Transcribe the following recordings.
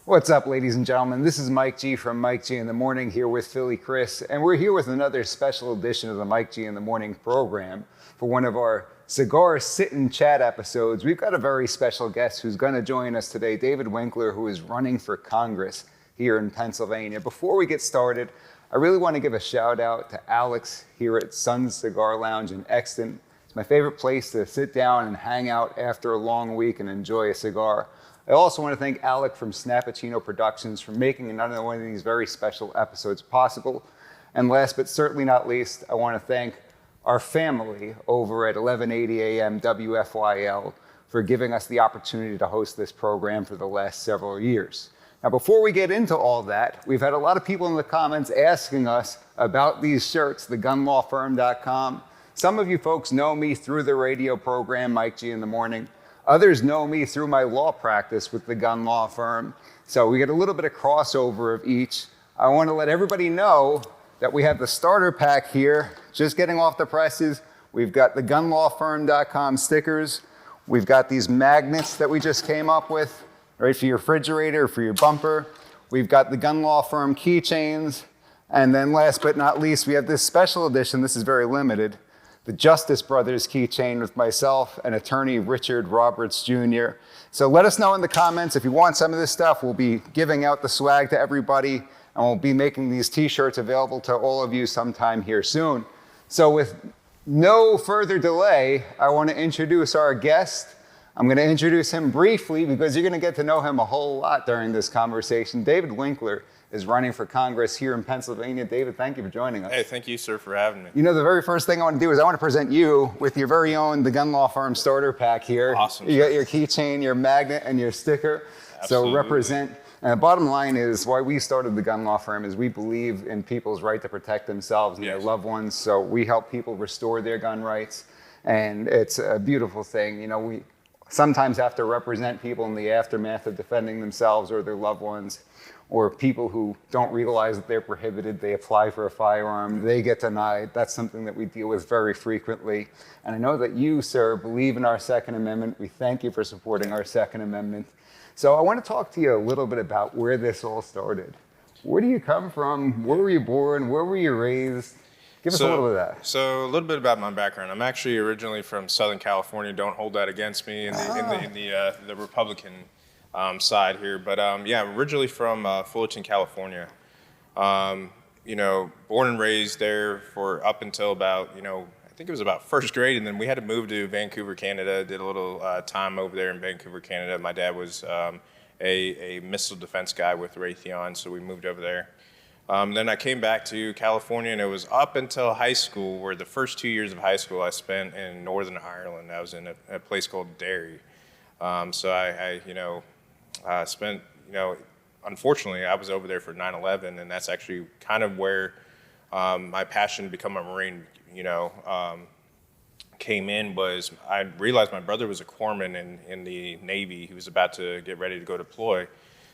What's up, ladies and gentlemen? This is Mike G from Mike G in the Morning here with Philly Chris, and we're here with another special edition of the Mike G in the Morning program for one of our Cigar Sit and Chat episodes. We've got a very special guest who's going to join us today, David Winkler, who is running for Congress here in Pennsylvania. Before we get started, I really want to give a shout out to Alex here at Sun's Cigar Lounge in Exton. It's my favorite place to sit down and hang out after a long week and enjoy a cigar. I also want to thank Alec from Snappuccino Productions for making another one of these very special episodes possible. And last but certainly not least, I want to thank our family over at 1180 AM WFYL for giving us the opportunity to host this program for the last several years. Now, before we get into all that, we've had a lot of people in the comments asking us about these shirts, thegunlawfirm.com. Some of you folks know me through the radio program, Mike G in the Morning. Others know me through my law practice with the Gun Law Firm. So we get a little bit of crossover of each. I want to let everybody know that we have the starter pack here, just getting off the presses. We've got the gunlawfirm.com stickers. We've got these magnets that we just came up with, right, for your refrigerator, for your bumper. We've got the Gun Law Firm keychains. And then last but not least, we have this special edition. This is very limited. The Justice Brothers keychain with myself and attorney Richard Roberts Jr. So let us know in the comments if you want some of this stuff. We'll be giving out the swag to everybody, and we'll be making these t-shirts available to all of you sometime here soon. So with no further delay, I want to introduce our guest. I'm going to introduce him briefly because you're going to get to know him a whole lot during this conversation. David Winkler is running for Congress here in Pennsylvania. David, thank you for joining us. Hey, thank you, sir, for having me. You know, the very first thing I want to do is I want to present you with your very own The Gun Law Firm starter pack here. Awesome. You got your keychain, your magnet, and your sticker. Absolutely. So represent. And the bottom line is why we started The Gun Law Firm is we believe in people's right to protect themselves and their loved ones. So we help people restore their gun rights. And it's a beautiful thing. You know, we sometimes have to represent people in the aftermath of defending themselves or their loved ones, or people who don't realize that they're prohibited. They apply for a firearm, they get denied. That's something that we deal with very frequently. And I know that you, sir, believe in our Second Amendment. We thank you for supporting our Second Amendment. So I want to talk to you a little bit about where this all started. Where do you come from? Where were you born? Where were you raised? Give us a little bit of that. So a little bit about my background. I'm actually originally from Southern California. Don't hold that against me in the Republican side here. But yeah, I'm originally from Fullerton, California. You know, born and raised there for up until about, I think it was about first grade. And then we had to move to Vancouver, Canada. Did a little time over there in Vancouver, Canada. My dad was a missile defense guy with Raytheon, so we moved over there. Then I came back to California, and it was up until high school, where the first 2 years of high school I spent in Northern Ireland. I was in a place called Derry. So I spent, unfortunately, I was over there for 9/11, and that's actually kind of where my passion to become a Marine, came in. Was I realized my brother was a corpsman in the Navy. He was about to get ready to go deploy.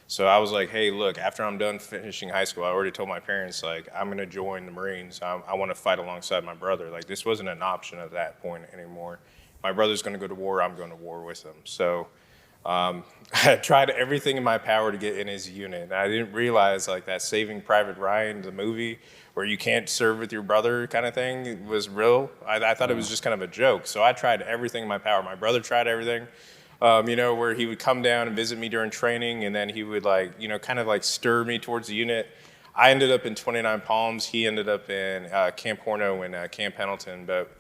So I was like, hey, look, after I'm done finishing high school, I already told my parents, like, I'm going to join the Marines. I want to fight alongside my brother. Like, this wasn't an option at that point anymore. My brother's going to go to war. I'm going to war with him. So I tried everything in my power to get in his unit. And I didn't realize, like, that Saving Private Ryan, the movie, where you can't serve with your brother kind of thing, was real. I thought it was just kind of a joke. So I tried everything in my power. My brother tried everything. Where he would come down and visit me during training, and then he would kind of stir me towards the unit. I ended up in 29 Palms. He ended up in Camp Horno and Camp Pendleton. But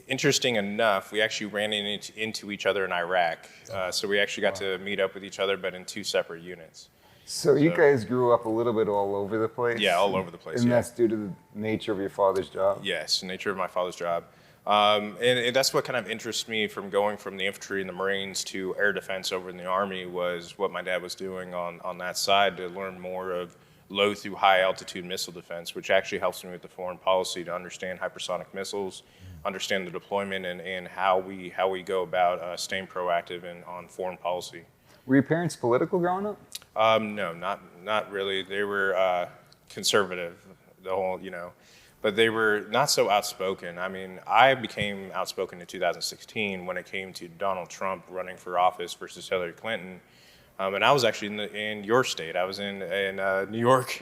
interesting enough, we actually ran into each other in Iraq. So we actually got to meet up with each other, but in two separate units. So you guys grew up a little bit all over the place? Yeah, all over the place. And that's due to the nature of your father's job? Yes, the nature of my father's job. And that's what kind of interests me from going from the infantry and the Marines to air defense over in the Army, was what my dad was doing on that side, to learn more of low through high altitude missile defense, which actually helps me with the foreign policy to understand hypersonic missiles, understand the deployment, and how we go about staying proactive on foreign policy. Were your parents political growing up? No, not really. They were conservative, but they were not so outspoken. I mean, I became outspoken in 2016 when it came to Donald Trump running for office versus Hillary Clinton. And I was actually in your state. I was in New York.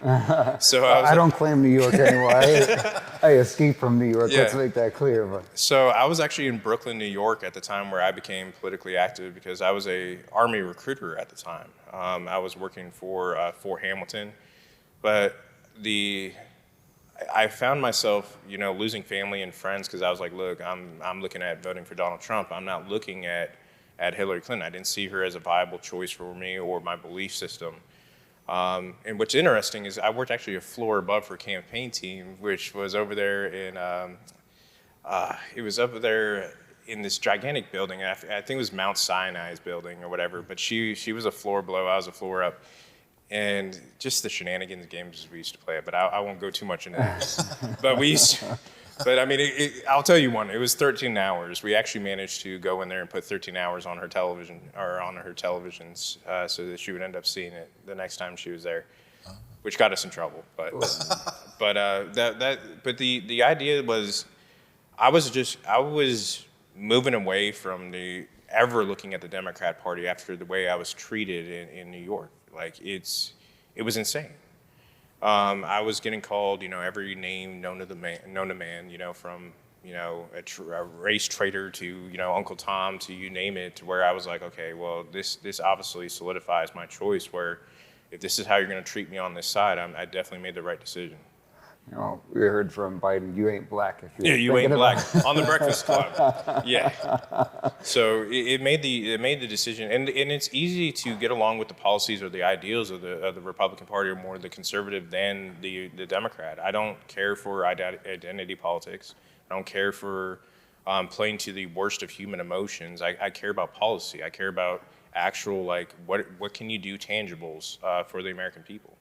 So I don't claim New York anymore. I escaped from New York. Yeah. Let's make that clear. But So I was actually in Brooklyn, New York at the time where I became politically active because I was a Army recruiter at the time. I was working for Fort Hamilton, but I found myself, losing family and friends because I was like, look, I'm looking at voting for Donald Trump. I'm not looking at Hillary Clinton. I didn't see her as a viable choice for me or my belief system. And what's interesting is I worked actually a floor above her campaign team, which was over there it was up there in this gigantic building. I think it was Mount Sinai's building or whatever, but she was a floor below, I was a floor up. And just the shenanigans games we used to play, but I won't go too much into that. But I mean, I'll tell you one. It was 13 hours. We actually managed to go in there and put 13 hours on her television or on her televisions, so that she would end up seeing it the next time she was there, which got us in trouble. But the idea was, I was moving away from ever looking at the Democrat Party after the way I was treated in New York. Like it was insane. I was getting called, every name known to man, from, a race traitor to, Uncle Tom to you name it, to where I was like, okay, well, this obviously solidifies my choice, where if this is how you're going to treat me on this side, I definitely made the right decision. We heard from Biden, you ain't black. If you're You ain't black on the Breakfast Club. Yeah. So it made the decision, and it's easy to get along with the policies or the ideals of the Republican Party, or more the conservative than the Democrat. I don't care for identity politics. I don't care for playing to the worst of human emotions. I care about policy. I care about actual, what can you do tangibles for the American people.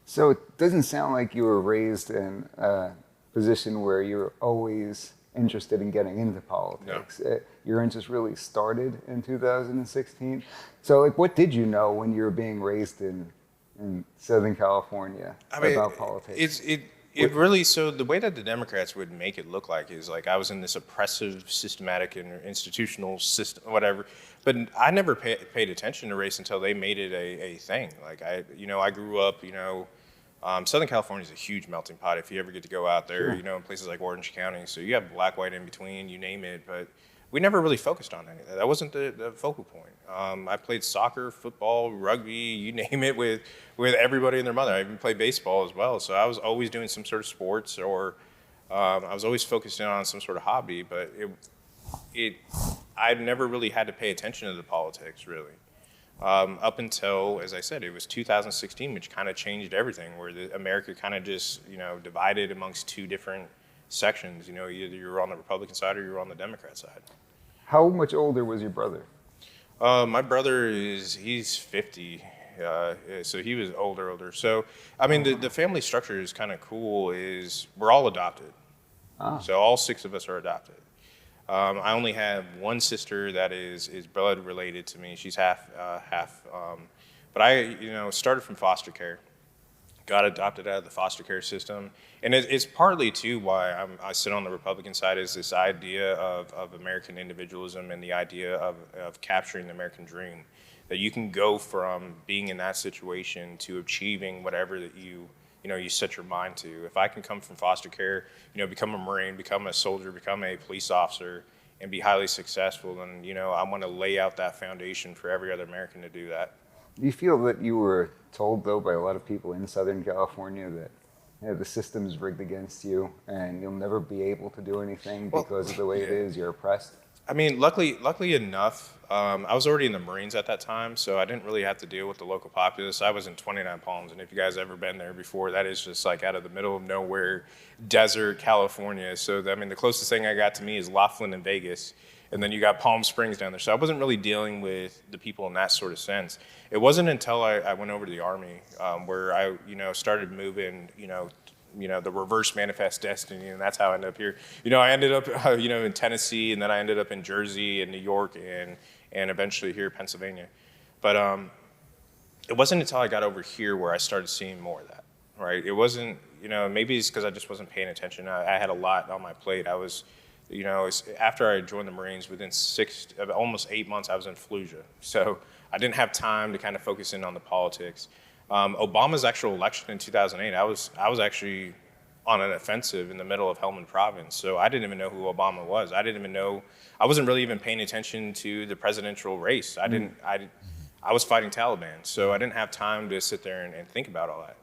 So it doesn't sound like you were raised in a position where you were always interested in getting into politics. No. Your interest really started in 2016. So what did you know when you were being raised in Southern California about politics? It really, so the way that the Democrats would make it look like is like I was in this oppressive, systematic, and institutional system, whatever. But I never paid attention to race until they made it a thing. Like I grew up, Southern California is a huge melting pot. If you ever get to go out there, Sure. in places like Orange County, so you have black, white in between, you name it. But we never really focused on any of that. That wasn't the focal point. I played soccer, football, rugby, you name it, with everybody and their mother. I even played baseball as well. So I was always doing some sort of sports, or I was always focused in on some sort of hobby. But I never really had to pay attention to the politics, really. Up until, as I said, it was 2016, which kind of changed everything, where America kind of just, divided amongst two different sections. Either you were on the Republican side or you were on the Democrat side. How much older was your brother? My brother he's 50, so he was older. So, I mean, the family structure is kind of cool, is we're all adopted. So all six of us are adopted. I only have one sister that is blood related to me. She's half. But I, started from foster care, got adopted out of the foster care system, and it's partly too why I sit on the Republican side, is this idea of American individualism and the idea of capturing the American dream, that you can go from being in that situation to achieving whatever that you set your mind to. If I can come from foster care, become a Marine, become a soldier, become a police officer, and be highly successful, then, I want to lay out that foundation for every other American to do that. Do you feel that you were told, though, by a lot of people in Southern California that the system's rigged against you and you'll never be able to do anything because of the way it is, you're oppressed? I mean, luckily enough, I was already in the Marines at that time, so I didn't really have to deal with the local populace. I was in 29 Palms, and if you guys ever been there before, that is just like out of the middle of nowhere, desert, California. So, I mean, the closest thing I got to me is Laughlin and Vegas, and then you got Palm Springs down there. So I wasn't really dealing with the people in that sort of sense. It wasn't until I went over to the Army where I, started moving, the reverse manifest destiny, and that's how I ended up here. I ended up, in Tennessee, and then I ended up in Jersey and New York and eventually here in Pennsylvania. But it wasn't until I got over here where I started seeing more of that, right? It wasn't, maybe it's because I just wasn't paying attention. I had a lot on my plate. I was after I joined the Marines, within almost 8 months, I was in Fallujah. So I didn't have time to kind of focus in on the politics. Obama's actual election in 2008, I was actually on an offensive in the middle of Helmand Province. So I didn't even know who Obama was. I wasn't really even paying attention to the presidential race. I was fighting Taliban. So I didn't have time to sit there and think about all that.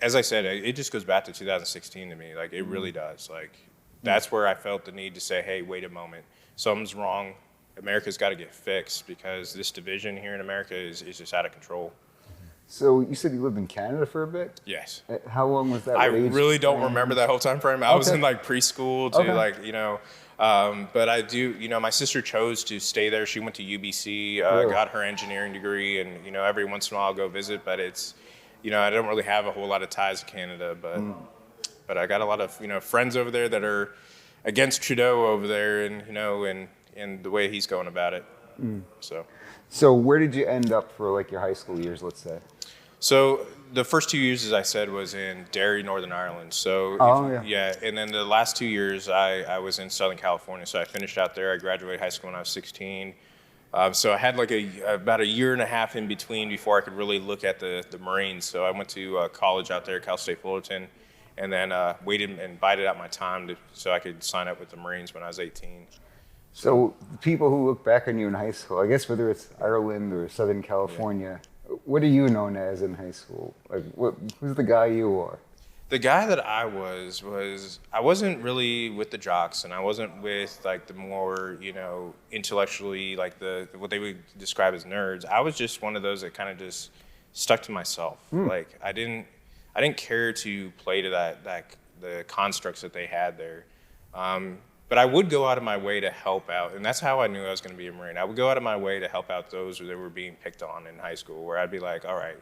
As I said, it just goes back to 2016 to me. Like, it really does. Like, that's where I felt the need to say, hey, wait a moment. Something's wrong. America's got to get fixed because this division here in America is just out of control. So you said you lived in Canada for a bit? Yes. How long was that? I really don't remember that whole time frame. I was in like preschool to but I do, my sister chose to stay there. She went to UBC, got her engineering degree, and, every once in a while I'll go visit, but it's, I don't really have a whole lot of ties to Canada, but I got a lot of, friends over there that are against Trudeau over there and the way he's going about it. So where did you end up for like your high school years, let's say? So the first 2 years, as I said, was in Derry, Northern Ireland. So and then the last 2 years, I was in Southern California. So I finished out there. I graduated high school when I was 16. So I had like about a year and a half in between before I could really look at the Marines. So I went to college out there, Cal State Fullerton, and then waited and bided out my time so I could sign up with the Marines when I was 18. So the people who look back on you in high school, I guess whether it's Ireland or Southern California, what are you known as in high school? Like, who's the guy you are? The guy that I was I wasn't really with the jocks, and I wasn't with like the more, intellectually, like what they would describe as nerds. I was just one of those that kind of just stuck to myself. Like I didn't care to play to the constructs that they had there. But I would go out of my way to help out, and that's how I knew I was going to be a Marine. I would go out of my way to help out those that were being picked on in high school, where I'd be like, all right,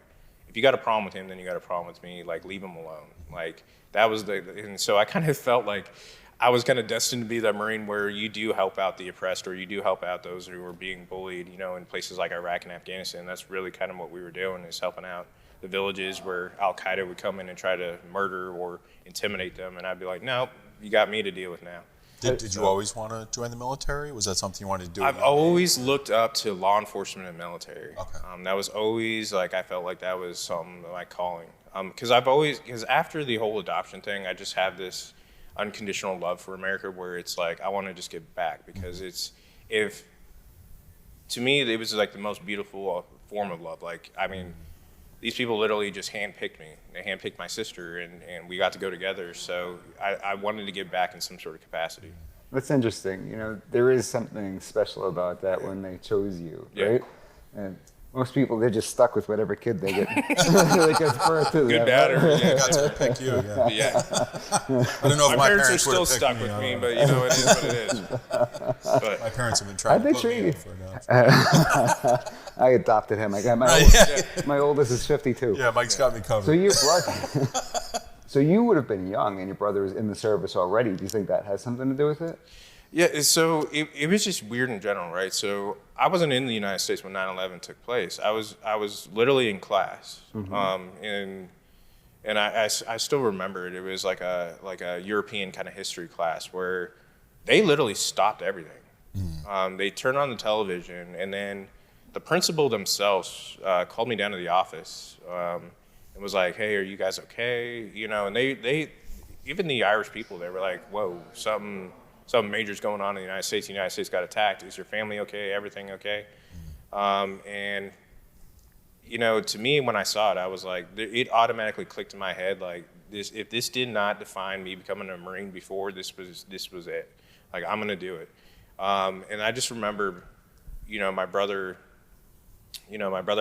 if you got a problem with him, then you got a problem with me. Like, leave him alone. Like, that was and so I kind of felt like I was kind of destined to be that Marine where you do help out the oppressed, or you do help out those who are being bullied, in places like Iraq and Afghanistan. That's really kind of what we were doing, is helping out the villages where Al-Qaeda would come in and try to murder or intimidate them. And I'd be like, no, you got me to deal with now. Did you always want to join the military? Was that something you wanted to do? I've always looked up to law enforcement and military. Okay. That was always I felt like that was something my calling. Because after the whole adoption thing, I just have this unconditional love for America, where it's like I want to just give back, because to me it was like the most beautiful form of love. Like, I mean, these people literally just handpicked me. They handpicked my sister, and we got to go together. So I wanted to give back in some sort of capacity. That's interesting. There is something special about that when they chose you, right? And most people, they're just stuck with whatever kid they get. They get birth to. Good dad, or I got to pick you. Yeah. I don't know if my parents are still stuck with me, but it is what it is. But my parents have been trying to put me in for now. I adopted him. I got my oldest is 52. Yeah, Mike's got me covered. So your brother, so you would have been young, and your brother was in the service already. Do you think that has something to do with it? Yeah, so it was just weird in general, right? So I wasn't in the United States when 9/11 took place. I was literally in class, and I still remember it. It was like a European kind of history class where they literally stopped everything. They turned on the television, and then the principal themselves called me down to the office and was like, "Hey, are you guys okay?" And they even the Irish people, they were like, "Whoa, something major's going on in the United States. The United States got attacked. Is your family okay? Everything okay?" And to me, when I saw it, I was like, it automatically clicked in my head, like, if this did not define me becoming a Marine before, this was it. Like, I'm gonna do it. And I just remember, my brother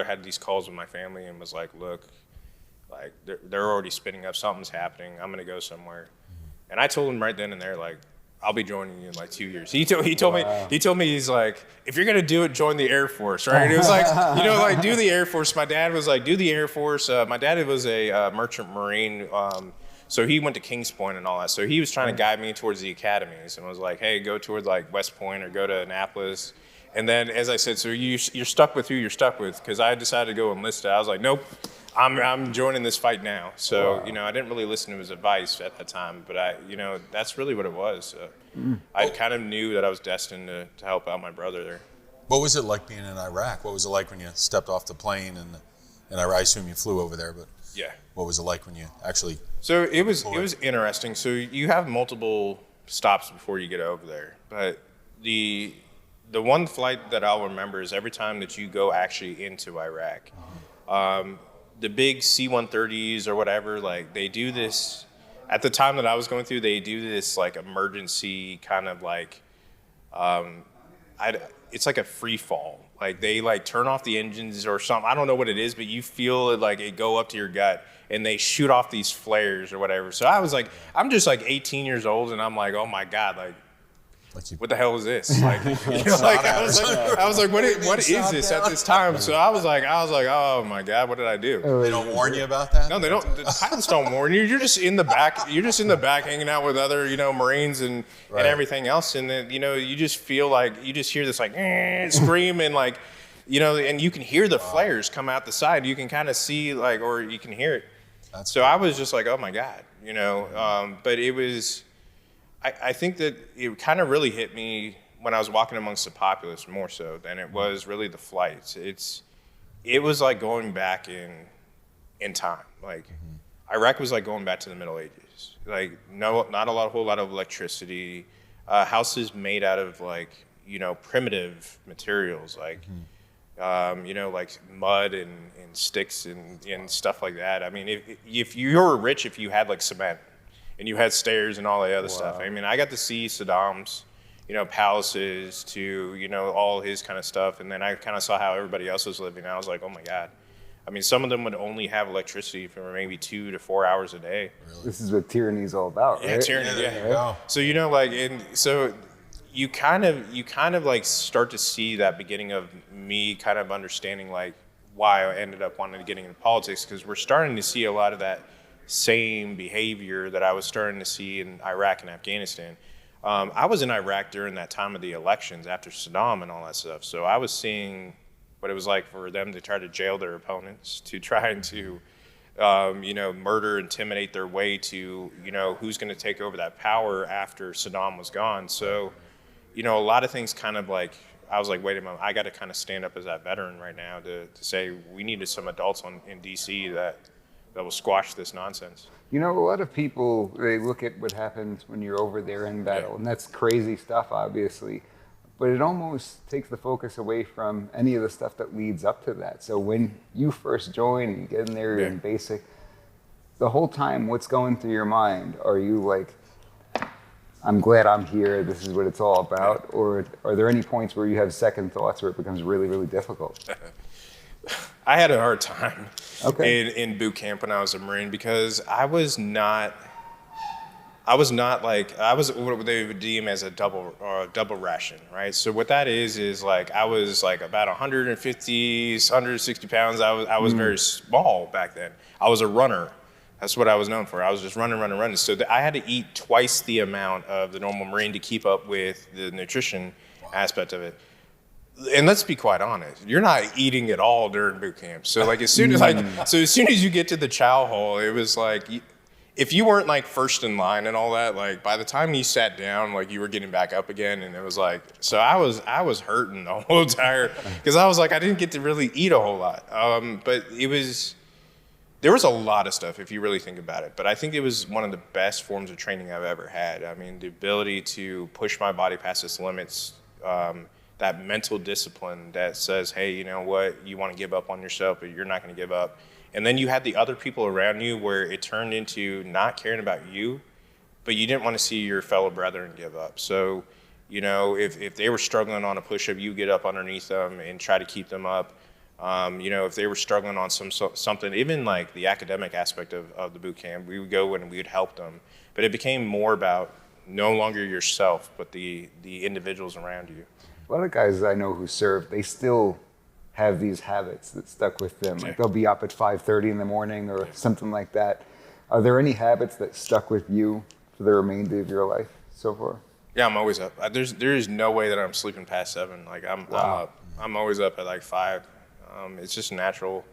had these calls with my family and was like, "Look, like, they're already spinning up. Something's happening. I'm gonna go somewhere." And I told him right then and there, like, I'll be joining you in like 2 years. He told me, he's like, "If you're gonna do it, join the Air Force," right? And it was like, like, do the Air Force. My dad was like, do the Air Force. My dad was a merchant Marine. So he went to Kings Point and all that. So he was trying to guide me towards the academies and was like, hey, go towards like West Point or go to Annapolis. And then, as I said, so you're stuck with who you're stuck with, because I decided to go enlist. I was like, nope, I'm joining this fight now. So, I didn't really listen to his advice at that time, but that's really what it was. I kind of knew that I was destined to help out my brother there. What was it like being in Iraq? What was it like when you stepped off the plane and I assume you flew over there, but yeah, what was it like when you actually? So it was interesting. So you have multiple stops before you get over there, but the one flight that I'll remember is every time that you go actually into Iraq. The big C-130s or whatever, like they do this, at the time that I was going through, they do this like emergency kind of like, it's like a free fall. Like they like turn off the engines or something. I don't know what it is, but you feel it like it go up to your gut and they shoot off these flares or whatever. So I was like, I'm just like 18 years old and I'm like, oh my God, like what the hell is this? Like, I was like, what is this at this time? So I was like, oh my God, what did I do? They don't warn you about that? No, they don't. The pilots don't warn you. You're just in the back. You're just in the back hanging out with other, Marines and everything else. And then, you just feel like, you just hear this like, scream and like, and you can hear the flares come out the side. You can kind of see like, or you can hear it. So I was just like, oh my God, but it was, I think that it kind of really hit me when I was walking amongst the populace more so than it was really the flights. It was like going back in time. Like Iraq was like going back to the Middle Ages. Like not a whole lot of electricity. Houses made out of like primitive materials like like mud and sticks and stuff like that. I mean, if you were rich, if you had like cement. And you had stairs and all the other stuff. I mean, I got to see Saddam's, palaces to, all his kind of stuff. And then I kind of saw how everybody else was living. And I was like, oh my God. I mean, some of them would only have electricity for maybe 2 to 4 hours a day. Really? This is what tyranny's all about, right? Yeah, tyranny, yeah. So, so you kind of like start to see that beginning of me kind of understanding like why I ended up wanting to get into politics, because we're starting to see a lot of that same behavior that I was starting to see in Iraq and Afghanistan. I was in Iraq during that time of the elections after Saddam and all that stuff. So I was seeing what it was like for them to try to jail their opponents, to try to, murder, intimidate their way to, who's going to take over that power after Saddam was gone. So, a lot of things kind of like, I was like, wait a minute, I got to kind of stand up as that veteran right now to say we needed some adults in D.C. that will squash this nonsense. A lot of people, they look at what happens when you're over there in battle, and that's crazy stuff, obviously. But it almost takes the focus away from any of the stuff that leads up to that. So when you first join and you get in there in basic, the whole time, what's going through your mind? Are you like, I'm glad I'm here, this is what it's all about? Or are there any points where you have second thoughts where it becomes really, really difficult? I had a hard time in boot camp when I was a Marine, because I was not like, I was what they would deem as a double ration, right? So what that is like I was like about 150, 160 pounds. I was very small back then. I was a runner. That's what I was known for. I was just running. So I had to eat twice the amount of the normal Marine to keep up with the nutrition aspect of it. And let's be quite honest, you're not eating at all during boot camp. So like as soon as you get to the chow hall, it was like, if you weren't like first in line and all that, like by the time you sat down, like you were getting back up again, and it was like, so I was hurting the whole entire, because I was like, I didn't get to really eat a whole lot. But there was a lot of stuff if you really think about it. But I think it was one of the best forms of training I've ever had. I mean, the ability to push my body past its limits, that mental discipline that says, hey, you know what, you want to give up on yourself, but you're not going to give up. And then you had the other people around you where it turned into not caring about you, but you didn't want to see your fellow brethren give up. So, if they were struggling on a push-up, you get up underneath them and try to keep them up. If they were struggling on something, even like the academic aspect of the boot camp, we would go and we would help them. But it became more about no longer yourself, but the individuals around you. A lot of guys I know who serve, they still have these habits that stuck with them. Like they'll be up at 5:30 in the morning or something like that. Are there any habits that stuck with you for the remainder of your life so far? Yeah, I'm always up. There is no way that I'm sleeping past 7. Like I'm up. I'm always up at like 5. It's just a natural,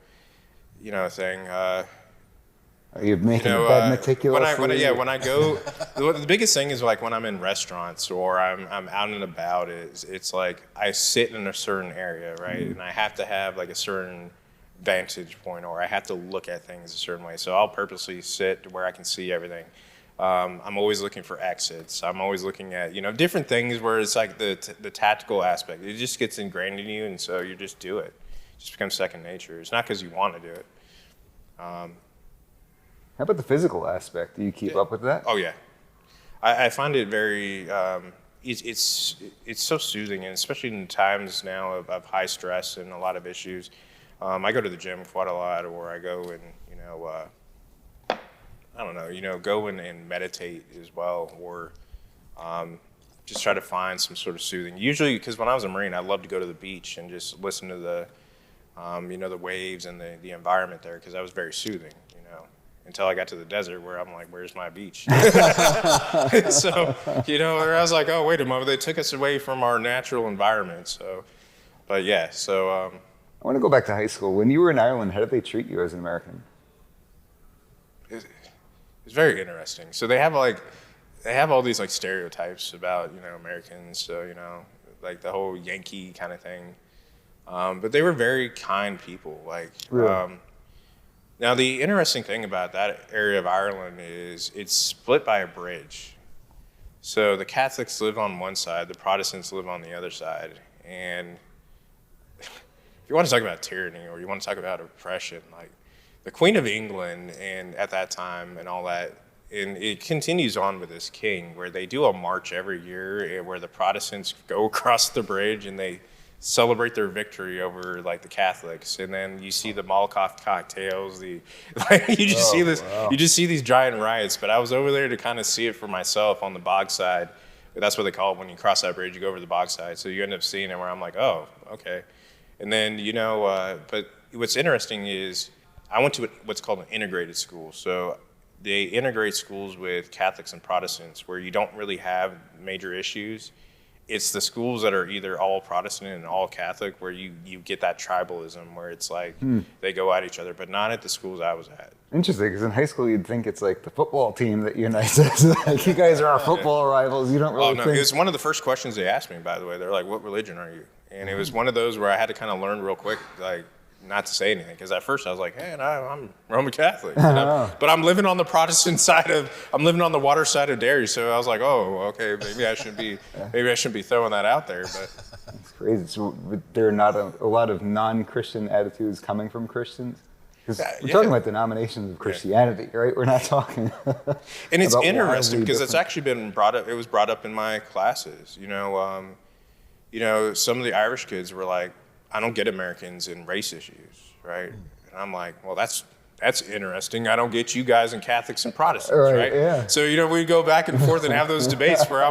thing. Are you making the bed meticulously? When I go, the biggest thing is like when I'm in restaurants or I'm out and about, it's like I sit in a certain area, right? And I have to have like a certain vantage point, or I have to look at things a certain way. So I'll purposely sit where I can see everything. I'm always looking for exits. I'm always looking at, different things where it's like the tactical aspect. It just gets ingrained in you, and so you just do it. It just becomes second nature. It's not because you want to do it. How about the physical aspect? Do you keep up with that? Oh, yeah. I find it very, it's so soothing, and especially in times now of high stress and a lot of issues. I go to the gym quite a lot, or I go and, I don't know, go and meditate as well, or just try to find some sort of soothing. Usually, because when I was a Marine, I loved to go to the beach and just listen to the, the waves and the environment there, because that was very soothing, until I got to the desert where I'm like, where's my beach? So, where I was like, oh, wait a moment, they took us away from our natural environment. So, but yeah, so. I want to go back to high school. When you were in Ireland, how did they treat you as an American? It's very interesting. So they have all these like stereotypes about, Americans. So, like the whole Yankee kind of thing. But they were very kind people. Like, really? Now, the interesting thing about that area of Ireland is it's split by a bridge. So the Catholics live on one side, the Protestants live on the other side. And if you want to talk about tyranny, or you want to talk about oppression, like the Queen of England and at that time and all that, and it continues on with this king, where they do a march every year where the Protestants go across the bridge and they celebrate their victory over like the Catholics, and then you see the Molotov cocktails. You just see these giant riots. But I was over there to kind of see it for myself on the bog side. That's what they call it when you cross that bridge. You go over the bog side, so you end up seeing it where I'm like, oh, okay. And then but what's interesting is I went to what's called an integrated school. So they integrate schools with Catholics and Protestants where you don't really have major issues. It's the schools that are either all Protestant and all Catholic where you get that tribalism where it's like they go at each other, but not at the schools I was at. Interesting, because in high school you'd think it's like the football team that unites us. Like, you guys are our football rivals. You don't really think. It was one of the first questions they asked me, by the way. They're like, what religion are you? And it was one of those where I had to kind of learn real quick, like, not to say anything, because at first I was like, hey, I'm Roman Catholic. But I'm living on the Protestant side I'm living on the water side of Derry, so I was like, oh, okay, maybe I shouldn't be throwing that out there. But it's crazy. So there are not a lot of non-Christian attitudes coming from Christians? Because we're talking about denominations of Christianity, right? We're not talking And it's interesting because it's actually been brought up. It was brought up in my classes. Some of the Irish kids were like, I don't get Americans in race issues, right? And I'm like, well, that's interesting. I don't get you guys in Catholics and Protestants, right? Yeah. So, we go back and forth and have those debates where I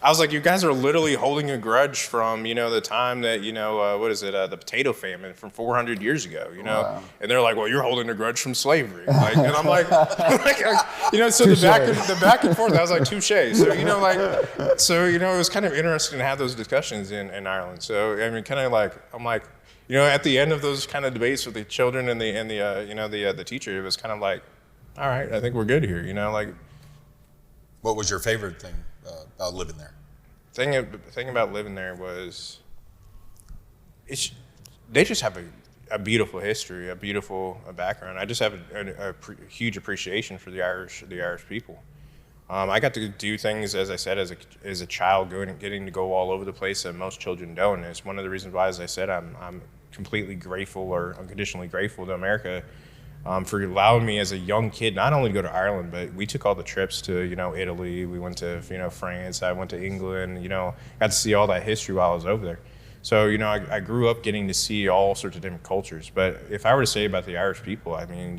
was like, you guys are literally holding a grudge from, the time that, the potato famine from 400 years ago, Wow. And they're like, well, you're holding a grudge from slavery. Like, and I'm like, so the back and forth, I was like, touche. So, it was kind of interesting to have those discussions in Ireland. So, I mean, kind of like, I'm like, at the end of those kind of debates with the children and the teacher, it was kind of like, all right, I think we're good here. What was your favorite thing about living there? Thing about living there was, they just have a beautiful history, a beautiful background. I just have a huge appreciation for the Irish people. I got to do things, as I said, as a child, getting to go all over the place that most children don't. And it's one of the reasons why, as I said, I'm completely grateful or unconditionally grateful to America for allowing me as a young kid not only to go to Ireland, but we took all the trips to Italy. We went to France. I went to England. Got to see all that history while I was over there. So I grew up getting to see all sorts of different cultures. But if I were to say about the Irish people, I mean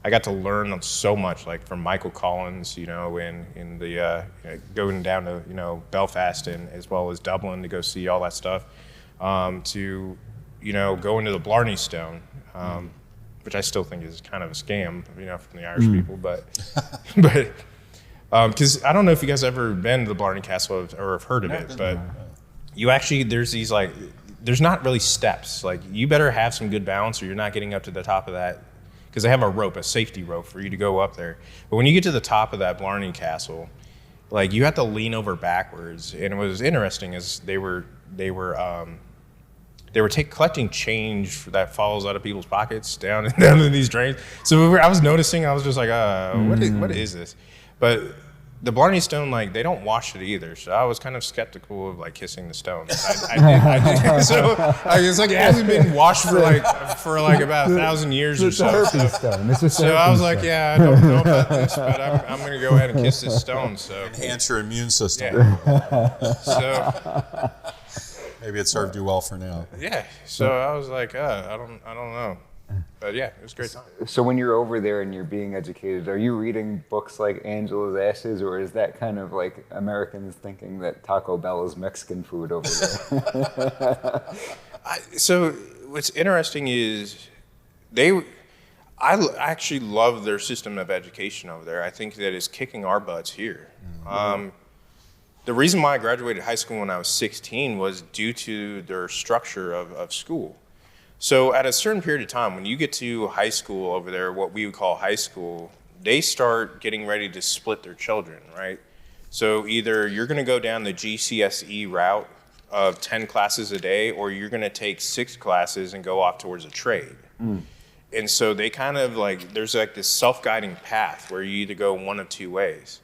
I got to learn so much, like from Michael Collins, in the going down to Belfast and as well as Dublin to go see all that stuff, to go into the Blarney Stone, which I still think is kind of a scam, from the Irish people. But because I don't know if you guys ever been to the Blarney Castle or have heard of it, but you actually, there's these there's not really steps. Like, you better have some good balance or you're not getting up to the top of that, because they have a safety rope for you to go up there. But when you get to the top of that Blarney Castle, like, you have to lean over backwards. And what was interesting is they were collecting change that falls out of people's pockets down in these drains. So I was noticing, I was just like, what is this? But the Blarney Stone, like, they don't wash it either. So I was kind of skeptical of, like, kissing the stone. I did. So it's like, it hasn't been washed for about 1,000 years or so. So I was like, yeah, I don't know about this, but I'm going to go ahead and kiss this stone. So Enhance your immune system. Yeah. So maybe it served you well for now. Yeah. So I was like, I don't know. But yeah, it was a great time. So when you're over there and you're being educated, are you reading books like Angela's Ashes, or is that kind of like Americans thinking that Taco Bell is Mexican food over there? So what's interesting is I actually love their system of education over there. I think that it's kicking our butts here. Mm-hmm. The reason why I graduated high school when I was 16 was due to their structure of school. So at a certain period of time, when you get to high school over there, what we would call high school, they start getting ready to split their children, right? So either you're going to go down the GCSE route of 10 classes a day, or you're going to take 6 classes and go off towards a trade. Mm. And so they kind of there's like this self-guiding path where you either go one of two ways.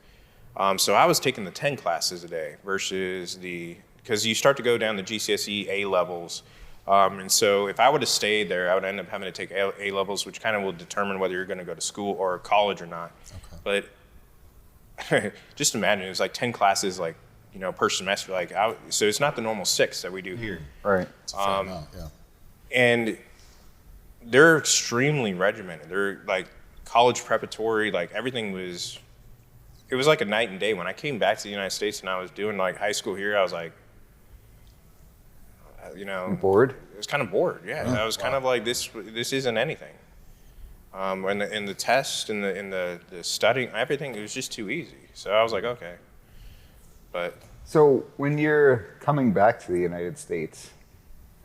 So I was taking the 10 classes a day versus because you start to go down the GCSE A levels. And so if I would have stayed there, I would end up having to take A levels, which kind of will determine whether you're going to go to school or college or not. Okay. But just imagine, it's like 10 classes, per semester. So it's not the normal 6 that we do here. Right. It's a fair amount, yeah. And they're extremely regimented. They're like college preparatory, everything was, it was like a night and day. When I came back to the United States and I was doing high school here, I was like, bored? I was kind of bored, yeah. I was kind of like, this isn't anything. And the test and the studying, everything, it was just too easy. So I was like, okay. But so when you're coming back to the United States,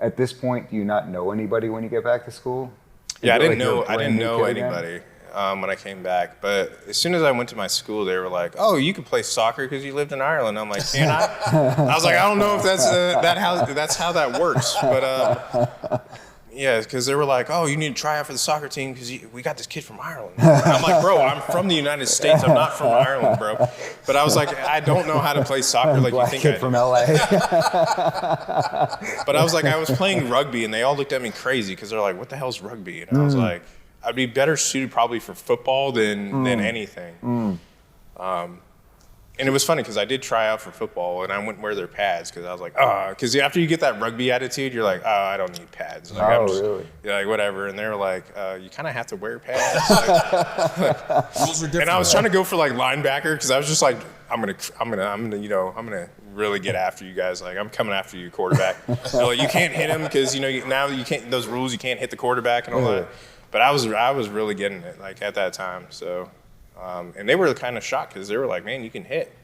at this point, do you not know anybody when you get back to school? Yeah, I didn't know anybody when I came back. But as soon as I went to my school, they were like, "Oh, you can play soccer because you lived in Ireland." I'm like, "Can I?" I was like, "I don't know if that's how that works." But yeah, because they were like, "Oh, you need to try out for the soccer team because we got this kid from Ireland." I'm like, "Bro, I'm from the United States. I'm not from Ireland, bro." But I was like, "I don't know how to play soccer like you think I do." From LA. But I was like, I was playing rugby, and they all looked at me crazy because they're like, "What the hell's rugby?" And I was like, I'd be better suited probably for football than anything. And it was funny because I did try out for football and I wouldn't wear their pads because I was like, because after you get that rugby attitude, you're like, I don't need pads. Really? Like, whatever. And they were like, you kind of have to wear pads. Rules are different. And I was trying to go for linebacker because I was just like, I'm gonna really get after you guys. Like, I'm coming after you, quarterback. You can't hit him because now you can't. Those rules, you can't hit the quarterback and all that. But I was really getting it at that time. So, and they were kind of shocked because they were like, "Man, you can hit."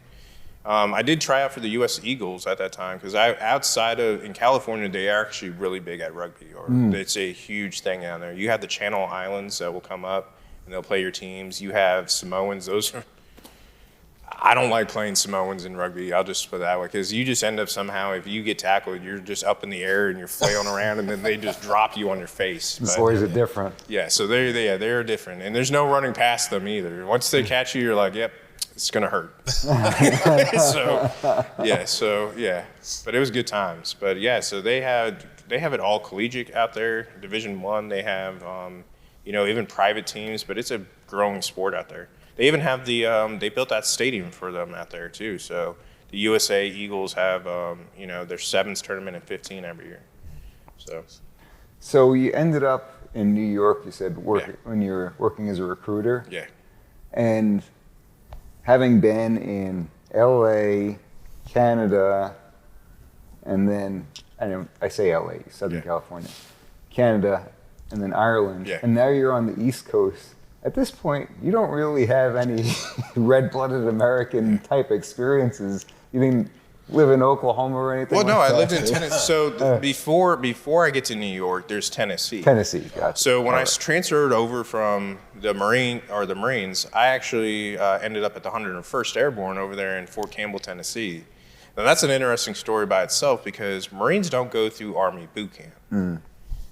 I did try out for the U.S. Eagles at that time because in California, they are actually really big at rugby, or it's a huge thing down there. You have the Channel Islands that will come up and they'll play your teams. You have Samoans. I don't like playing Samoans in rugby. I'll just put it that way because you just end up somehow, if you get tackled, you're just up in the air and you're flailing around and then they just drop you on your face. Boys are different. Yeah, so they're different. And there's no running past them either. Once they catch you, you're like, yep, it's going to hurt. So but it was good times. But yeah, so they have it all collegiate out there. Division I, they have, even private teams, but it's a growing sport out there. They even have they built that stadium for them out there too. So the USA Eagles have, their 7s tournament and 15 every year. So you ended up in New York, you said, when you were working as a recruiter. Yeah. And having been in LA, Canada, and then, I say LA, Southern California, Canada, and then Ireland, Yeah. and now you're on the East Coast. At this point, you don't really have any red-blooded American type experiences. You didn't live in Oklahoma or anything. Well, no, like I that? lived in Tennessee. So before I get to New York, there's Tennessee. Tennessee, gotcha. So when I transferred over from the Marines, I actually ended up at the 101st Airborne over there in Fort Campbell, Tennessee. Now that's an interesting story by itself because Marines don't go through Army boot camp.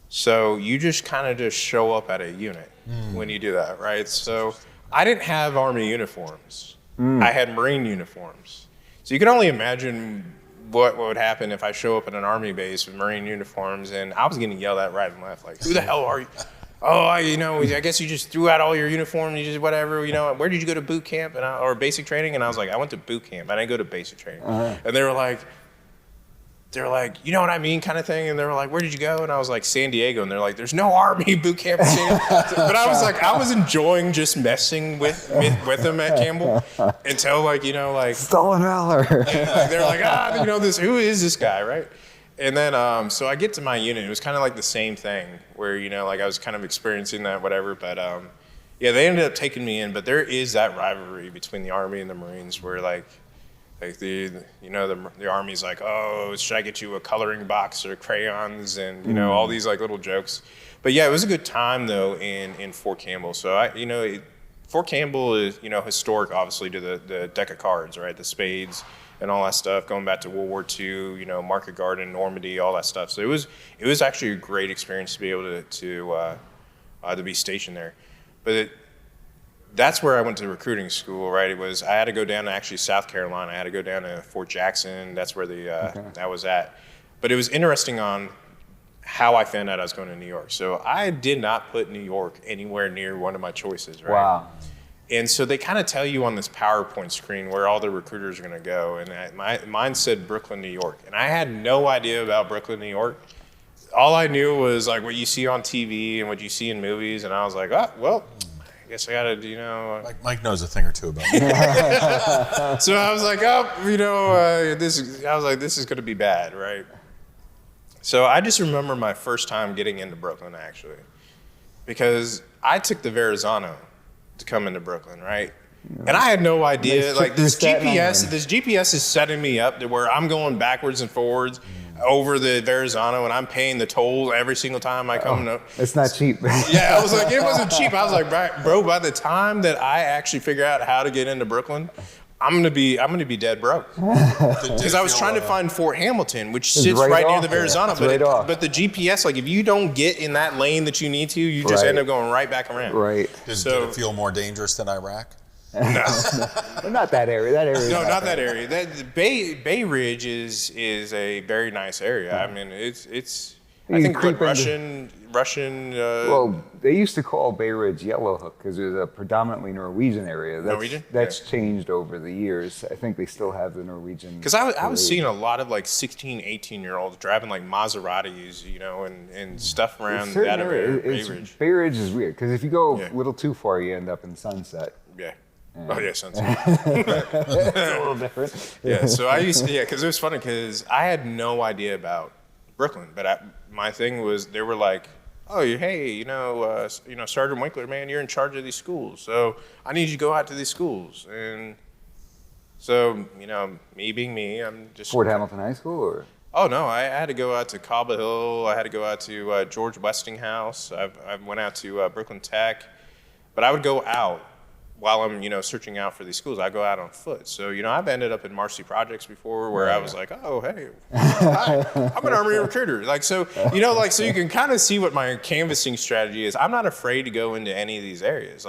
So you just kind of just show up at a unit when you do that, right? So I didn't have Army uniforms. I had Marine uniforms. So you can only imagine what would happen if I show up at an Army base with Marine uniforms, and I was getting yelled at right and left, like, who the hell are you? Oh, I guess you just threw out all your uniforms, you just whatever, where did you go to boot camp or basic training? And I was like, I went to boot camp, I didn't go to basic training. And they were like, you know what I mean, kind of thing. And they were like, where did you go? And I was like, San Diego. And they're like, there's no Army boot camp in San Diego. But I was like, I was enjoying just messing with them at Campbell until Stolen valor. they're like, who is this guy, right? And then, so I get to my unit. It was kind of like the same thing where, I was kind of experiencing that, whatever. But yeah, they ended up taking me in. But there is that rivalry between the Army and the Marines where the Army's like, oh, should I get you a coloring box or crayons and all these little jokes. But yeah, it was a good time though in Fort Campbell. So Fort Campbell is historic obviously to the deck of cards, right? The spades and all that stuff going back to World War II. Market Garden, Normandy, all that stuff. So it was actually a great experience to be able to be stationed there. But that's where I went to recruiting school, right? I had to go down to actually South Carolina. I had to go down to Fort Jackson. That's where that was at. But it was interesting on how I found out I was going to New York. So I did not put New York anywhere near one of my choices, right? Wow. And so they kind of tell you on this PowerPoint screen where all the recruiters are going to go. And mine said Brooklyn, New York. And I had no idea about Brooklyn, New York. All I knew was what you see on TV and what you see in movies. And I was like, oh, well, I guess I gotta, Mike knows a thing or two about it. So I was like, this is gonna be bad, right? So I just remember my first time getting into Brooklyn, actually, because I took the Verrazano to come into Brooklyn, right? And I had no idea, this GPS is setting me up to where I'm going backwards and forwards over the Verrazano, and I'm paying the toll every single time I come. It's not cheap. Yeah, I was like, it wasn't cheap. I was like, bro, by the time that I actually figure out how to get into Brooklyn, I'm gonna be dead broke. Because I was trying to find Fort Hamilton, which sits right near the Verrazano, but the GPS, if you don't get in that lane that you need to, you just end up going right back around. Right. Did it feel more dangerous than Iraq? No. Not that area. That area. No, not that area. Bay Ridge is a very nice area. I mean, it's I think Russian. Well, they used to call Bay Ridge Yellow Hook because it was a predominantly Norwegian area. That's changed over the years. I think they still have the Norwegian. Because I was seeing a lot of 16, 18-year-olds driving Maseratis, and stuff around that area. Bay Ridge is weird because if you go a little too far, you end up in Sunset. Yeah. Oh yeah, Sunset. It's a little different. Yeah. So because it was funny because I had no idea about Brooklyn, but my thing was they were like, oh, hey, Sergeant Winkler, man, you're in charge of these schools, so I need you to go out to these schools. And so, me being me, I'm just Fort Hamilton High School, or? Oh no, I had to go out to Cobble Hill. I had to go out to George Westinghouse. I went out to Brooklyn Tech, but I would go out while I'm, searching out for these schools. I go out on foot. So, I've ended up in Marcy Projects before where I was like, oh, hey, hi, I'm an Army recruiter. So you can kind of see what my canvassing strategy is. I'm not afraid to go into any of these areas.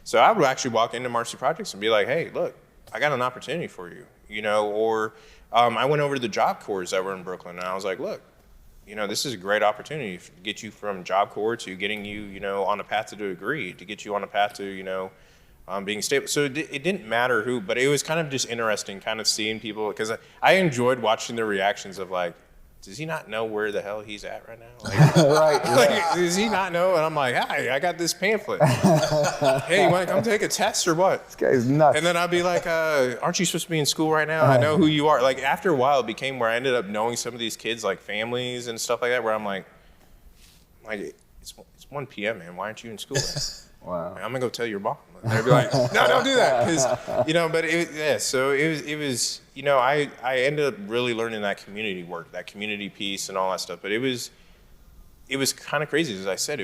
So I would actually walk into Marcy Projects and be like, hey, look, I got an opportunity for you, or I went over to the Job Corps that were in Brooklyn and I was like, look, this is a great opportunity to get you from Job Corps to getting you, on a path to a degree, to get you on a path to, being stable. So it didn't matter who, but it was kind of just interesting kind of seeing people, because I enjoyed watching the reactions of does he not know where the hell he's at right now? Right. Does he not know? And I'm like, hi, I got this pamphlet. Hey, you want to come take a test or what? This guy's nuts. And then I'd be like, aren't you supposed to be in school right now? I know who you are. After a while, it became where I ended up knowing some of these kids, families and stuff like that, where I'm like, it's 1 p.m., man. Why aren't you in school? Wow. I'm gonna go tell your mom. And they'd be like, no, don't do that, because but so it was I ended up really learning that community work, that community piece, and all that stuff. But it was kind of crazy, as I said.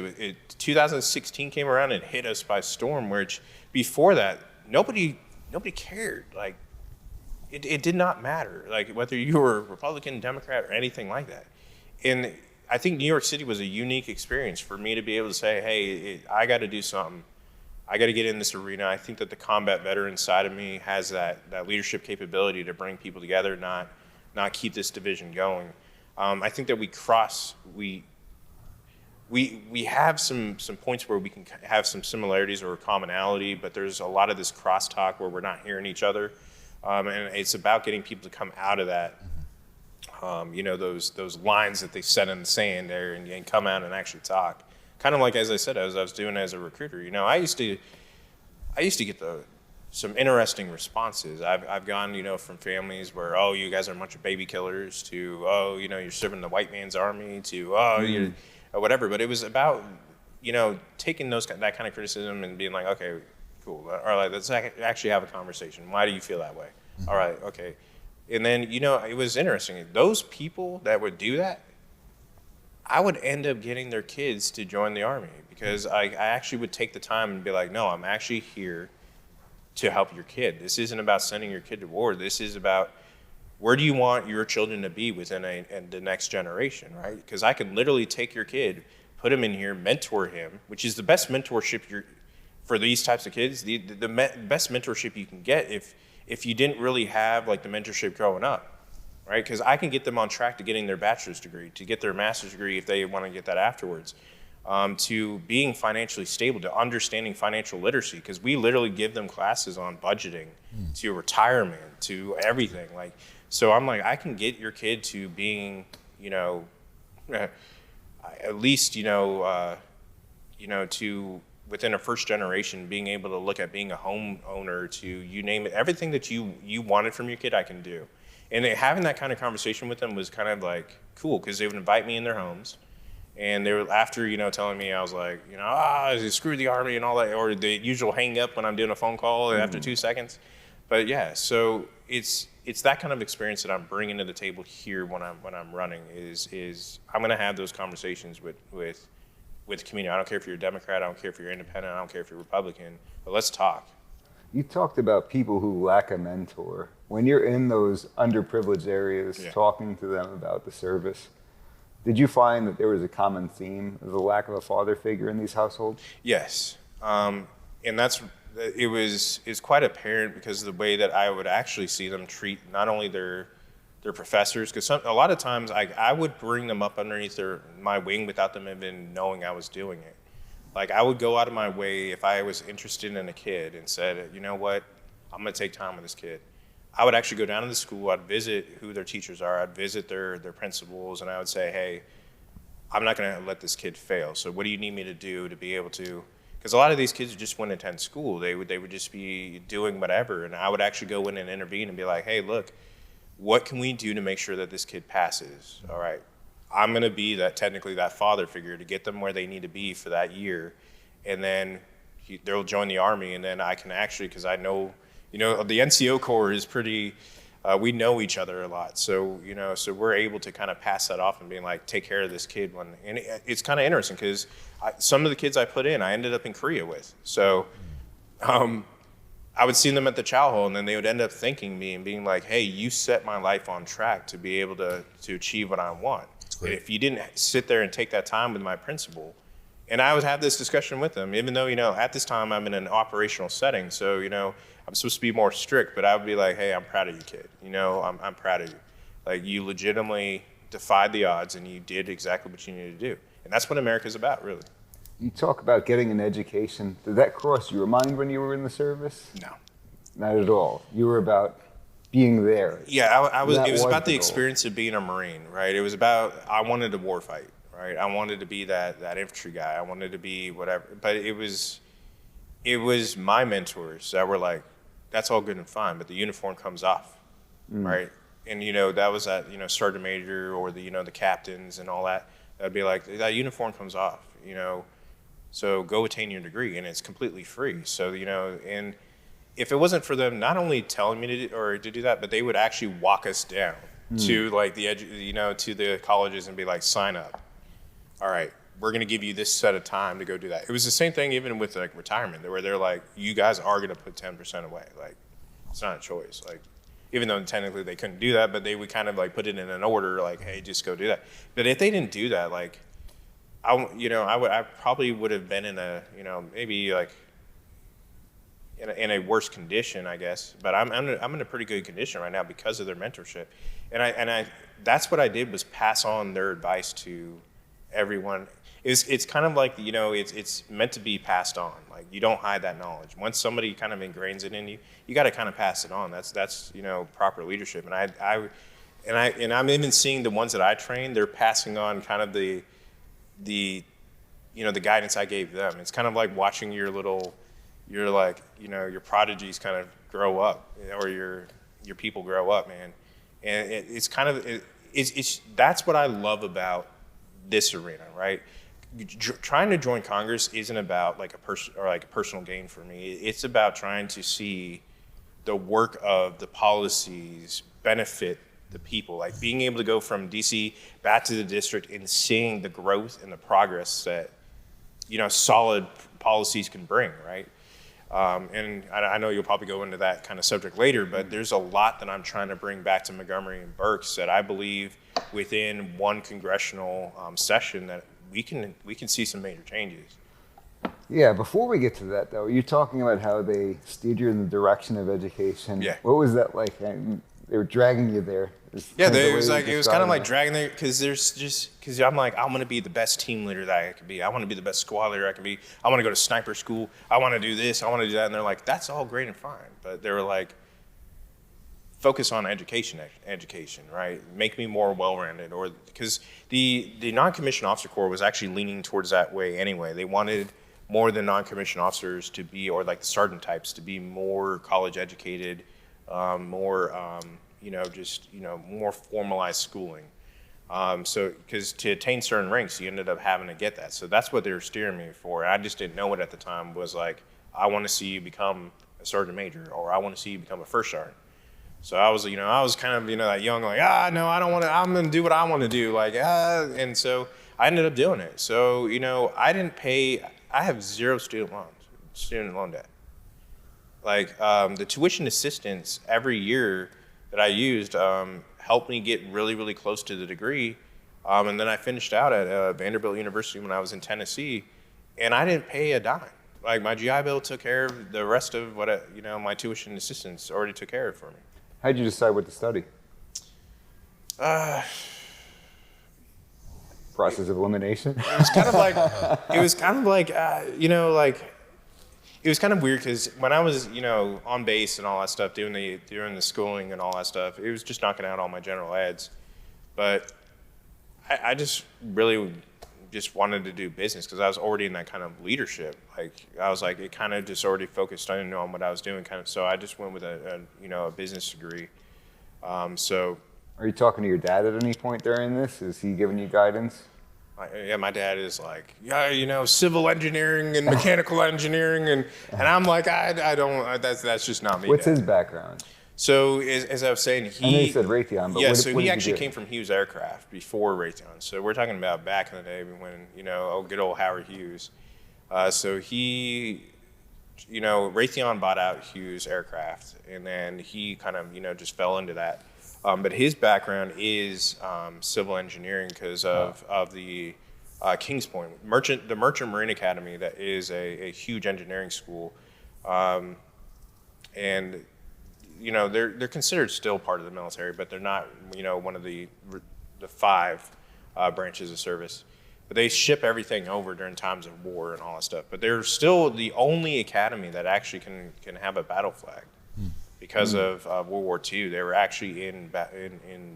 2016 came around and hit us by storm, which before that nobody cared. Like it did not matter, like whether you were Republican, Democrat, or anything like that. And I think New York City was a unique experience for me to be able to say, hey, I got to do something. I got to get in this arena. I think that the combat veteran side of me has that leadership capability to bring people together, not keep this division going. I think that we have some points where we can have some similarities or commonality, but there's a lot of this crosstalk where we're not hearing each other. And it's about getting people to come out of that. Those lines that they set in the sand there, and come out and actually talk. Kind of like, as I said, as I was doing as a recruiter. I used to get some interesting responses. I've gone, from families where, oh, you guys are a bunch of baby killers, to, oh, you're serving the white man's army, to, oh, you're whatever. But it was about, taking that kind of criticism and being like, okay, cool. All right, let's actually have a conversation. Why do you feel that way? All right, okay. And then, it was interesting. Those people that would do that, I would end up getting their kids to join the Army, because I actually would take the time and be like, no, I'm actually here to help your kid. This isn't about sending your kid to war. This is about, where do you want your children to be within the next generation, right? Because I can literally take your kid, put him in here, mentor him, which is the best mentorship for these types of kids. The best mentorship you can get if you didn't really have like the mentorship growing up, right? Because I can get them on track to getting their bachelor's degree, to get their master's degree if they want to get that afterwards, to being financially stable, to understanding financial literacy, because we literally give them classes on budgeting, to retirement, to everything. Like, so I'm like, I can get your kid to being, at least, to within a first generation, being able to look at being a homeowner, to you name it, everything that you wanted from your kid, I can do. And having that kind of conversation with them was kind of like cool, because they would invite me in their homes, and they were, after telling me, I was like, screw the Army and all that, or the usual hang up when I'm doing a phone call after 2 seconds. But yeah, so it's that kind of experience that I'm bringing to the table here when I'm running. Is I'm going to have those conversations with the community. I don't care if you're a Democrat, I don't care if you're independent, I don't care if you're Republican, but let's talk. You talked about people who lack a mentor. When you're in those underprivileged areas, talking to them about the service, did you find that there was a common theme of the lack of a father figure in these households? Yes, and it's quite apparent, because of the way that I would actually see them treat not only their professors, because a lot of times I would bring them up underneath my wing without them even knowing I was doing it. Like, I would go out of my way if I was interested in a kid and said, you know what, I'm going to take time with this kid. I would actually go down to the school, I'd visit who their teachers are, I'd visit their principals, and I would say, hey, I'm not going to let this kid fail. So what do you need me to do to be able to, because a lot of these kids just wouldn't attend school. They would just be doing whatever. And I would actually go in and intervene and be like, hey, look, what can we do to make sure that this kid passes? All right, I'm going to be technically that father figure to get them where they need to be for that year. And then they'll join the Army, and then I can actually, because I know, the NCO Corps is pretty, we know each other a lot. So, so we're able to kind of pass that off and being like, take care of this kid. And it's kind of interesting, because some of the kids I put in, I ended up in Korea with. So I would see them at the chow hall, and then they would end up thanking me and being like, hey, you set my life on track to be able to achieve what I want. And if you didn't sit there and take that time with my principal, and I would have this discussion with them, even though, at this time I'm in an operational setting, so, I'm supposed to be more strict, but I would be like, hey, I'm proud of you, kid. I'm proud of you. Like, you legitimately defied the odds, and you did exactly what you needed to do. And that's what America's about, really. You talk about getting an education. Did that cross your mind when you were in the service? No. Not at all. You were about being there. Yeah, it was about the experience of being a Marine, right? It was about, I wanted to war fight, right? I wanted to be that infantry guy. I wanted to be whatever. But it was my mentors that were like, that's all good and fine, but the uniform comes off, right? And, that was that, sergeant major or the captains and all that. That'd be like, that uniform comes off. so go attain your degree, and it's completely free. So, and if it wasn't for them not only telling me to do that, but they would actually walk us down to like to the colleges and be like, sign up. All right, we're going to give you this set of time to go do that. It was the same thing even with like retirement, where they're like, you guys are going to put 10% away. Like, it's not a choice. Like, even though technically they couldn't do that, but they would kind of like put it in an order, like, hey, just go do that. But if they didn't do that, like, I probably would have been in a, maybe like in a worse condition, I guess. But I'm in a pretty good condition right now because of their mentorship, and I that's what I did, was pass on their advice to everyone. It's kind of like, it's meant to be passed on. Like, you don't hide that knowledge. Once somebody kind of ingrains it in you, you got to kind of pass it on. That's proper leadership. And I'm even seeing the ones that I train, they're passing on kind of the guidance I gave them. It's kind of like watching your prodigies kind of grow up, or your people grow up, man. And it's that's what I love about this arena, right? Trying to join Congress isn't about like a personal gain for me. It's about trying to see the work of the policies benefit the people, like being able to go from DC back to the district and seeing the growth and the progress that solid policies can bring, right? And I know you'll probably go into that kind of subject later, but there's a lot that I'm trying to bring back to Montgomery and Berks that I believe within one congressional session that we can see some major changes. Yeah, before we get to that, though, you're talking about how they steered you in the direction of education. Yeah. What was that like? They were dragging you there. It was kind of like dragging there, because I'm like, I want to be the best team leader that I can be. I want to be the best squad leader I can be. I want to go to sniper school. I want to do this. I want to do that. And they're like, that's all great and fine. But they were like, focus on education, right? Make me more well-rounded, or because the non-commissioned officer corps was actually leaning towards that way anyway. They wanted more than non-commissioned officers to be, or like the sergeant types, to be more college educated, more more formalized schooling. So because to attain certain ranks, you ended up having to get that. So that's what they were steering me for. And I just didn't know it at the time. Was like, I want to see you become a sergeant major, or I want to see you become a first sergeant. So I was kind of, that young, like, no, I don't want to, I'm going to do what I want to do. Like, and so I ended up doing it. So, I have zero student loan debt. Like, the tuition assistance every year that I used helped me get really, really close to the degree. And then I finished out at Vanderbilt University when I was in Tennessee, and I didn't pay a dime. Like, my GI Bill took care of the rest of what, my tuition assistance already took care of for me. How'd you decide what to study? Process of elimination? It was kind of weird, because when I was, on base and all that stuff, doing the schooling and all that stuff, it was just knocking out all my general eds. But I just really just wanted to do business, because I was already in that kind of leadership. Like, I was like, it kind of just already focused on what I was doing, kind of. So I just went with a business degree. So. Are you talking to your dad at any point during this? Is he giving you guidance? Yeah, my dad is like, civil engineering and mechanical engineering, and I'm like, I don't. That's just not me. What's Dad. his background? So as I was saying, I know you said Raytheon, but what he actually do? came from Hughes Aircraft before Raytheon. So we're talking about back in the day when good old Howard Hughes. So he, Raytheon bought out Hughes Aircraft, and then he kind of just fell into that. But his background is civil engineering because of the Kings Point the Merchant Marine Academy. That is a huge engineering school, and they're considered still part of the military, but they're not one of the 5 branches of service. But they ship everything over during times of war and all that stuff. But they're still the only academy that actually can have a battle flag. Because of World War II, they were actually in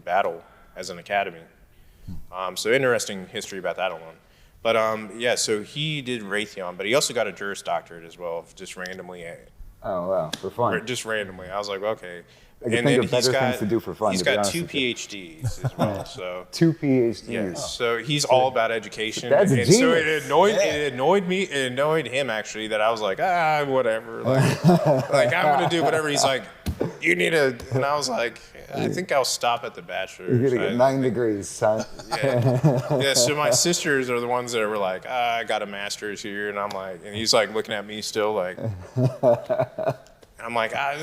battle as an academy. So interesting history about that alone. But so he did Raytheon, but he also got a Juris Doctorate as well, just randomly. Oh, wow, for fun. Just randomly. I was like, okay. I can think of better things to do for fun. He's to be got honest 2 with you. PhDs as well. So 2 PhDs. yeah, so he's all about education. That's a and so genius. it annoyed me. It annoyed him actually that I was like, whatever. Like, I'm gonna do whatever. He's like, you need a, and I was like, I think I'll stop at the bachelor's. You're gonna get 9 degrees, son. Yeah. So my sisters are the ones that were like, I got a master's here, and I'm like, and he's like looking at me still like, and I'm like, I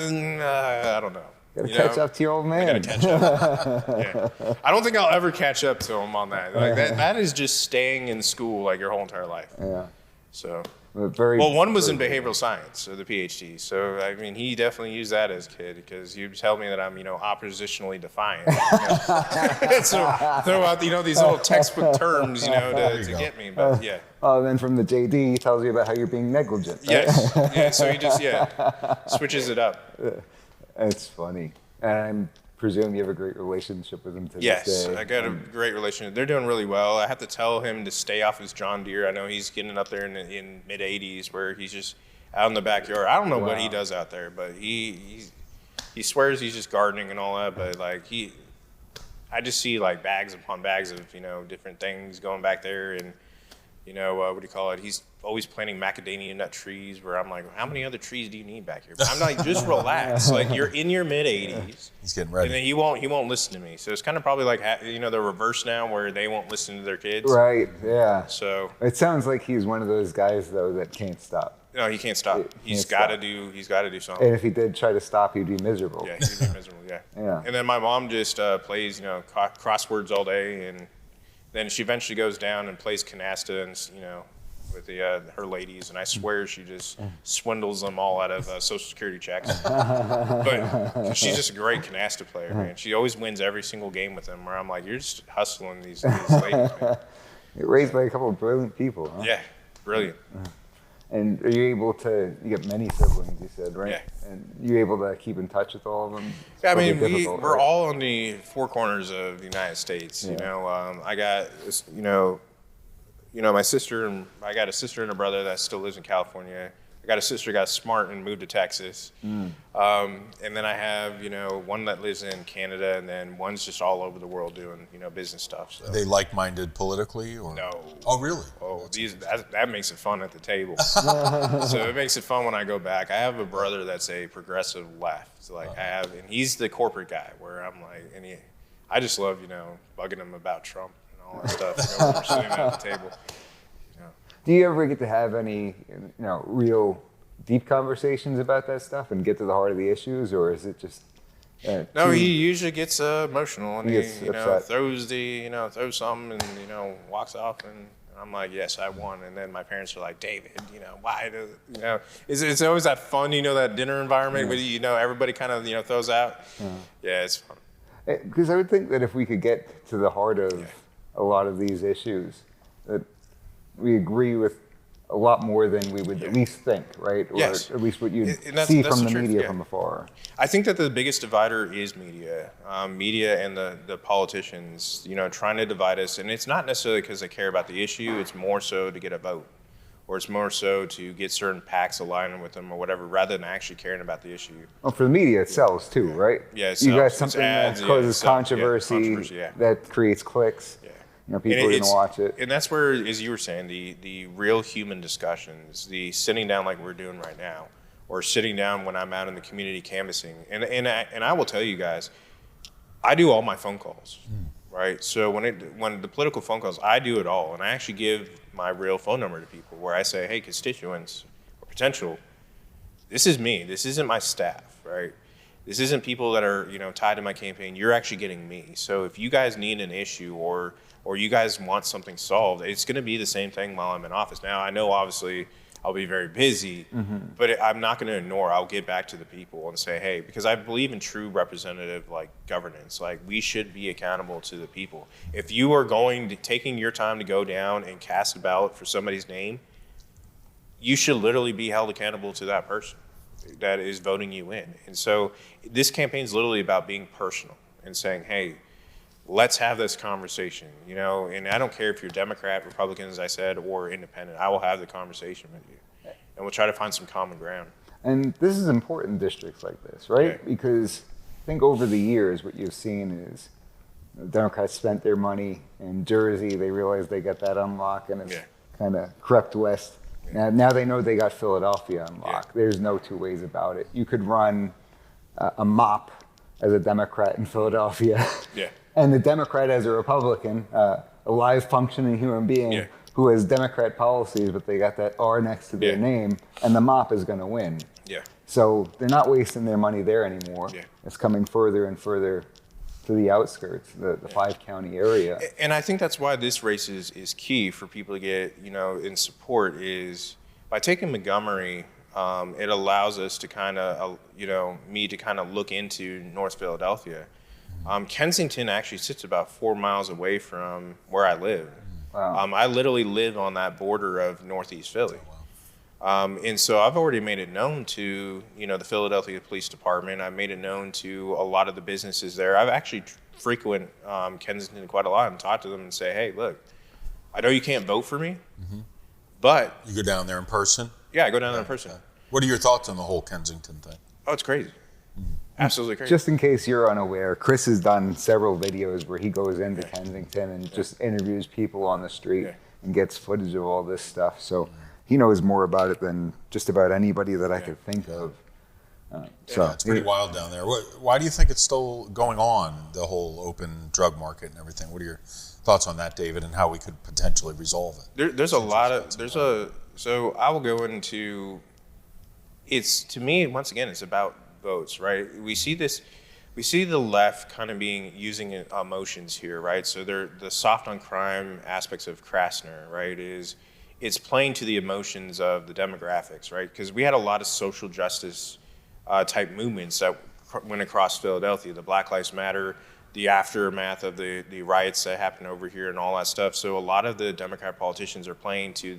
don't know. Gotta catch up to your old man. I gotta catch up. Yeah. I don't think I'll ever catch up to him on that. Like that is just staying in school like your whole entire life. Yeah. So. Well, one was in behavioral science, so the PhD. So I mean, he definitely used that as a kid because he tell me that I'm, oppositionally defiant. So throw out, these little textbook terms, to get me. But yeah. Oh, then from the JD, he tells you about how you're being negligent. Right? Yes. Yeah. So he just switches it up. It's funny, and I presume you have a great relationship with him to Yes, this day. I got a great relationship. They're doing really well. I have to tell him to stay off his John Deere. I know he's getting up there in mid 80s where he's just out in the backyard. I don't know what he does out there, but he swears he's just gardening and all that. But like I just see like bags upon bags of different things going back there, and what do you call it? He's always planting macadamia nut trees where I'm like, how many other trees do you need back here? But I'm like, just relax. Like you're in your mid 80s. He's getting ready. And then he won't listen to me. So it's kind of probably like, the reverse now where they won't listen to their kids. Right, yeah. So it sounds like he's one of those guys though that can't stop. no, he can't stop. He's got to do something. And if he did try to stop, he'd be miserable. Yeah, he'd be miserable, yeah. Yeah. And then my mom just plays, crosswords all day, and then she eventually goes down and plays canasta and, with her ladies, and I swear she just swindles them all out of Social Security checks. But she's just a great canasta player, man. She always wins every single game with them, where I'm like, you're just hustling these ladies, man. You're raised by a couple of brilliant people, huh? Yeah, brilliant. And are you able to, you get many siblings, you said, right? Yeah. And you able to keep in touch with all of them? It's Yeah, I mean, probably difficult, we're right? all on the four corners of the United States. Yeah. I got, my sister, and I got a sister and a brother that still lives in California. I got a sister who got smart and moved to Texas. And then I have, one that lives in Canada, and then one's just all over the world doing, business stuff. So. Are they like-minded politically, or No. Oh, really? Oh, that makes it fun at the table. So it makes it fun when I go back. I have a brother that's a progressive left. So and he's the corporate guy where I'm like, I just love, bugging him about Trump and all that stuff. When we're sitting at the table. Do you ever get to have any, real deep conversations about that stuff and get to the heart of the issues, or is it just? No, he usually gets emotional, and he upset. throws something and walks off, and I'm like, yes, I won. And then my parents are like, David, why do it's always that fun, that dinner environment where everybody kind of throws out. Yeah, it's fun. Because I would think that if we could get to the heart of a lot of these issues, that we agree with a lot more than we would at least think, right? Or Yes. at least what you that's see the from the truth, media yeah. from afar. I think that the biggest divider is media. Media and the politicians, trying to divide us. And it's not necessarily because they care about the issue. It's more so to get a vote. Or it's more so to get certain PACs aligning with them or whatever, rather than actually caring about the issue. Well, for the media, it sells too, right? Yeah, it you got sells. something It's ads, that causes it sells. controversy, that creates clicks. Yeah. People are going to watch it. And that's where, as you were saying, the real human discussions, the sitting down like we're doing right now, or sitting down when I'm out in the community canvassing. And I will tell you guys, I do all my phone calls, right? So when the political phone calls, I do it all. And I actually give my real phone number to people where I say, hey, constituents or potential, this is me. This isn't my staff, right? This isn't people that are, tied to my campaign. You're actually getting me. So if you guys need an issue or you guys want something solved, it's going to be the same thing while I'm in office. Now, I know obviously I'll be very busy, but I'm not going to ignore. I'll get back to the people and say, hey, because I believe in true representative governance. We should be accountable to the people. If you are taking your time to go down and cast a ballot for somebody's name, you should literally be held accountable to that person that is voting you in. And so this campaign is literally about being personal and saying, hey, let's have this conversation, and I don't care if you're Democrat, Republican, as I said, or independent. I will have the conversation with you, and we'll try to find some common ground. And this is important in districts like this, right? Yeah. Because think over the years, what you've seen is the Democrats spent their money in Jersey. They realized they got that unlocked, and it's kind of crept west. Now they know they got Philadelphia unlocked. There's no two ways about it. You could run a mop as a Democrat in Philadelphia, and the Democrat as a Republican, a live functioning human being who has Democrat policies, but they got that R next to their name, and the mop is going to win. So they're not wasting their money there anymore. It's coming further and further to the outskirts, the 5-county area. And I think that's why this race is key for people to get, in support, is by taking Montgomery, it allows us to kind of, me to kind of look into North Philadelphia. Kensington actually sits about 4 miles away from where I live. Wow. I literally live on that border of Northeast Philly. And so I've already made it known to, the Philadelphia Police Department. I've made it known to a lot of the businesses there. I've actually frequent Kensington quite a lot and talk to them and say, hey, look, I know you can't vote for me, but... You go down there in person? Yeah, I go down there in person. What are your thoughts on the whole Kensington thing? Oh, it's crazy. Absolutely crazy. Just in case you're unaware, Chris has done several videos where he goes into Kensington and just interviews people on the street and gets footage of all this stuff. So he knows more about it than just about anybody that I could think of. It's pretty wild down there. Why do you think it's still going on, the whole open drug market and everything? What are your thoughts on that, David, and how we could potentially resolve it? There's a lot of, so I will go into, to me, once again, it's about votes, right? We see the left kind of using emotions here, right? So the soft on crime aspects of Krasner, right, it's playing to the emotions of the demographics, right? Because we had a lot of social justice type movements that went across Philadelphia, the Black Lives Matter, the aftermath of the riots that happened over here and all that stuff. So a lot of the Democrat politicians are playing to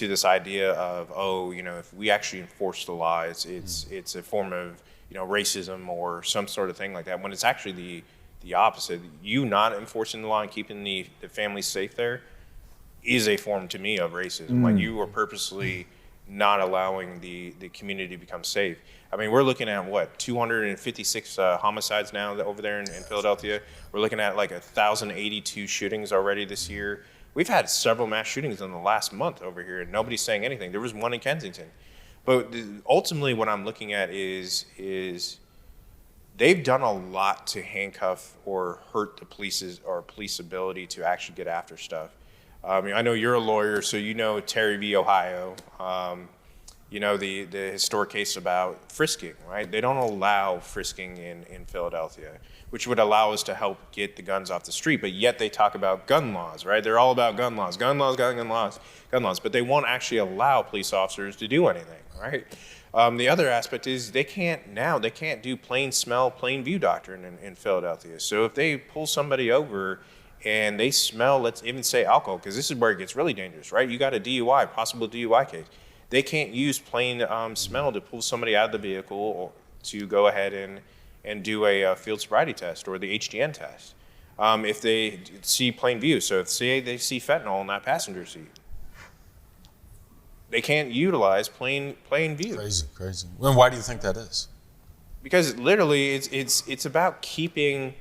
this idea of, if we actually enforce the law, it's a form of, racism or some sort of thing like that, when it's actually the opposite. You not enforcing the law and keeping the families safe there is a form, to me, of racism. Like, you are purposely not allowing the community to become safe. I mean, we're looking at 256 homicides now over there in Philadelphia. We're looking at like 1,082 shootings already this year. We've had several mass shootings in the last month over here, and nobody's saying anything. There was one in Kensington. But ultimately, what I'm looking at is they've done a lot to handcuff or hurt the police ability to actually get after stuff. I know you're a lawyer, so you know Terry v. Ohio. The historic case about frisking, right? They don't allow frisking in Philadelphia, which would allow us to help get the guns off the street, but yet they talk about gun laws, right? They're all about gun laws, gun laws, but they won't actually allow police officers to do anything, right? The other aspect is they can't do plain smell, plain view doctrine in Philadelphia. So if they pull somebody over and they smell, let's even say alcohol, because this is where it gets really dangerous, right? You got a DUI, possible DUI case. They can't use plain smell to pull somebody out of the vehicle or to go ahead and do a field sobriety test or the HDN test. If they see plain view, so if they see fentanyl in that passenger seat, they can't utilize plain view. Crazy. Well, why do you think that is? Because literally, it's about keeping.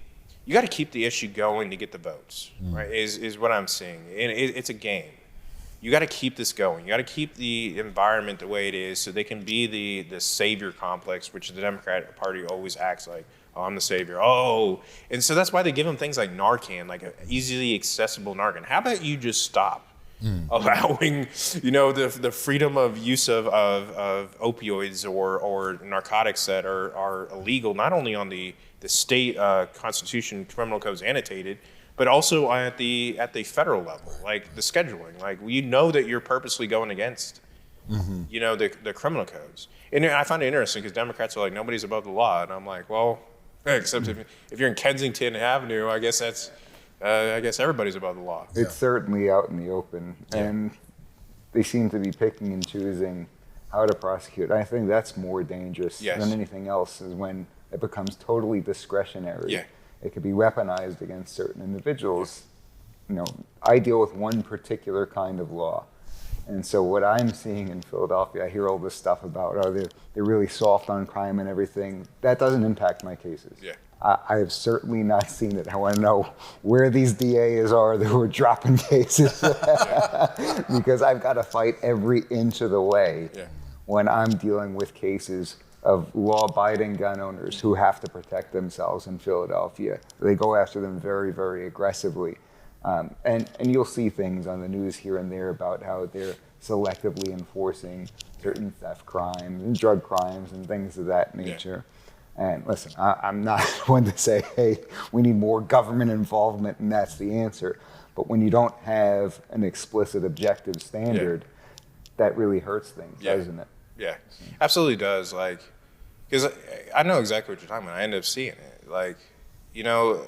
You got to keep the issue going to get the votes, right? Is what I'm seeing, and it's a game. You got to keep this going. You got to keep the environment the way it is, so they can be the savior complex, which the Democratic Party always acts like. Oh, I'm the savior. Oh, and so that's why they give them things like Narcan, like an easily accessible Narcan. How about you just stop allowing, the freedom of use of opioids or narcotics that are illegal, not only on the state constitution, criminal codes annotated, but also at the federal level, like the scheduling. Like, that you're purposely going against, the criminal codes. And I find it interesting because Democrats are like, nobody's above the law, and I'm like, well, except if you're in Kensington Avenue, I guess everybody's above the law. It's certainly out in the open, and they seem to be picking and choosing how to prosecute. I think that's more dangerous than anything else, is when it becomes totally discretionary. Yeah. It could be weaponized against certain individuals. I deal with one particular kind of law, And so what I'm seeing in Philadelphia, I hear all this stuff about, oh, they're really soft on crime and everything. That doesn't impact my cases. Yeah. I have certainly not seen it. I want to know where these DAs are that were dropping cases because I've got to fight every inch of the way when I'm dealing with cases of law-abiding gun owners who have to protect themselves in Philadelphia. They go after them very, very aggressively. And you'll see things on the news here and there about how they're selectively enforcing certain theft crimes and drug crimes and things of that nature. And listen, I'm not one to say, hey, we need more government involvement and that's the answer. But when you don't have an explicit objective standard, that really hurts things, doesn't it? Yeah, absolutely does. Like, because I know exactly what you're talking about. I end up seeing it. Like, you know,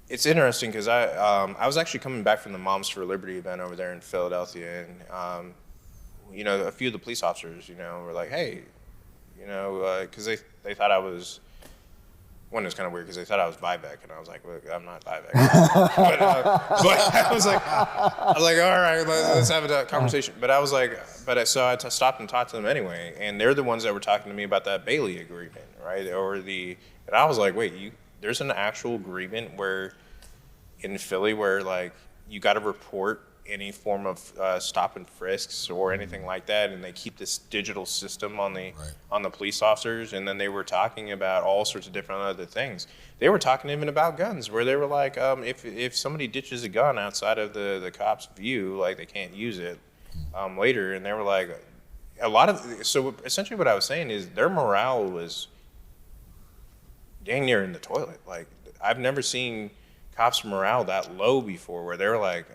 it's interesting because I was actually coming back from the Moms for Liberty event over there in Philadelphia, and you know, a few of the police officers, you know, were like, hey, you know, because they thought I was. One was kind of weird because they thought I was Vivek, and I was like, look, I'm not Vivek. but I was like, all right, let's have a conversation. But I was like, so I stopped and talked to them anyway, and they're the ones that were talking to me about that Bailey agreement, right? And I was like, wait, there's an actual agreement where in Philly where like you got to report any form of stop and frisks or anything like that, and they keep this digital system on the police officers. And then they were talking about all sorts of different other things. They were talking even about guns, where they were like, if somebody ditches a gun outside of the cop's view, like they can't use it later. And they were like, so essentially what I was saying is their morale was dang near in the toilet. Like I've never seen cops' morale that low before, where they were like,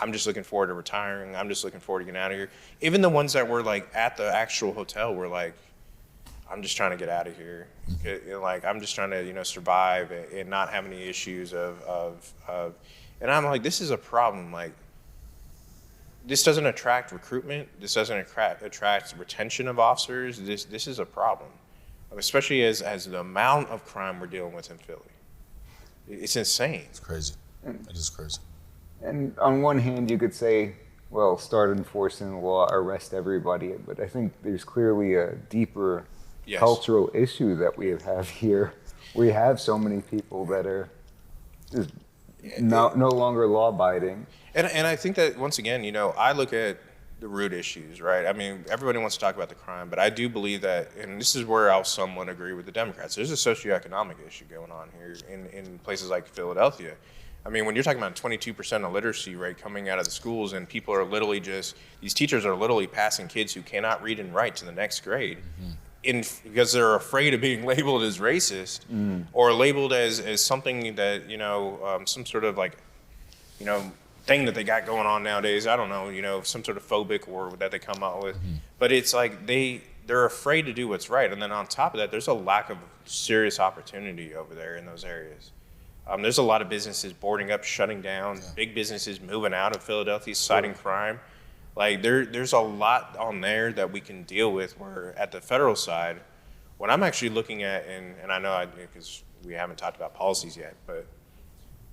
I'm just looking forward to retiring. I'm just looking forward to getting out of here. Even the ones that were like at the actual hotel were like, I'm just trying to get out of here. Like I'm just trying to, you know, survive and not have any issues and I'm like, this is a problem. Like this doesn't attract recruitment. This doesn't attract retention of officers. This is a problem, especially as the amount of crime we're dealing with in Philly. It's insane. It's crazy. It is crazy. And on one hand, you could say, well, start enforcing the law, arrest everybody. But I think there's clearly a deeper cultural issue that we have here. We have so many people that are just no longer law-abiding. And I think that, once again, you know, I look at the root issues, right? I mean, everybody wants to talk about the crime, but I do believe that, and this is where I'll somewhat agree with the Democrats, there's a socioeconomic issue going on here in places like Philadelphia. I mean, when you're talking about 22% illiteracy rate coming out of the schools, and people are literally these teachers are literally passing kids who cannot read and write to the next grade, because they're afraid of being labeled as racist or labeled as something that, you know, some sort of like, you know, thing that they got going on nowadays. I don't know, you know, some sort of phobic word that they come out with. But it's like they're afraid to do what's right. And then on top of that, there's a lack of serious opportunity over there in those areas. There's a lot of businesses boarding up, shutting down, big businesses moving out of Philadelphia, citing crime. Like there's a lot on there that we can deal with, where at the federal side, what I'm actually looking at, and I know because we haven't talked about policies yet, but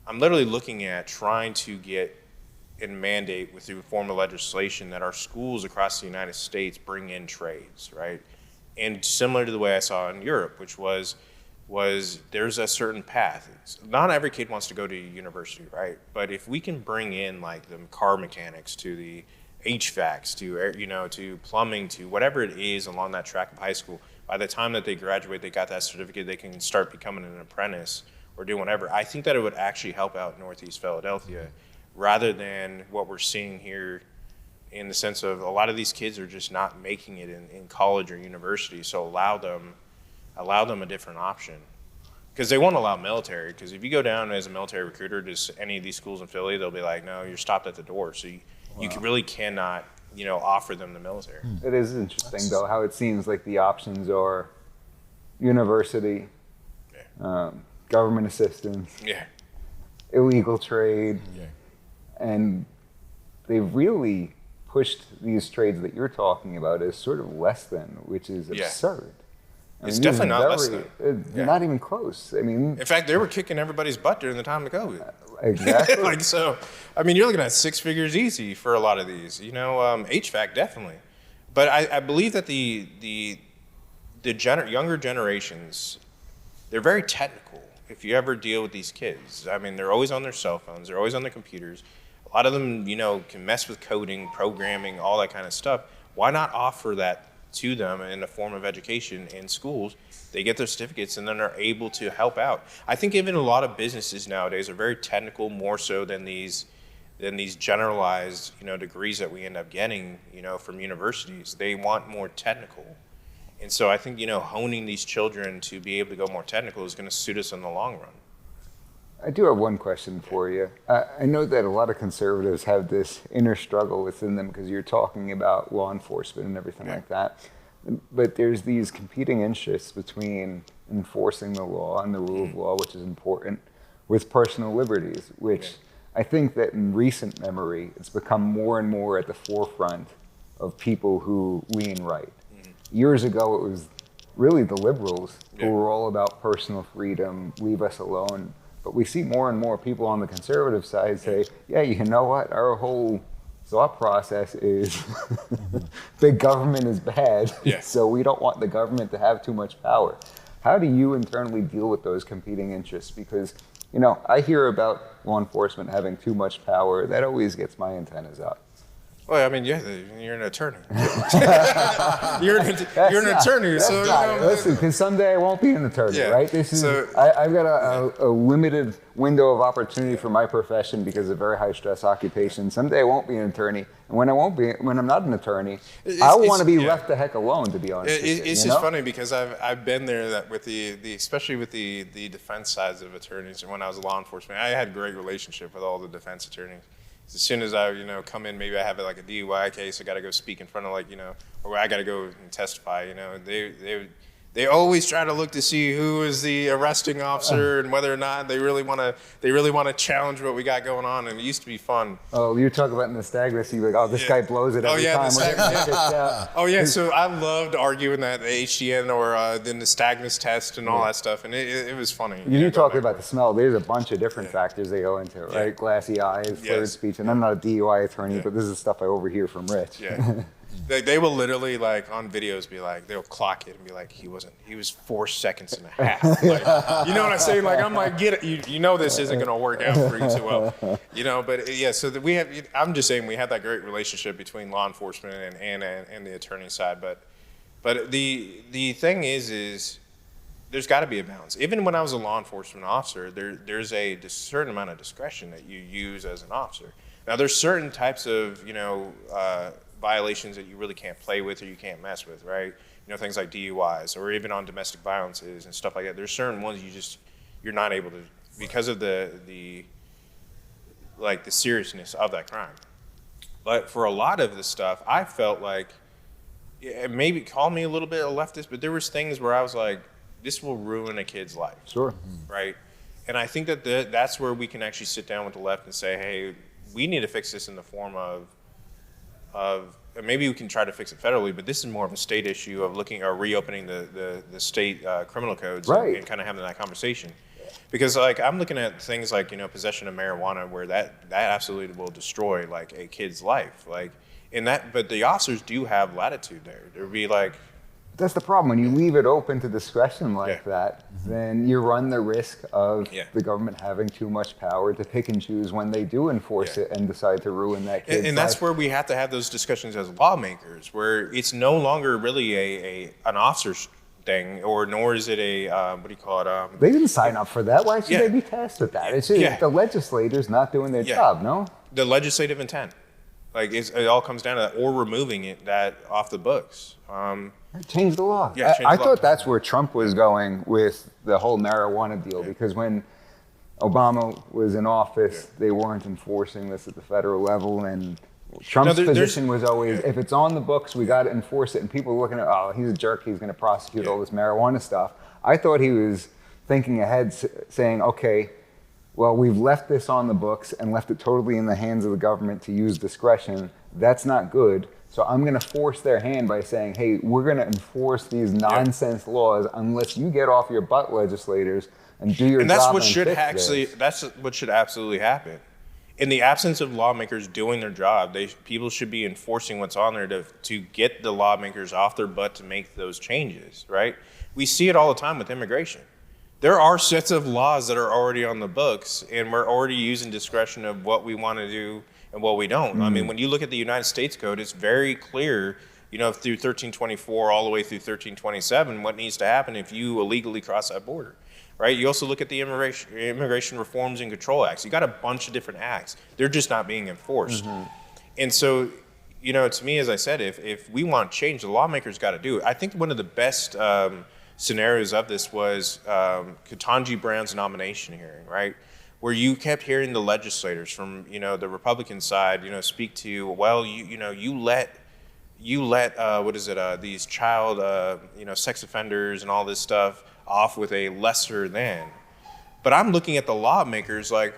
I'm literally looking at trying to get and mandate through form of legislation that our schools across the United States bring in trades, right? And similar to the way I saw in Europe, which was there's a certain path. Not every kid wants to go to university, right? But if we can bring in like the car mechanics to the HVACs to, you know, to plumbing, to whatever it is along that track of high school, by the time that they graduate, they got that certificate, they can start becoming an apprentice or do whatever. I think that it would actually help out Northeast Philadelphia rather than what we're seeing here, in the sense of a lot of these kids are just not making it in college or university. So allow them a different option, because they won't allow military. Because if you go down as a military recruiter to any of these schools in Philly, they'll be like, no, you're stopped at the door. So you really cannot, you know, offer them the military. It is interesting though how it seems like the options are university, government assistance, illegal trade, and they've really pushed these trades that you're talking about as sort of less than, which is absurd. It's definitely not less than. Not even close. I mean, in fact, they were kicking everybody's butt during the time of COVID. Exactly. Like, so, I mean, you're looking at 6 figures easy for a lot of these. HVAC definitely, but I believe that the younger generations, they're very technical. If you ever deal with these kids, I mean, they're always on their cell phones. They're always on their computers. A lot of them, can mess with coding, programming, all that kind of stuff. Why not offer that to them in the form of education in schools? They get their certificates and then they're able to help out. I think even a lot of businesses nowadays are very technical, more so than these generalized, degrees that we end up getting, from universities. They want more technical. And so I think, honing these children to be able to go more technical is going to suit us in the long run. I do have one question for you. I know that a lot of conservatives have this inner struggle within them because you're talking about law enforcement and everything like that. But there's these competing interests between enforcing the law and the rule of law, which is important, with personal liberties, which I think that in recent memory, it's become more and more at the forefront of people who lean right. Years ago, it was really the liberals who were all about personal freedom, leave us alone. But we see more and more people on the conservative side say, yeah, you know what? Our whole thought process is big government is bad, so we don't want the government to have too much power. How do you internally deal with those competing interests? Because, I hear about law enforcement having too much power. That always gets my antennas up. Well, I mean, you're an attorney. you're an attorney, so listen. Because someday I won't be an attorney, right? I've got a limited window of opportunity for my profession because of very high stress occupation. Someday I won't be an attorney, and when I'm not an attorney, I want to be left the heck alone. To be honest, it's just funny because I've been there with especially with the defense sides of attorneys, and when I was law enforcement, I had a great relationship with all the defense attorneys. As soon as I, come in, maybe I have like a DUI case, I got to go speak in front of or I got to go and testify. They always try to look to see who is the arresting officer and whether or not they really want to challenge what we got going on. And it used to be fun. Oh, you're talking about in the Stagmas, you're like, this guy blows it every time. So I loved arguing that the HDN or then the Stagmas test and all that stuff, and it was funny. You're talking about the smell. There's a bunch of different factors they go into, right? Glassy eyes, slurred speech, and I'm not a DUI attorney, but this is stuff I overhear from Rich. They will literally on videos be like, they'll clock it and be like, he was 4 seconds and a half. You know what I'm saying? I'm like, get it. This isn't going to work out for you too well. But so that I'm just saying we have that great relationship between law enforcement and the attorney side. But the thing is there's got to be a balance. Even when I was a law enforcement officer, there's a certain amount of discretion that you use as an officer. Now there's certain types of, violations that you really can't play with or you can't mess with, right? Things like DUIs or even on domestic violences and stuff like that. There's certain ones you're not able to, because of the seriousness of that crime. But for a lot of the stuff, I felt like, maybe call me a little bit a leftist, but there was things where I was like, this will ruin a kid's life. Sure. Right? And I think that that's where we can actually sit down with the left and say, hey, we need to fix this in the form of maybe we can try to fix it federally, but this is more of a state issue of looking or reopening the state criminal codes and kind of having that conversation. Because I'm looking at things like possession of marijuana where that absolutely will destroy a kid's life. But the officers do have latitude there. There'd be that's the problem. When you leave it open to discretion like that, then you run the risk of the government having too much power to pick and choose when they do enforce it and decide to ruin that kid's life. And that's where we have to have those discussions as lawmakers, where it's no longer really an officer's thing, nor is it what do you call it? They didn't sign up for that. Why should they be tasked with that? It's just the legislators not doing their job, no? The legislative intent. It all comes down to that, or removing that off the books. Change the law. I thought that's where Trump was going with the whole marijuana deal, because when Obama was in office, they weren't enforcing this at the federal level, and Trump's position was always, if it's on the books, we got to enforce it, and people were looking at, he's a jerk, he's going to prosecute all this marijuana stuff. I thought he was thinking ahead, saying, okay, well, we've left this on the books and left it totally in the hands of the government to use discretion. That's not good. So I'm going to force their hand by saying, hey, we're going to enforce these nonsense laws unless you get off your butt, legislators, and do your And that's job what and should fix actually, this. that's what should absolutely happen. In the absence of lawmakers doing their job, people should be enforcing what's on there to get the lawmakers off their butt to make those changes, right? We see it all the time with immigration. There are sets of laws that are already on the books, and we're already using discretion of what we want to do and what we don't. I mean, when you look at the United States Code, it's very clear, through 1324 all the way through 1327, what needs to happen if you illegally cross that border, right? You also look at the Immigration Reforms and Control Acts. You got a bunch of different acts. They're just not being enforced. And so, to me, as I said, if we want change, the lawmakers got to do it. I think one of the best scenarios of this was Ketanji Brown's nomination hearing, right? Where you kept hearing the legislators from, the Republican side, speak to, well, you let these child, sex offenders and all this stuff off with a lesser than. But I'm looking at the lawmakers like,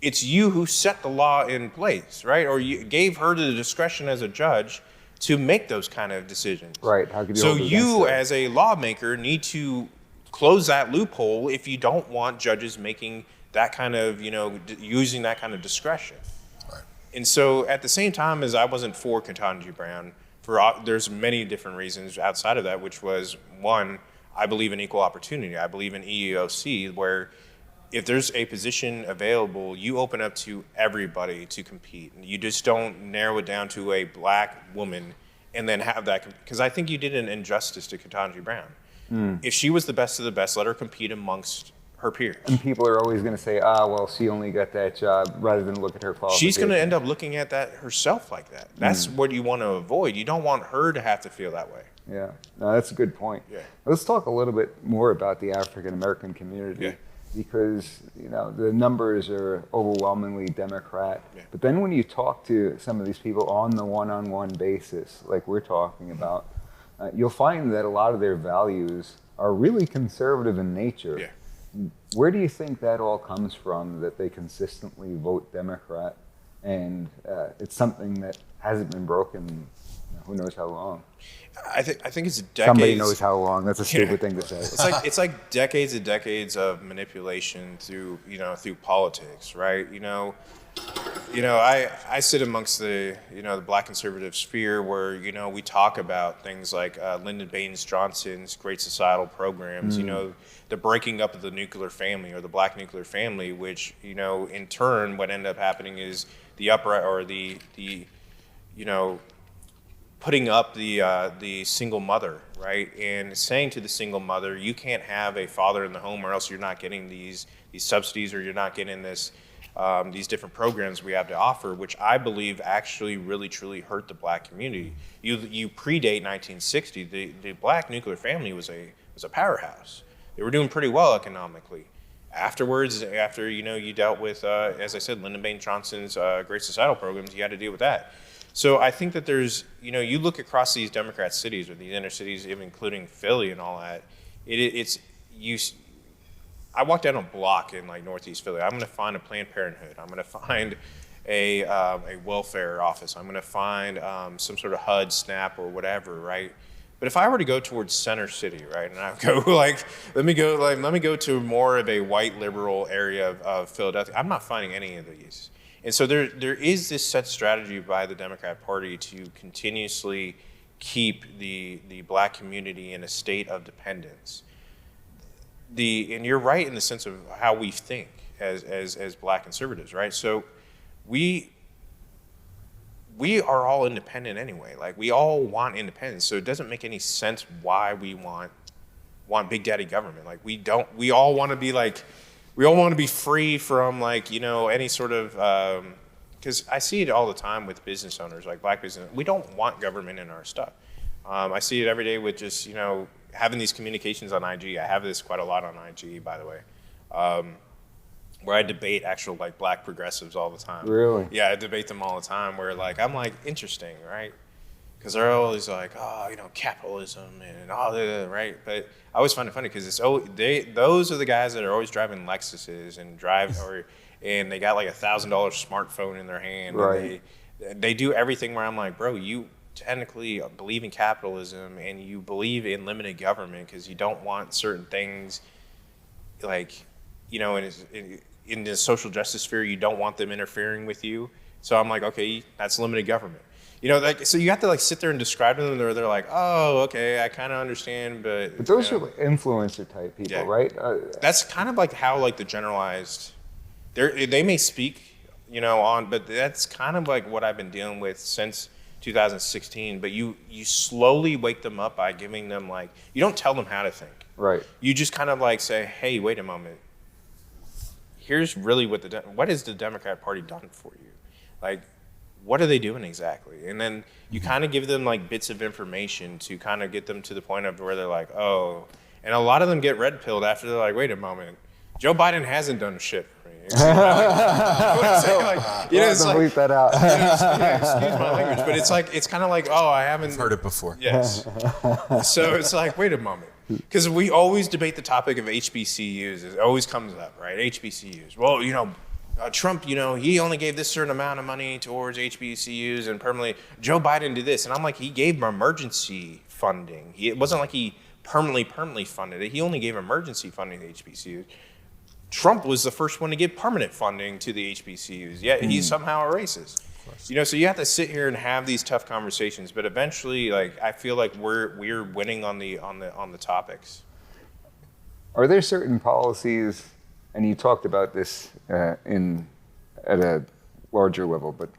it's you who set the law in place, right? Or you gave her the discretion as a judge to make those kind of decisions. Right. How could you So hold it against you, her? as a lawmaker, need to close that loophole if you don't want judges making that kind of, using that kind of discretion. Right. And so at the same time as I wasn't for Ketanji Brown, there's many different reasons outside of that, which was, one, I believe in equal opportunity. I believe in EEOC, where if there's a position available, you open up to everybody to compete. You just don't narrow it down to a black woman and then have that, because I think you did an injustice to Ketanji Brown. If she was the best of the best, let her compete amongst her peers. And people are always going to say, well, she only got that job, rather than look at her qualifications. She's going to end up looking at that herself like that. That's what you want to avoid. You don't want her to have to feel that way. Yeah, no, that's a good point. Yeah. Let's talk a little bit more about the African American community. Yeah. Because the numbers are overwhelmingly Democrat. Yeah. But then when you talk to some of these people on the one-on-one basis, like we're talking about, you'll find that a lot of their values are really conservative in nature. Yeah. Where do you think that all comes from, that they consistently vote Democrat? And it's something that hasn't been broken, who knows how long. I think it's decades. Somebody knows how long. That's a stupid thing to say. It's like decades and decades of manipulation through politics, right? I sit amongst the the Black conservative sphere where we talk about things like Lyndon Baines Johnson's Great Societal Programs, the breaking up of the nuclear family or the Black nuclear family, which in turn what ended up happening is the upright or the putting up the single mother, right, and saying to the single mother, you can't have a father in the home, or else you're not getting these subsidies, or you're not getting these different programs we have to offer, which I believe actually really truly hurt the Black community. You predate 1960. The Black nuclear family was a powerhouse. They were doing pretty well economically. Afterwards, after you dealt with, as I said, Lyndon Baines Johnson's Great Societal Programs, you had to deal with that. So I think that there's, you look across these Democrat cities or these inner cities, even including Philly and all that. I walk down a block in like Northeast Philly. I'm going to find a Planned Parenthood. I'm going to find a welfare office. I'm going to find some sort of HUD, SNAP, or whatever, right? But if I were to go towards Center City, right, and I go let me go to more of a white liberal area of Philadelphia, I'm not finding any of these. And so there is this set strategy by the Democrat Party to continuously keep the Black community in a state of dependence. And you're right in the sense of how we think as Black conservatives, right? So we are all independent anyway. Like, we all want independence. So it doesn't make any sense why we want big daddy government. Like, we all want to be like, we all want to be free from any sort of, because I see it all the time with business owners, like Black business. We don't want government in our stuff. I see it every day with just, having these communications on IG. I have this quite a lot on IG, by the way, where I debate actual Black progressives all the time. Really? Yeah, I debate them all the time where I'm interesting, right? because they're always like, oh, capitalism and all that, right? But I always find it funny because those are the guys that are always driving Lexuses and and they got like $1,000 smartphone in their hand. Right. And they do everything where I'm like, bro, you technically believe in capitalism and you believe in limited government because you don't want certain things, like, in the social justice sphere, you don't want them interfering with you. So I'm like, okay, that's limited government. So you have to like sit there and describe to them. They're like, oh, okay, I kind of understand, but those are like influencer type people, right? That's kind of like how like the generalized, they may speak, but that's kind of like what I've been dealing with since 2016. But you slowly wake them up by giving them like, you don't tell them how to think. Right. You just kind of like say, hey, wait a moment. Here's really what has the Democrat Party done for you? Like, what are they doing exactly? And then you kind of give them like bits of information to kind of get them to the point of where they're like, oh, and a lot of them get red pilled after they're like, wait a moment, Joe Biden hasn't done shit for me. It's like, bleep that out. Excuse my language, but it's kind of like, oh, I haven't heard it before. Yes. So it's like, wait a moment. Because we always debate the topic of HBCUs. It always comes up, right? HBCUs. Well, Trump, he only gave this certain amount of money towards HBCUs and permanently. Joe Biden did this. And I'm like, he gave emergency funding. It wasn't like he permanently funded it. He only gave emergency funding to HBCUs. Trump was the first one to give permanent funding to the HBCUs. Yet he's somehow a racist. So you have to sit here and have these tough conversations. But eventually, like, I feel like we're winning on the topics. Are there certain policies, and you talked about this at a larger level, but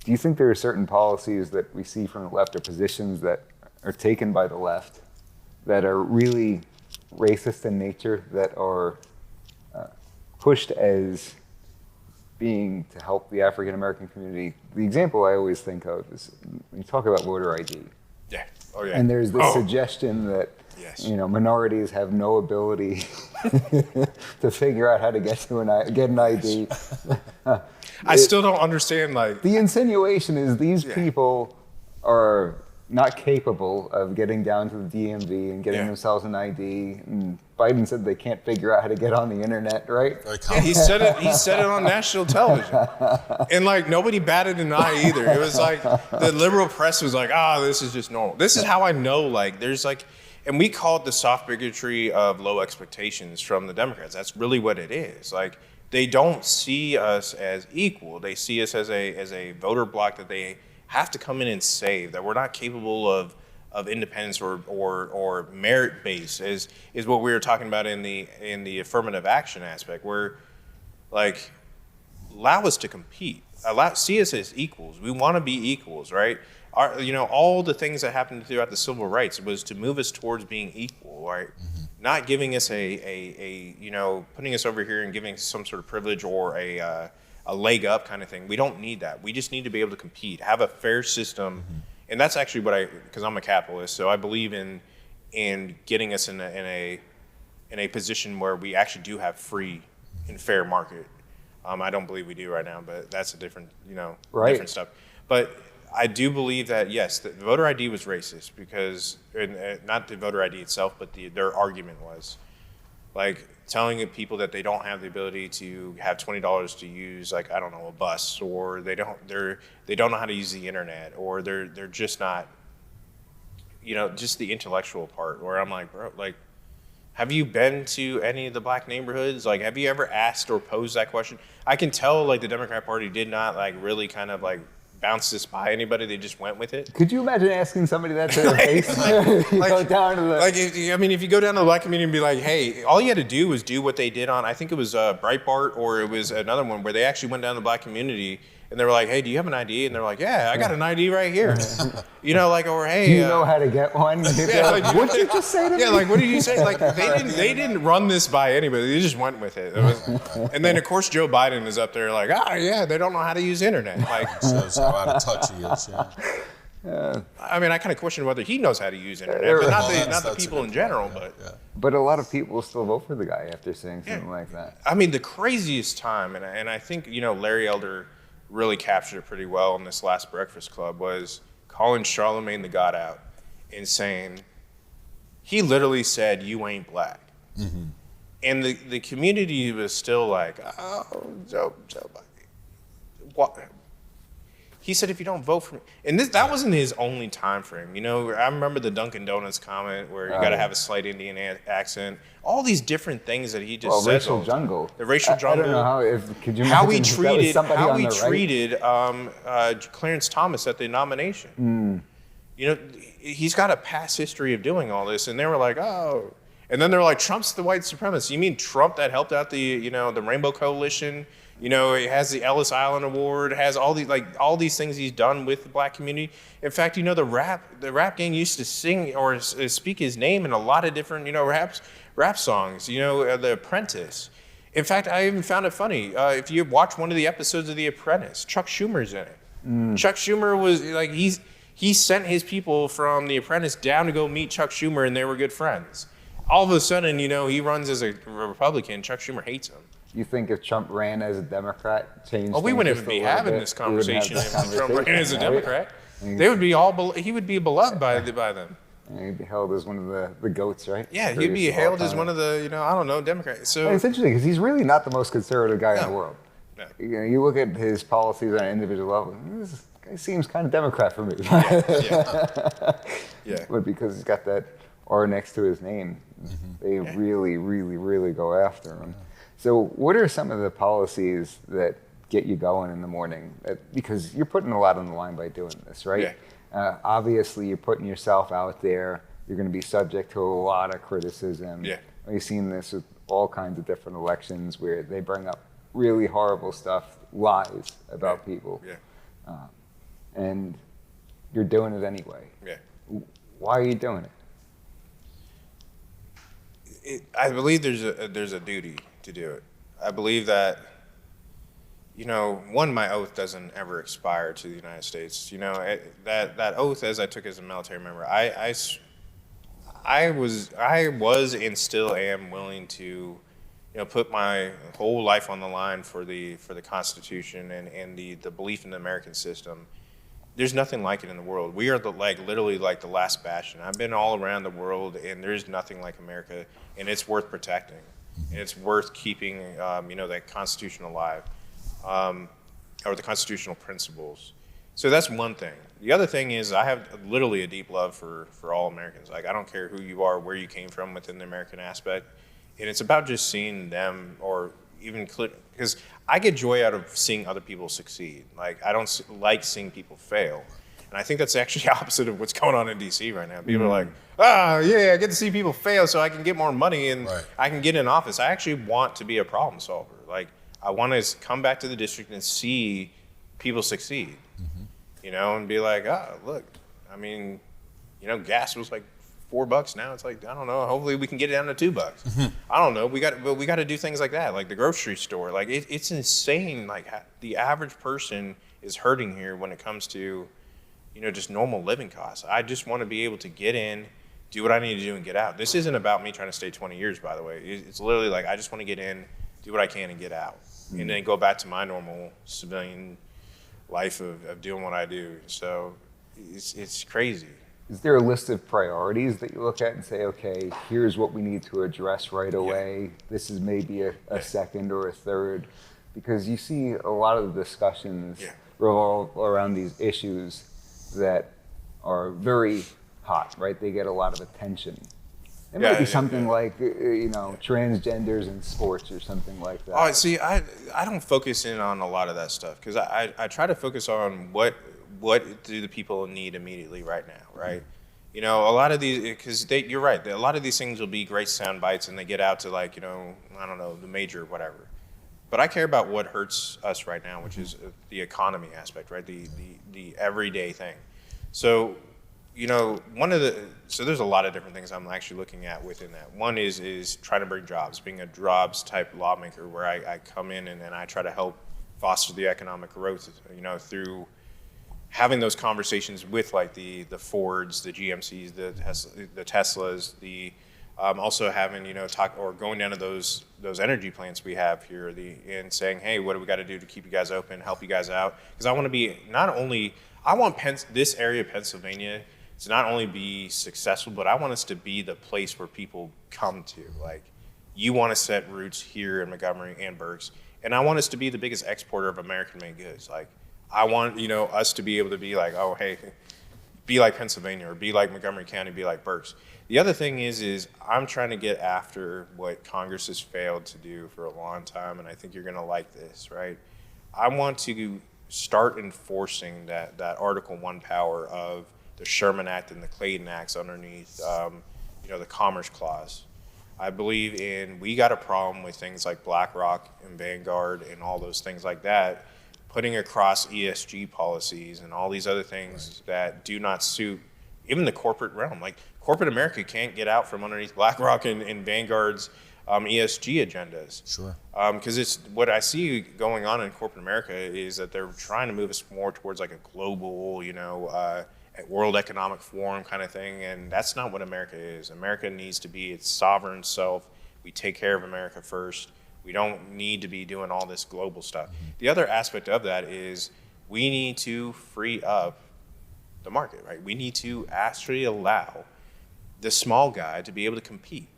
do you think there are certain policies that we see from the left or positions that are taken by the left that are really racist in nature, that are pushed as being to help the African American community? The example I always think of is when you talk about voter ID. Yeah. Oh yeah. And there's this suggestion that minorities have no ability to figure out how to get an ID. I still don't understand, like, the insinuation is these people are not capable of getting down to the DMV and getting themselves an ID. And Biden said they can't figure out how to get on the internet, right? Yeah, he said it on national television. And like nobody batted an eye either. It was like the liberal press was like, this is just normal. This is how I know, like, there's like, and we call it the soft bigotry of low expectations from the Democrats. That's really what it is. Like, they don't see us as equal. They see us as a voter bloc that they have to come in and save, that we're not capable of independence or merit base, is what we were talking about in the affirmative action aspect, where, like, allow us to compete, see us as equals. We want to be equals, right? All the things that happened throughout the civil rights was to move us towards being equal, right? Mm-hmm. Not giving us putting us over here and giving us some sort of privilege or a leg up kind of thing. We don't need that. We just need to be able to compete, have a fair system. Mm-hmm. And that's actually because I'm a capitalist, so I believe in getting us in a position where we actually do have free and fair market. I don't believe we do right now, but that's a different, different stuff. But I do believe that, yes, the voter ID was racist because, not the voter ID itself, but their argument was, like, telling people that they don't have the ability to have $20 to use, like, I don't know, a bus, or they don't know how to use the internet, or they're just not, just the intellectual part, where I'm like, bro, like, have you been to any of the black neighborhoods? Like, have you ever asked or posed that question? I can tell, like, the Democrat Party did not, like, really kind of, like, bounce this by anybody. They just went with it. Could you imagine asking somebody that to their face? Go down to the... if you go down to the black community and be like, hey, all you had to do was do what they did on, I think it was Breitbart, or it was another one where they actually went down to the black community and they were like, hey, do you have an ID? And they're like, yeah, I got an ID right here. Or hey, do you know how to get one? What'd you just say to me? Yeah, like, what did you say? Like, they didn't run this by anybody. They just went with it. And then of course Joe Biden is up there like, they don't know how to use internet. Like, shows how out of touch he is. I mean, I kind of question whether he knows how to use internet, but not the people in general. But a lot of people will still vote for the guy after saying something like that. I mean, the craziest time, and I think Larry Elder really captured it pretty well in this last Breakfast Club, was calling Charlemagne the God out and saying, he literally said, "You ain't black." Mm-hmm. And the community was still like, "Oh, Joe what?" He said, "If you don't vote for me," and that wasn't his only time frame. You know, I remember the Dunkin' Donuts comment where you got to have a slight Indian accent. All these different things that he just said. Racial jungle. The racial jungle. I don't know could you how he imagine treated Clarence Thomas at the nomination. You know, he's got a past history of doing all this, and they were like, "Oh," and then they're like, "Trump's the white supremacist." You mean Trump that helped out the Rainbow Coalition? You know, it has the Ellis Island Award, has all these things he's done with the black community. In fact, you know, the rap gang used to sing or speak his name in a lot of different, rap songs. You know, The Apprentice. In fact, I even found it funny. If you watch one of the episodes of The Apprentice, Chuck Schumer's in it. Chuck Schumer was like, he sent his people from The Apprentice down to go meet Chuck Schumer, and they were good friends. All of a sudden, he runs as a Republican. Chuck Schumer hates him. You think if Trump ran as a Democrat, changed? Oh, we wouldn't even be having this conversation if Trump ran as a Democrat. They would be he would be beloved by them. He'd be hailed as one of the goats, right? Yeah, he'd be hailed as one of the, I don't know, Democrats. So it's interesting because he's really not the most conservative guy in the world. No. You look at his policies on an individual level, this guy seems kind of Democrat for me. Yeah. But because he's got that R next to his name, they really, really, really go after him. So what are some of the policies that get you going in the morning? Because you're putting a lot on the line by doing this, right? Yeah. Obviously, you're putting yourself out there. You're going to be subject to a lot of criticism. Yeah. We've seen this with all kinds of different elections where they bring up really horrible stuff, lies about people. Yeah. And you're doing it anyway. Yeah. Why are you doing it? I believe there's a duty to do it. I believe that, my oath doesn't ever expire to the United States. That oath, as I took as a military member, I was and still am willing to, put my whole life on the line for the Constitution and the belief in the American system. There's nothing like it in the world. We are literally the last bastion. I've been all around the world, and there's nothing like America, and it's worth protecting. And it's worth keeping, that Constitution alive, or the constitutional principles. So that's one thing. The other thing is I have literally a deep love for all Americans. I don't care who you are, where you came from within the American aspect. And it's about just seeing them, or even because I get joy out of seeing other people succeed. I don't like seeing people fail. And I think that's actually opposite of what's going on in DC right now. People are like, I get to see people fail so I can get more money and I can get in office. I actually want to be a problem solver. I want to come back to the district and see people succeed, and be like, look, gas was $4 now. It's I don't know. Hopefully we can get it down to $2. I don't know. We got to do things like that, like the grocery store. It's insane. The average person is hurting here when it comes to, just normal living costs. I just want to be able to get in, do what I need to do, and get out. This isn't about me trying to stay 20 years, by the way. It's literally I just want to get in, do what I can, and get out, and then go back to my normal civilian life of doing what I do. So it's crazy. Is there a list of priorities that you look at and say, okay, here's what we need to address right away? This is maybe a second or a third? Because you see a lot of the discussions revolve around these issues that are very hot, right? They get a lot of attention. It might be something like, transgenders in sports or something like that. Oh, see, I don't focus in on a lot of that stuff because I try to focus on what do the people need immediately right now, right? A lot of these, because you're right, a lot of these things will be great sound bites and they get out to I don't know, the major whatever. But I care about what hurts us right now, which is the economy aspect, right? The everyday thing. So, so there's a lot of different things I'm actually looking at within that. One is trying to bring jobs, being a jobs type lawmaker where I come in and I try to help foster the economic growth, through having those conversations with the Fords, the GMCs, the Teslas, the Also having, going down to those energy plants we have here and saying, hey, what do we got to do to keep you guys open, help you guys out? Because I want to be I want this area of Pennsylvania to not only be successful, but I want us to be the place where people come to. Like, you want to set roots here in Montgomery and Berks, and I want us to be the biggest exporter of American-made goods. Like, I want, us to be able to be like, oh, hey, be like Pennsylvania, or be like Montgomery County, be like Berks. The other thing is I'm trying to get after what Congress has failed to do for a long time, and I think you're going to like this, right? I want to start enforcing that Article 1 power of the Sherman Act and the Clayton Acts underneath, the Commerce Clause. I believe we got a problem with things like BlackRock and Vanguard and all those things like that, putting across ESG policies and all these other things that do not suit even the corporate realm. Like, corporate America can't get out from underneath BlackRock and Vanguard's ESG agendas. Sure. Because it's what I see going on in corporate America is that they're trying to move us more towards like a global, World Economic Forum kind of thing, and that's not what America is. America needs to be its sovereign self. We take care of America first. We don't need to be doing all this global stuff. Mm-hmm. The other aspect of that is we need to free up the market, right? We need to actually allow the small guy to be able to compete.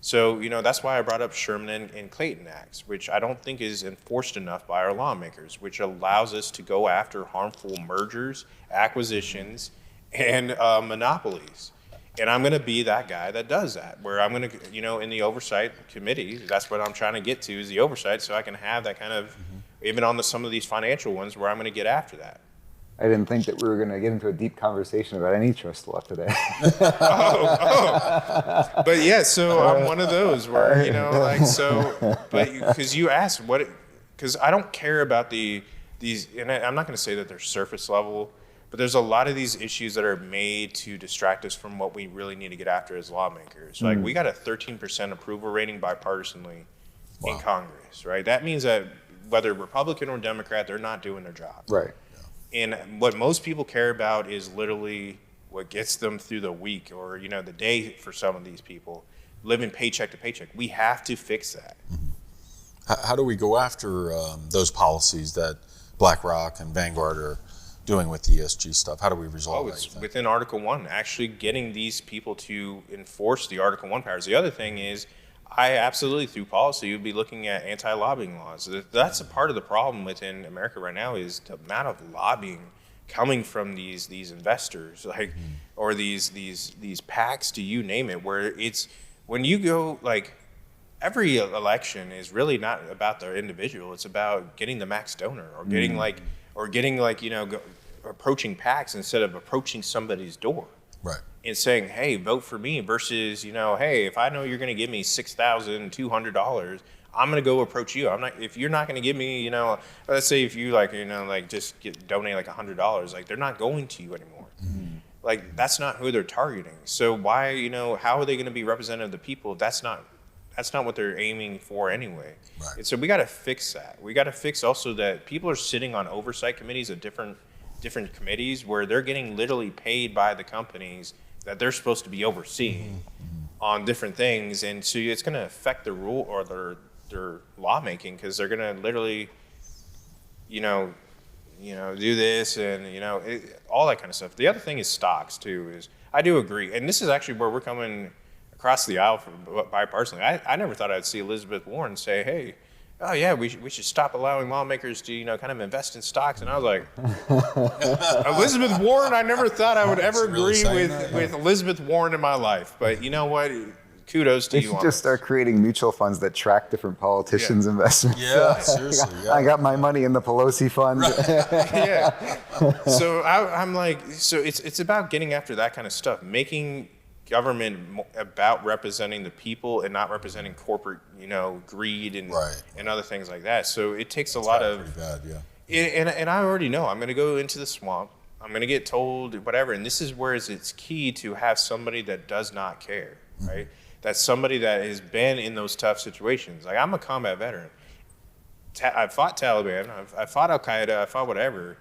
So, that's why I brought up Sherman and Clayton Acts, which I don't think is enforced enough by our lawmakers, which allows us to go after harmful mergers, acquisitions, and monopolies. And I'm going to be that guy that does that, where I'm going to, in the oversight committee, that's what I'm trying to get to, is the oversight, so I can have that kind of, even on some of these financial ones, where I'm going to get after that. I didn't think that we were going to get into a deep conversation about antitrust law today. But yeah, so I'm one of those where, because you asked because I don't care about these, and I'm not going to say that they're surface level, but there's a lot of these issues that are made to distract us from what we really need to get after as lawmakers. Like, we got a 13% approval rating bipartisanly in Congress, right? That means that whether Republican or Democrat, they're not doing their job. Right. And what most people care about is literally what gets them through the week or, the day for some of these people, living paycheck to paycheck. We have to fix that. How do we go after those policies that BlackRock and Vanguard are doing with the ESG stuff? How do we resolve that? It's within Article 1, actually getting these people to enforce the Article 1 powers. The other thing is, I absolutely, through policy, would be looking at anti-lobbying laws. That's a part of the problem within America right now, is the amount of lobbying coming from these investors, like, or these PACs, to you name it, where it's, when you go, like, every election is really not about the individual. It's about getting the max donor, or getting approaching PACs instead of approaching somebody's door. Right. And saying, hey, vote for me, versus, hey, if I know you're going to give me $6,200, I'm going to go approach you. If you're not going to give me, let's say if you donate like $100, like, they're not going to you anymore. Mm-hmm. Like, that's not who they're targeting. So why, how are they going to be representative of the people if that's not what they're aiming for anyway? Right. And so we got to fix that. We got to fix also that people are sitting on oversight committees of different committees where they're getting literally paid by the companies that they're supposed to be overseeing on different things, and so it's going to affect their rule or their lawmaking, because they're going to literally, do this and all that kind of stuff. The other thing is stocks too. Is I do agree, and this is actually where we're coming across the aisle bipartisanly. I never thought I'd see Elizabeth Warren say, hey, oh yeah, we should stop allowing lawmakers to kind of invest in stocks. And I was like, Elizabeth Warren, I never thought I would ever agree with Elizabeth Warren in my life. But you know what? Kudos to you. They should just start creating mutual funds that track different politicians' investments. Yeah, seriously. Yeah. I got my money in the Pelosi fund. Right. Yeah. So I'm like, so it's about getting after that kind of stuff, making government about representing the people and not representing corporate, greed and other things like that. So it takes a lot of. Pretty bad, yeah. And I already know I'm going to go into the swamp. I'm going to get told whatever. And this is where it's key to have somebody that does not care, right? That's somebody that has been in those tough situations. Like, I'm a combat veteran. I've fought Taliban. I've fought Al Qaeda. I fought whatever.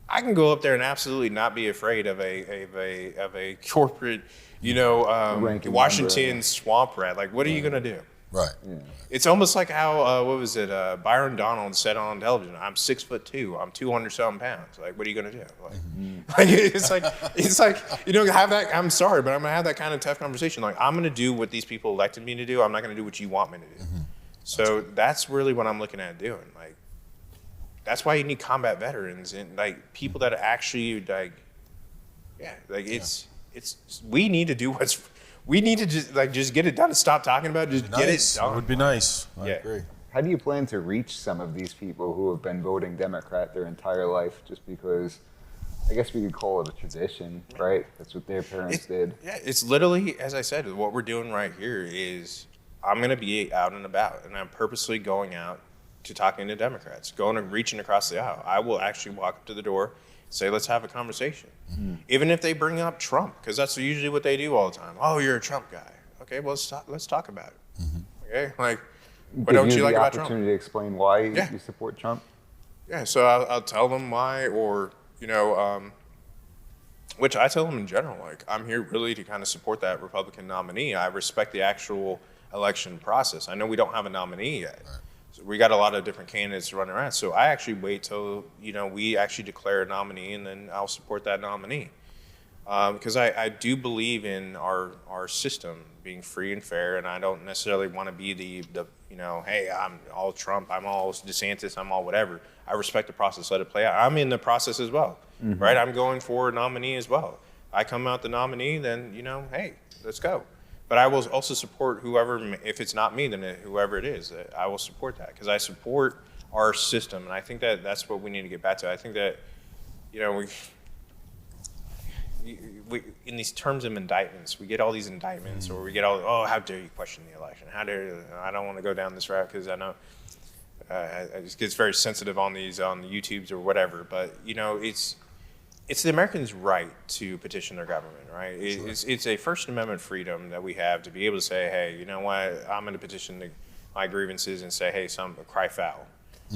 I can go up there and absolutely not be afraid of a corporate, Washington swamp rat. Like, what are you gonna do? Right. Yeah. It's almost like how Byron Donald said on television, "I'm 6'2", I'm 200-something pounds. Like, what are you gonna do?" Like, it's like have that. I'm sorry, but I'm gonna have that kind of tough conversation. Like, I'm gonna do what these people elected me to do. I'm not gonna do what you want me to do. So that's really what I'm looking at doing. Like, that's why you need combat veterans and like people that actually we need to do we need to just get it done and stop talking about it. Just get it done. It would be nice. I agree. How do you plan to reach some of these people who have been voting Democrat their entire life just because, I guess we could call it a tradition, right? That's what their parents did. Yeah, it's literally, as I said, what we're doing right here is I'm going to be out and about, and I'm purposely going out to talking to Democrats, going and reaching across the aisle. I will actually walk up to the door, say, let's have a conversation. Even if they bring up Trump, because that's usually what they do all the time. Oh, you're a Trump guy. Okay, well, let's talk about it. Okay, like, what don't you like about Trump? The opportunity to explain why you support Trump? Yeah, so I'll tell them why, or, which I tell them in general, like, I'm here really to kind of support that Republican nominee. I respect the actual election process. I know we don't have a nominee yet. Right. So we got a lot of different candidates running around. So I actually wait till, we actually declare a nominee, and then I'll support that nominee. Because I do believe in our system being free and fair, and I don't necessarily want to be the hey, I'm all Trump, I'm all DeSantis, I'm all whatever. I respect the process, let it play out. I'm in the process as well, right? I'm going for a nominee as well. I come out the nominee, then, hey, let's go. But I will also support whoever, if it's not me, then whoever it is, I will support that because I support our system. And I think that that's what we need to get back to. I think that, we in these terms of indictments, we get all these indictments or we get how dare you question the election? I don't want to go down this route because I know it just gets very sensitive on the YouTubes or whatever. But, it's the Americans' right to petition their government, right? It's a First Amendment freedom that we have to be able to say, hey, you know what, I'm going to petition my grievances and say, hey, cry foul,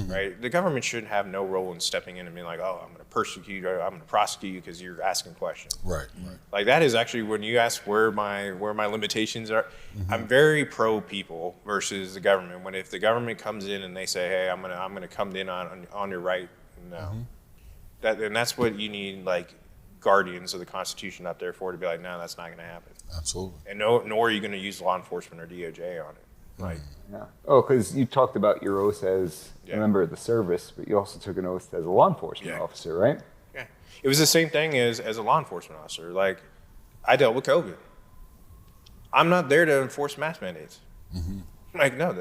right? The government should have no role in stepping in and being like, oh, I'm going to persecute or I'm going to prosecute you because you're asking questions. Right. Like that is actually when you ask where my limitations are. I'm very pro people versus the government. If the government comes in and they say, hey, I'm going to come in on your right, no. And that's what you need, like, guardians of the Constitution out there for, to be like, no, that's not going to happen. Absolutely. And nor are you going to use law enforcement or DOJ on it. Like, yeah. Oh, because you talked about your oath as a member of the service, but you also took an oath as a law enforcement officer, right? Yeah. It was the same thing as a law enforcement officer. Like, I dealt with COVID. I'm not there to enforce mask mandates. Like, no,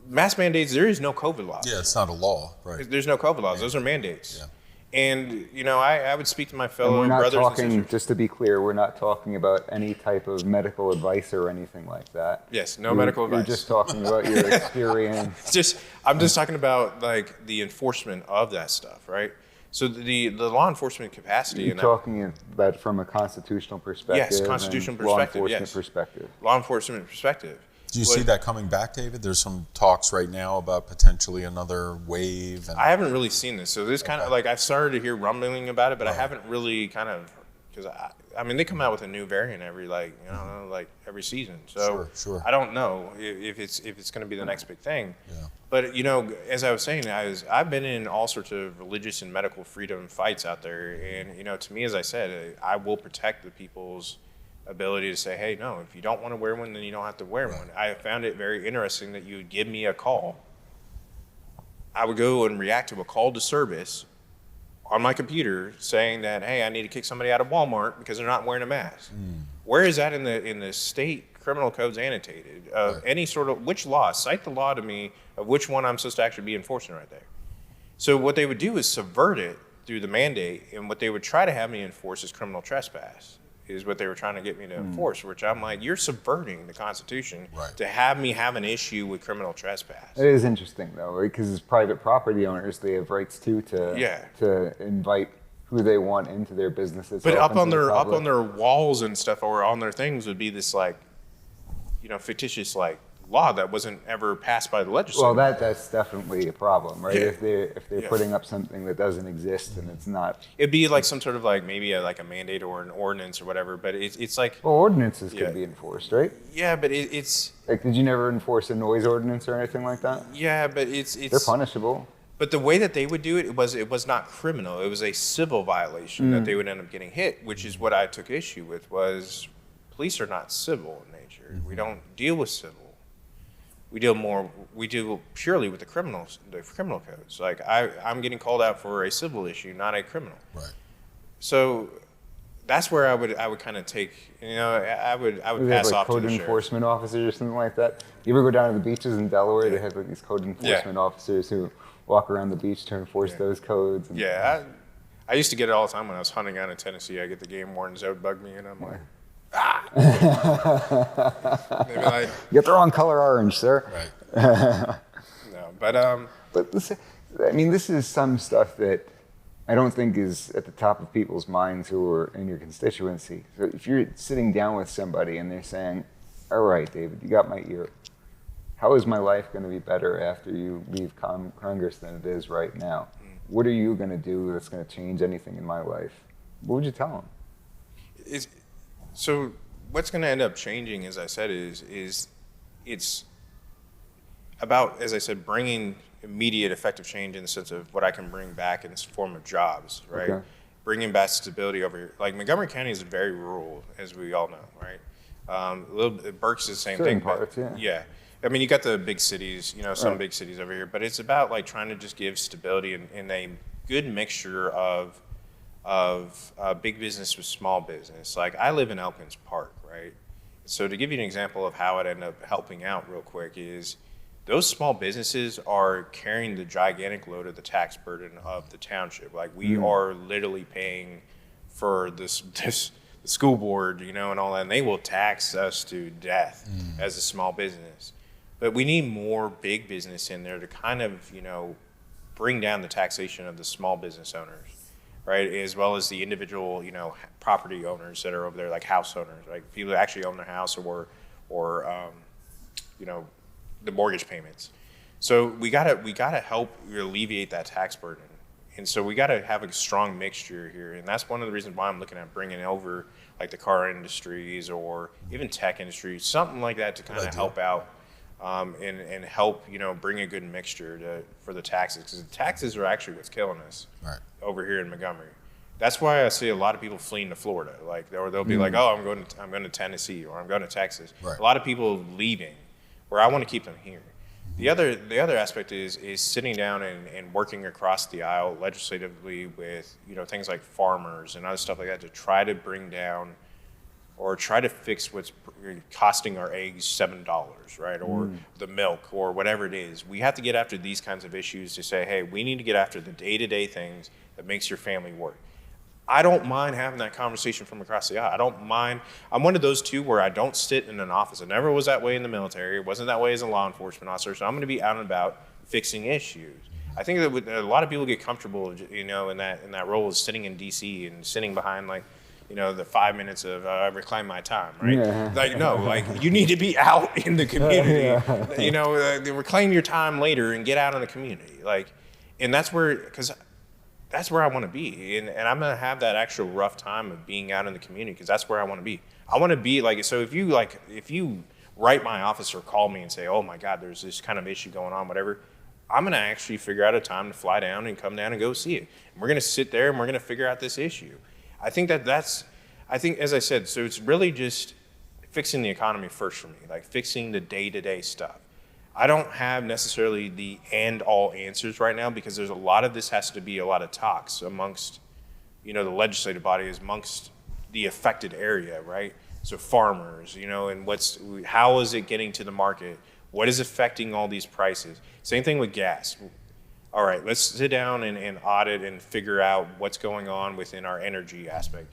mask mandates, there is no COVID law. Yeah, it's not a law, right? There's no COVID laws. Those are mandates. Yeah. And, I would speak to my fellow brothers and sisters. We're not talking, just to be clear, we're not talking about any type of medical advice or anything like that. Yes, no medical advice. You're just talking about your experience. I'm just talking about, like, the enforcement of that stuff, right? So the law enforcement capacity. You're talking about from a constitutional perspective. Yes, constitutional perspective. Law enforcement perspective. Law enforcement perspective. Do you see that coming back, David? There's some talks right now about potentially another wave. I haven't really seen this. So this kind of like I've started to hear rumbling about it, but I haven't really because I mean they come out with a new variant every every season. So sure. I don't know if it's going to be the next big thing. Yeah. But as I was saying, I've been in all sorts of religious and medical freedom fights out there, and to me, as I said, I will protect the people's ability to say, hey, no, if you don't want to wear one, then you don't have to wear one. I found it very interesting that you would give me a call. I would go and react to a call to service on my computer saying that, hey, I need to kick somebody out of Walmart because they're not wearing a mask. Where is that in the state criminal codes annotated? Any sort of, which law? Cite the law to me of which one I'm supposed to actually be enforcing right there. So what they would do is subvert it through the mandate, and what they would try to have me enforce is criminal trespass. Is what they were trying to get me to enforce, which I'm like, you're subverting the Constitution to have me have an issue with criminal trespass. It is interesting, though, because as private property owners, they have rights, too, to invite who they want into their businesses. But up on their walls and stuff, or on their things, would be this, like, fictitious, like, law that wasn't ever passed by the legislature. Well, that's definitely a problem, right? Yeah. If they're putting up something that doesn't exist and it's not. It'd be like some sort of like maybe like a mandate or an ordinance or whatever, but it's like. Well, ordinances could be enforced, right? Yeah, but it's. Like, did you never enforce a noise ordinance or anything like that? Yeah, but it's. They're punishable. But the way that they would do it was not criminal. It was a civil violation that they would end up getting hit, which is what I took issue with. Was police are not civil in nature. We don't deal with civil. We deal purely with the criminal codes. Like I'm getting called out for a civil issue, not a criminal. Right. So that's where I would kind of take, I would pass like off to code the sheriff. enforcement officers or something like that. You ever go down to the beaches in Delaware? They have like these code enforcement officers who walk around the beach to enforce those codes. And, I used to get it all the time when I was hunting out in Tennessee. I get the game wardens that would bug me, and I'm like, They'd be like, you get the wrong color orange, sir. Right. no, but listen, I mean, this is some stuff that I don't think is at the top of people's minds who are in your constituency. So if you're sitting down with somebody and they're saying, all right, David, you got my ear. How is my life going to be better after you leave Congress than it is right now? What are you going to do that's going to change anything in my life? What would you tell them? So what's going to end up changing, as I said, is it's about, as I said, bringing immediate effective change in the sense of what I can bring back in this form of jobs, right? Okay. Bringing back stability over here. Like Montgomery County is very rural, as we all know, right? Berks is the same Certain thing. parts, yeah. I mean, you got the big cities, some big cities over here, but it's about like trying to just give stability and a good mixture of big business with small business. Like I live in Elkins Park, right? So to give you an example of how it ended up helping out real quick is those small businesses are carrying the gigantic load of the tax burden of the township. Like we are literally paying for this the school board, and all that, and they will tax us to death as a small business. But we need more big business in there to kind of, bring down the taxation of the small business owners, right? As well as the individual, property owners that are over there, like house owners, right? People that actually own their house or the mortgage payments. So we gotta help alleviate that tax burden. And so we gotta have a strong mixture here. And that's one of the reasons why I'm looking at bringing over like the car industries or even tech industries, something like that to kind of help out and help, bring a good mixture for the taxes. Because the taxes are actually what's killing us over here in Montgomery. That's why I see a lot of people fleeing to Florida. Like they'll be like, oh, I'm going to Tennessee or I'm going to Texas. Right. A lot of people leaving where I want to keep them here. The other aspect is sitting down and working across the aisle legislatively with things like farmers and other stuff like that to try to bring down or try to fix what's costing our eggs $7, right? Or the milk or whatever it is. We have to get after these kinds of issues to say, hey, we need to get after the day-to-day things that makes your family work. I don't mind having that conversation from across the aisle. I don't mind. I'm one of those two where I don't sit in an office. I never was that way in the military. It wasn't that way as a law enforcement officer. So I'm going to be out and about fixing issues. I think that a lot of people get comfortable, in that role of sitting in D.C. and sitting behind the 5 minutes of reclaim my time, right? Yeah. Like no, like you need to be out in the community. Reclaim your time later and get out in the community. And that's where I want to be, and I'm gonna have that actual rough time of being out in the community because that's where I want to be. I want to be so if you write my office or call me and say, oh my God, there's this kind of issue going on, whatever, I'm gonna actually figure out a time to fly down and come down and go see it. And we're gonna sit there and we're gonna figure out this issue. I think as I said, so it's really just fixing the economy first for me, like fixing the day-to-day stuff. I don't have necessarily the all answers right now because there's a lot of this has to be a lot of talks amongst, the legislative body amongst the affected area, right? So farmers, and how is it getting to the market? What is affecting all these prices? Same thing with gas. All right, let's sit down and audit and figure out what's going on within our energy aspect.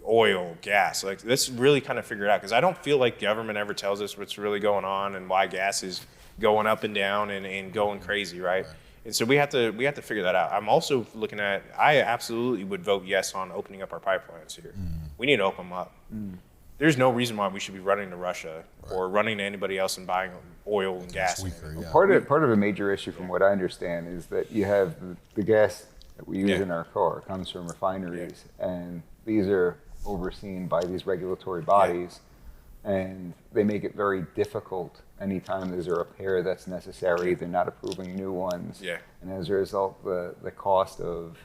Oil, gas, let's really kind of figure it out because I don't feel like government ever tells us what's really going on and why gas is going up and down and going crazy, right? And so we have to figure that out. I'm also looking at, I absolutely would vote yes on opening up our pipelines here. We need to open them up. there's no reason why we should be running to Russia or running to anybody else and buying oil and gas. Weaker, yeah. Part of a major issue, from what I understand, is that you have the gas that we use in our car comes from refineries, and these are overseen by these regulatory bodies, and they make it very difficult anytime there's a repair that's necessary. They're not approving new ones, and as a result, the cost of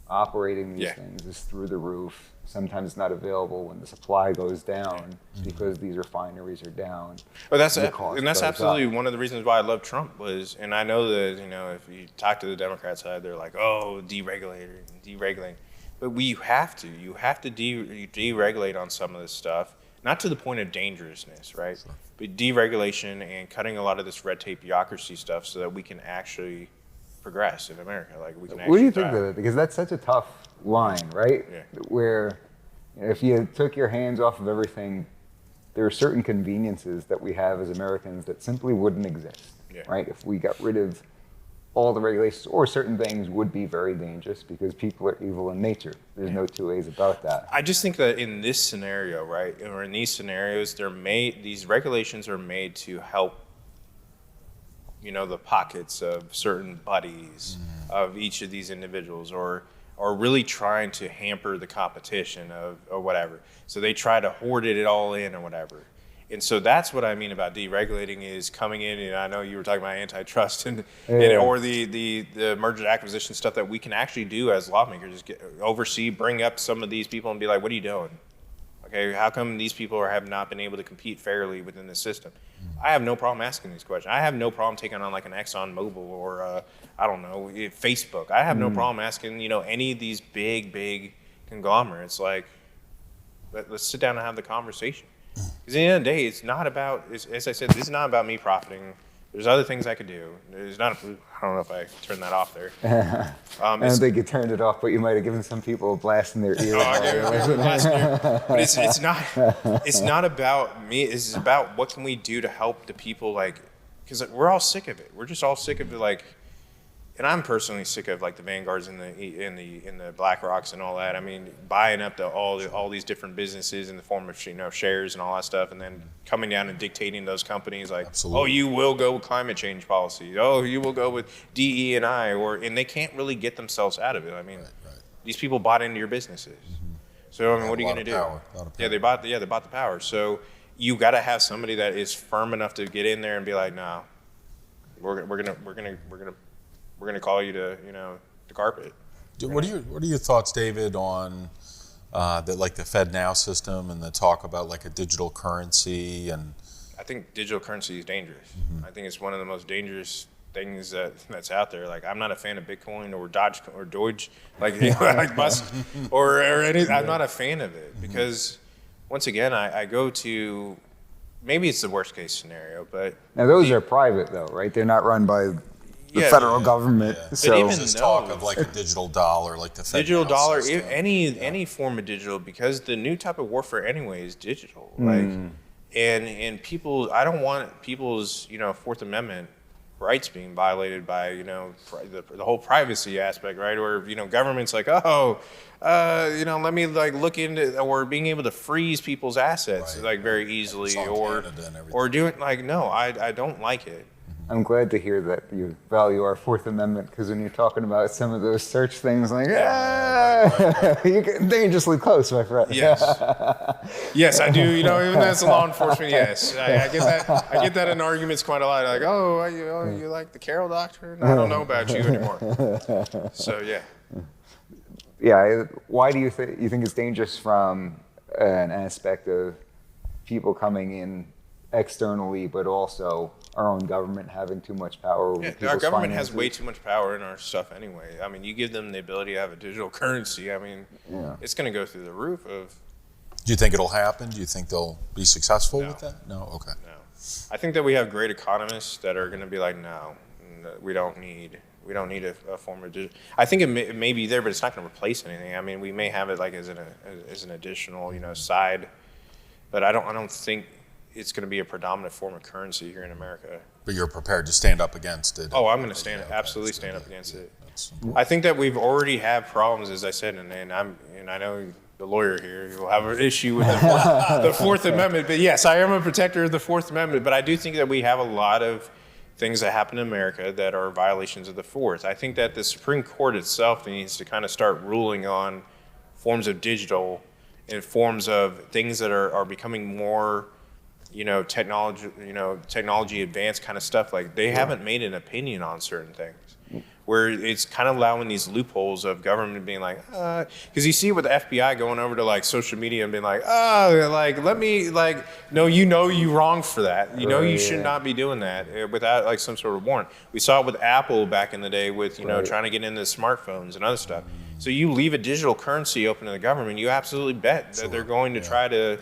operating these things is through the roof. Sometimes it's not available when the supply goes down because these refineries are down. But that's absolutely one of the reasons why I love Trump was, and I know that, you know, if you talk to the Democrat side, they're like, oh, deregulating. But you have to deregulate on some of this stuff, not to the point of dangerousness, right? Sure. But deregulation and cutting a lot of this red tape bureaucracy stuff so that we can actually progress in America. Like we can actually. What do you think of it? Because that's such a tough line, right? Yeah. Where if you took your hands off of everything, there are certain conveniences that we have as Americans that simply wouldn't exist, right? If we got rid of all the regulations, or certain things would be very dangerous because people are evil in nature. There's no two ways about that. I just think that in this scenario, right, or in these scenarios, these regulations are made to help, you know, the pockets of certain buddies of each of these individuals, or really trying to hamper the competition or whatever. So they try to hoard it all in or whatever. And so that's what I mean about deregulating, is coming in, and I know you were talking about antitrust and or the merger acquisition stuff that we can actually do as lawmakers, oversee, bring up some of these people and be like, what are you doing? Okay, how come these people have not been able to compete fairly within the system? I have no problem asking these questions. I have no problem taking on like an Exxon Mobil or I don't know, Facebook. I have no problem asking, you know, any of these big conglomerates. Like, let's sit down and have the conversation. Because at the end of the day, it's not about, as I said, this is not about me profiting. There's other things I could do. There's not. I don't know if I turned that off there. I don't think you turned it off, but you might have given some people a blast in their ear. But it's not about me. It's about what can we do to help the people, like, because we're all sick of it. We're just all sick of it, like, and I'm personally sick of like the Vanguards and the BlackRocks and all that. I mean, buying up all these different businesses in the form of, you know, shares and all that stuff, and then coming down and dictating those companies like, oh, you will go with climate change policy. Oh, you will go with DE&I, and they can't really get themselves out of it. I mean, these people bought into your businesses. So I mean, what are you going to do? Yeah, they bought the power. So you got to have somebody that is firm enough to get in there and be like, no, we're gonna call you to, you know, the carpet. What are your thoughts, David, on the Fed Now system and the talk about like a digital currency? And I think digital currency is dangerous. I think it's one of the most dangerous things that's out there. Like, I'm not a fan of Bitcoin or Doge, like, you know, like Musk or anything. I'm not a fan of it because, once again, I go to, maybe it's the worst case scenario, but now those are private though, right? They're not run by the federal government. So but even talk of like a digital dollar, like the Fed digital dollar, any form of digital, because the new type of warfare anyway is digital. Like, and people, I don't want people's, you know, Fourth Amendment rights being violated by, you know, the whole privacy aspect, right? Or, you know, government's like, oh, you know, let me like look into, or being able to freeze people's assets like very easily, or doing like, no, I don't like it. I'm glad to hear that you value our Fourth Amendment, because when you're talking about some of those search things, like, you get dangerously close, my friend. Yes, yes, I do. You know, even as a law enforcement, yes, I get that. I get that in arguments quite a lot. Like, oh, you like the Carroll Doctrine? I don't know about you anymore. So yeah. Why do you think it's dangerous from an aspect of people coming in externally, but also our own government having too much power over people's our government finances? Has way too much power in our stuff anyway. I mean, you give them the ability to have a digital currency, I mean, it's going to go through the roof of... Do you think it'll happen? Do you think they'll be successful with that? No? Okay. No. I think that we have great economists that are going to be like, no, we don't need a form of digital. I think it may be there, but it's not going to replace anything. I mean, we may have it like as an additional, you know, side, but I don't think it's going to be a predominant form of currency here in America. But you're prepared to stand up against it? Oh, I'm going to absolutely stand up against it. I think that we've already had problems, as I said, and I know the lawyer here, you'll have an issue with the Fourth Amendment. But yes, I am a protector of the Fourth Amendment. But I do think that we have a lot of things that happen in America that are violations of the Fourth. I think that the Supreme Court itself needs to kind of start ruling on forms of digital and forms of things that are becoming more, technology advanced kind of stuff. Like they haven't made an opinion on certain things, where it's kind of allowing these loopholes of government being like, because you see with the FBI going over to like social media and being like, no, you wrong for that. You should not be doing that without like some sort of warrant. We saw it with Apple back in the day with, trying to get into smartphones and other stuff. So you leave a digital currency open to the government, you absolutely bet that they're going to try to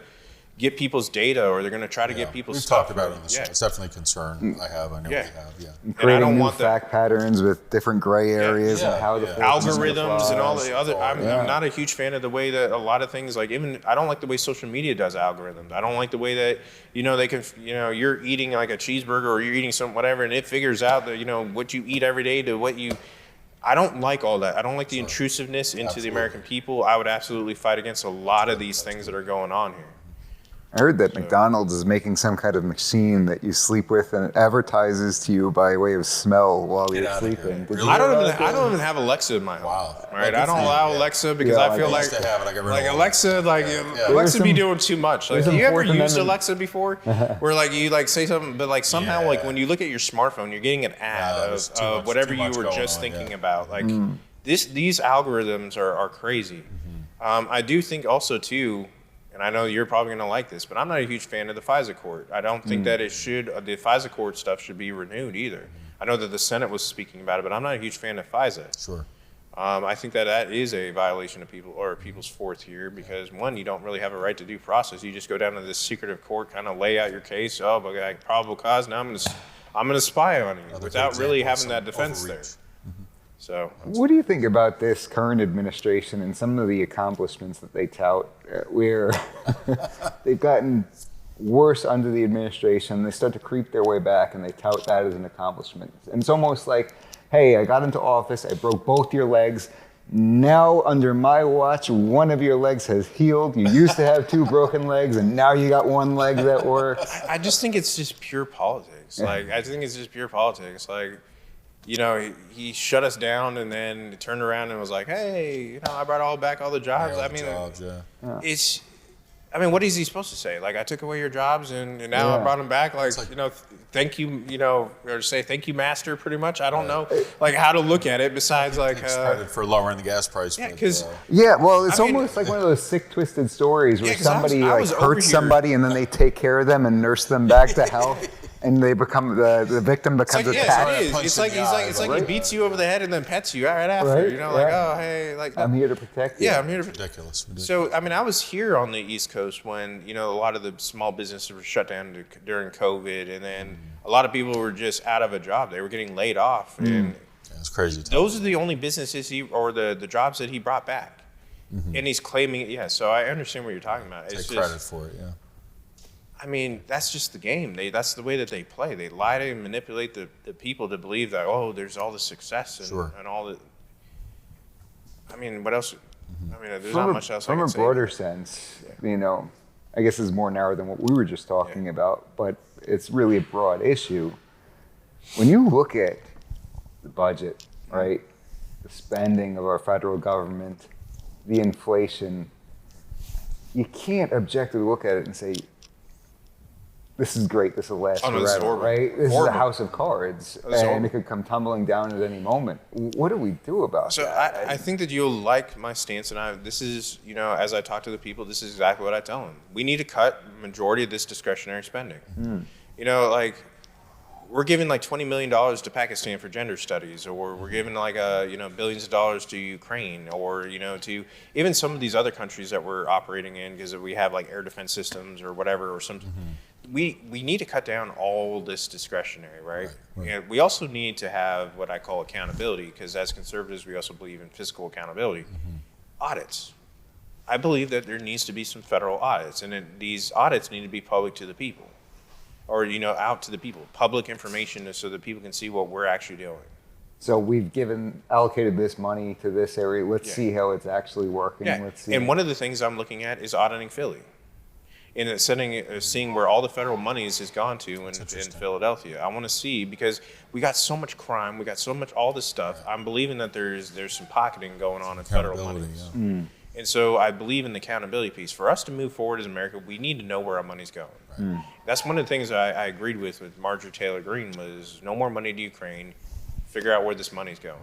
get people's data, or they're going to try to get people's stuff. We've talked about it on the show. It's definitely a concern I know we have, Creating new fact patterns with different gray areas and how the algorithms and all the other. I'm not a huge fan of the way that a lot of things, like even, I don't like the way social media does algorithms. I don't like the way that, they can, you're eating like a cheeseburger or you're eating some whatever, and it figures out that, what you eat every day to what you, I don't like all that. I don't like the intrusiveness into the American people. I would absolutely fight against a lot of these things that are going on here. I heard that McDonald's is making some kind of machine that you sleep with, and it advertises to you by way of smell while you're sleeping. Really? I don't even have Alexa in my home. Wow. Right? I don't allow Alexa because I feel like Alexa, Alexa be doing too much. Like, you ever used Alexa before, where like you like say something, but like somehow like when you look at your smartphone, you're getting an ad of whatever you were just thinking about. Like these algorithms are crazy. I do think also too. And I know you're probably going to like this, but I'm not a huge fan of the FISA court. I don't think that the FISA court stuff should be renewed either. I know that the Senate was speaking about it, but I'm not a huge fan of FISA. Sure. I think that is a violation of people's Fourth here because, one, you don't really have a right to due process. You just go down to this secretive court, kind of lay out your case. Oh, but like probable cause. Now I'm going to spy on you without really having that defense there. So, what do you think about this current administration and some of the accomplishments that they tout, where they've gotten worse under the administration, they start to creep their way back and they tout that as an accomplishment. And it's almost like, hey, I got into office, I broke both your legs, now under my watch, one of your legs has healed. You used to have two broken legs and now you got one leg that works. I just think it's just pure politics. Like, I think it's just pure politics. Like, he shut us down and then turned around and was like, hey, I brought all the jobs. What is he supposed to say? Like, I took away your jobs and now I brought them back. Like, thank you, or say thank you, master, pretty much. I don't know, like, how to look at it besides, like... credit for lowering the gas price. Yeah, because... it's almost like one of those sick, twisted stories where somebody hurts somebody and then they take care of them and nurse them back to health. And they become the victim becomes attached. It's like he beats you over the head and then pets you right after. Like, oh hey, like I'm here to protect you. Yeah, I'm here to ridiculous. So I was here on the East Coast when a lot of the small businesses were shut down during COVID, and then a lot of people were just out of a job. They were getting laid off, and it's crazy. Those are the only businesses the jobs that he brought back, and he's claiming So I understand what you're talking about. Take credit for it. Yeah. That's just the game. That's the way that they play. They lie to and manipulate the people to believe that, there's all the success and all the... what else? There's not much else I can say. From a broader sense, I guess it's more narrow than what we were just talking about, but it's really a broad issue. When you look at the budget, right, the spending of our federal government, the inflation, you can't objectively look at it and say, this is great, this will last forever, right? This is a house of cards, and it could come tumbling down at any moment. What do we do about that? So I think that you'll like my stance, and this is, as I talk to the people, this is exactly what I tell them. We need to cut the majority of this discretionary spending. We're giving like $20 million to Pakistan for gender studies, or we're giving like billions of dollars to Ukraine, or to even some of these other countries that we're operating in because we have like air defense systems or whatever, or some. We need to cut down all this discretionary, right? And we also need to have what I call accountability, because as conservatives, we also believe in fiscal accountability. Audits. I believe that there needs to be some federal audits, and these audits need to be public to the people, or out to the people, public information, so that people can see what we're actually doing. So we've allocated this money to this area. Let's see how it's actually working. Yeah. Let's see. And one of the things I'm looking at is auditing Philly. And seeing where all the federal monies has gone to in Philadelphia. I want to see, because we got so much crime, we got so much, all this stuff. I'm believing that there's some pocketing going on in federal monies. Yeah. And so I believe in the accountability piece. For us to move forward as America, we need to know where our money's going. Right. That's one of the things I agreed with Marjorie Taylor Greene was no more money to Ukraine. Figure out where this money's going.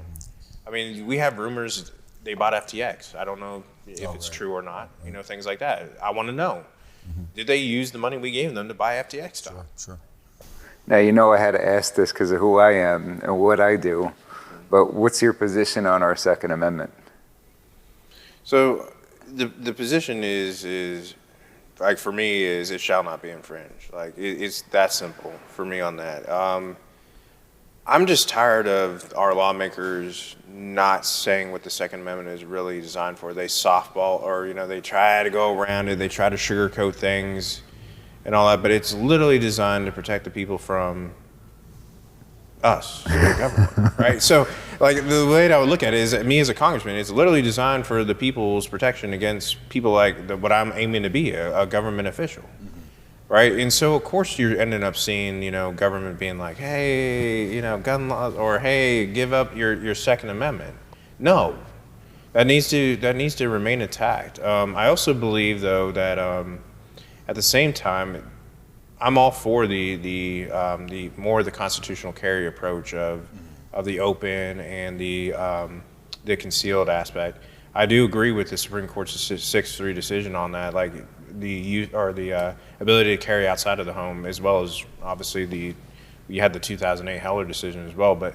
I mean, we have rumors they bought FTX. I don't know if it's true or not. You know, things like that. I want to know. Did they use the money we gave them to buy FTX stock? Sure. Now, you know I had to ask this because of who I am and what I do, but what's your position on our Second Amendment? So the position is like, for me, is it shall not be infringed. Like, it's that simple for me on that. I'm just tired of our lawmakers not saying what the Second Amendment is really designed for. They softball, or, you know, they try to go around it. They try to sugarcoat things and all that, but it's literally designed to protect the people from us, the government, right? So, like, the way that I would look at it is, me as a congressman, it's literally designed for the people's protection against people like what I'm aiming to be, a government official. Right, and so of course you're ending up seeing, you know, government being like, hey, you know, gun laws, or hey, give up your Second Amendment. No, that needs to remain intact. I also believe, though, that at the same time, I'm all for the more the constitutional carry approach of the open and the concealed aspect. I do agree with the Supreme Court's 6-3 decision on that, like the ability to carry outside of the home, as well as obviously you had the 2008 Heller decision as well. But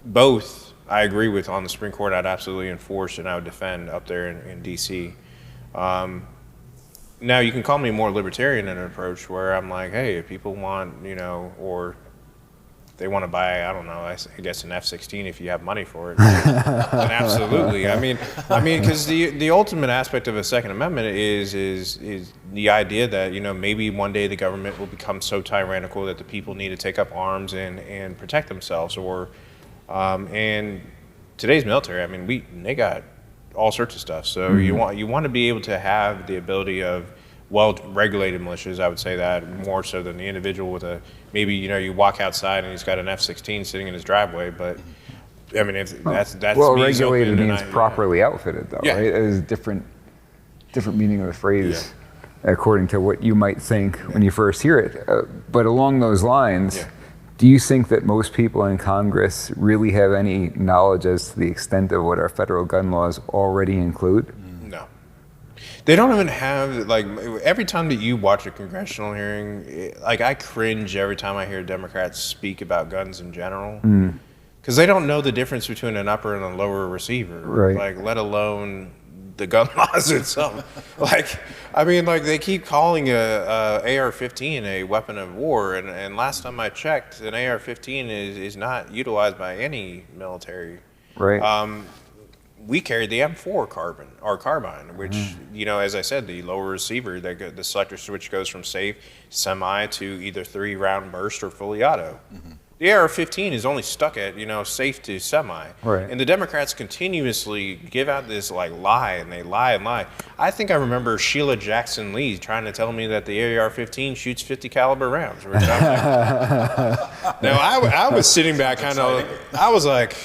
both I agree with on the Supreme Court. I'd absolutely enforce and I would defend up there in D.C. Now you can call me more libertarian in an approach where I'm like, hey, if people want, you know, or they want to buy, I don't know, I guess an F-16 if you have money for it. Then absolutely. I mean, because the ultimate aspect of a Second Amendment is the idea that, you know, maybe one day the government will become so tyrannical that the people need to take up arms and protect themselves. Or and today's military, I mean, they got all sorts of stuff. So you want to be able to have the ability of well-regulated militias. I would say that more so than the individual with maybe, you know, you walk outside and he's got an F-16 sitting in his driveway. But I mean, if that's well, regulated means properly outfitted, though, right? There's a different meaning of the phrase according to what you might think when you first hear it. But along those lines, do you think that most people in Congress really have any knowledge as to the extent of what our federal gun laws already include? No. They don't even have, like, every time that you watch a congressional hearing, like, I cringe every time I hear Democrats speak about guns in general. Because they don't know the difference between an upper and a lower receiver. Right. Like, let alone the gun laws itself. Like, I mean, like, they keep calling a AR-15 a weapon of war, and last time I checked, an AR-15 is not utilized by any military. Right. We carried the M4 carbine, which, you know, as I said, the lower receiver, the selector switch goes from safe, semi to either 3-round burst or fully auto. The AR-15 is only stuck at, you know, safe to semi. Right. And the Democrats continuously give out this, like, lie, and they lie and lie. I think I remember Sheila Jackson Lee trying to tell me that the AR-15 shoots 50 caliber rounds. Which I'm like, now, I was sitting back kind of, I was like,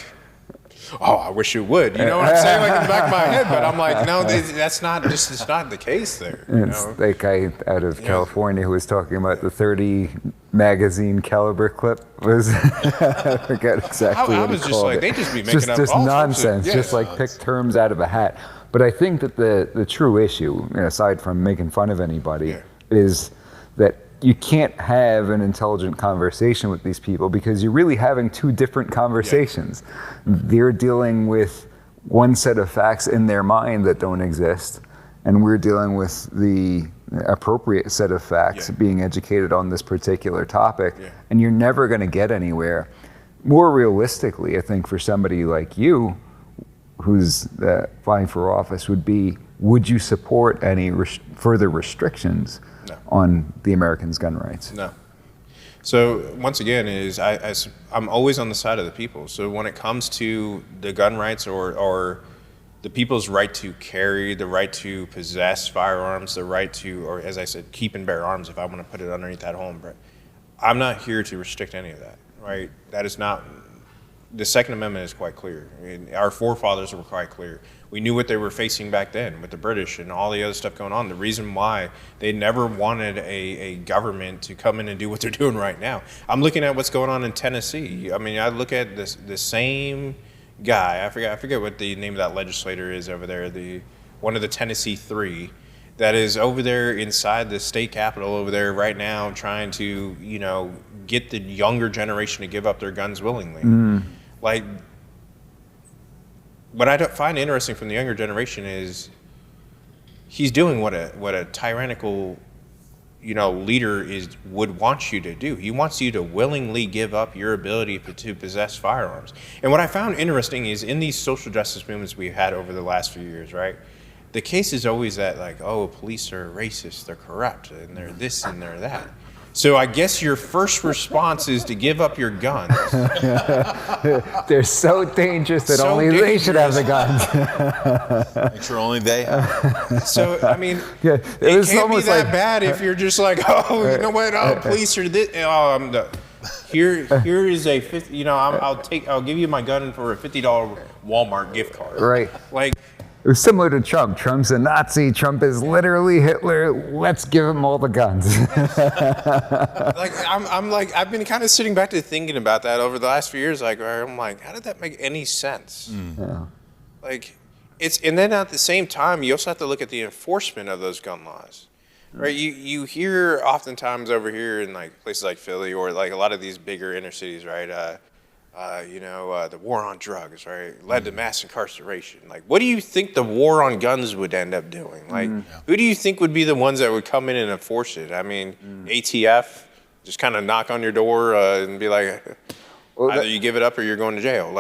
oh, I wish it would. You know what I'm saying? Like, in the back of my head. But I'm like, no, that's not, just, it's not the case there. It's that guy out of California who was talking about the 30 magazine caliber clip. I forget exactly what he was called just like, it. they just be making up just all nonsense, sorts of, just like pick terms out of a hat. But I think that the true issue, aside from making fun of anybody, is that you can't have an intelligent conversation with these people because you're really having two different conversations. They're dealing with one set of facts in their mind that don't exist, and we're dealing with the appropriate set of facts, being educated on this particular topic, and you're never going to get anywhere. More realistically, I think for somebody like you, who's vying for office, would you support any further restrictions on the Americans' gun rights? No. So once again, I'm always on the side of the people. So when it comes to the gun rights or the people's right to carry, the right to possess firearms, the right to, or as I said, keep and bear arms if I want to put it underneath that whole umbrella, I'm not here to restrict any of that, right? That is not, the Second Amendment is quite clear. I mean, our forefathers were quite clear. We knew what they were facing back then with the British and all the other stuff going on. The reason why they never wanted a government to come in and do what they're doing right now. I'm looking at what's going on in Tennessee. I mean, I look at the same guy. I forget what the name of that legislator is over there. One of the Tennessee Three, that is over there inside the state capitol over there right now, trying to get the younger generation to give up their guns willingly. Like, what I find interesting from the younger generation is he's doing what a tyrannical, leader would want you to do. He wants you to willingly give up your ability to possess firearms. And what I found interesting is in these social justice movements we've had over the last few years, right? The case is always that police are racist, they're corrupt, and they're this and they're that. So I guess your first response is to give up your guns. They're so dangerous that only they should have the guns. Make sure only they have. So, I mean, it can't be that bad if you're just like, you know what, police are this. Oh, I'm done. Here is a 50, I'll give you my gun for a $50 Walmart gift card. Right. Like, it was similar to Trump. Trump's a Nazi. Trump is literally Hitler. Let's give him all the guns. I've been kind of sitting back to thinking about that over the last few years. I'm like, how did that make any sense? Yeah. And then at the same time, you also have to look at the enforcement of those gun laws, right? You hear oftentimes over here in places like Philly or a lot of these bigger inner cities, right? The war on drugs, right, led to mass incarceration. What do you think the war on guns would end up doing? Who do you think would be the ones that would come in and enforce it? I mean, ATF, just kind of knock on your door and be like, either you give it up or you're going to jail.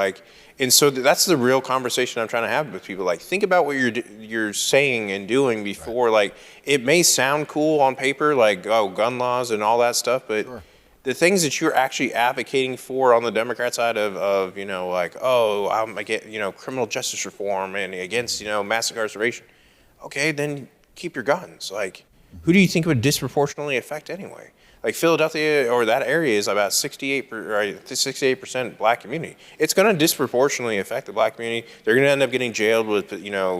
And so that's the real conversation I'm trying to have with people. Think about what you're saying and doing before. Right. It may sound cool on paper, gun laws and all that stuff, but sure. The things that you're actually advocating for on the Democrat side of I'm against, criminal justice reform and against, mass incarceration. Okay, then keep your guns. Who do you think would disproportionately affect anyway? Philadelphia or that area is about 68% black community. It's going to disproportionately affect the black community. They're going to end up getting jailed with,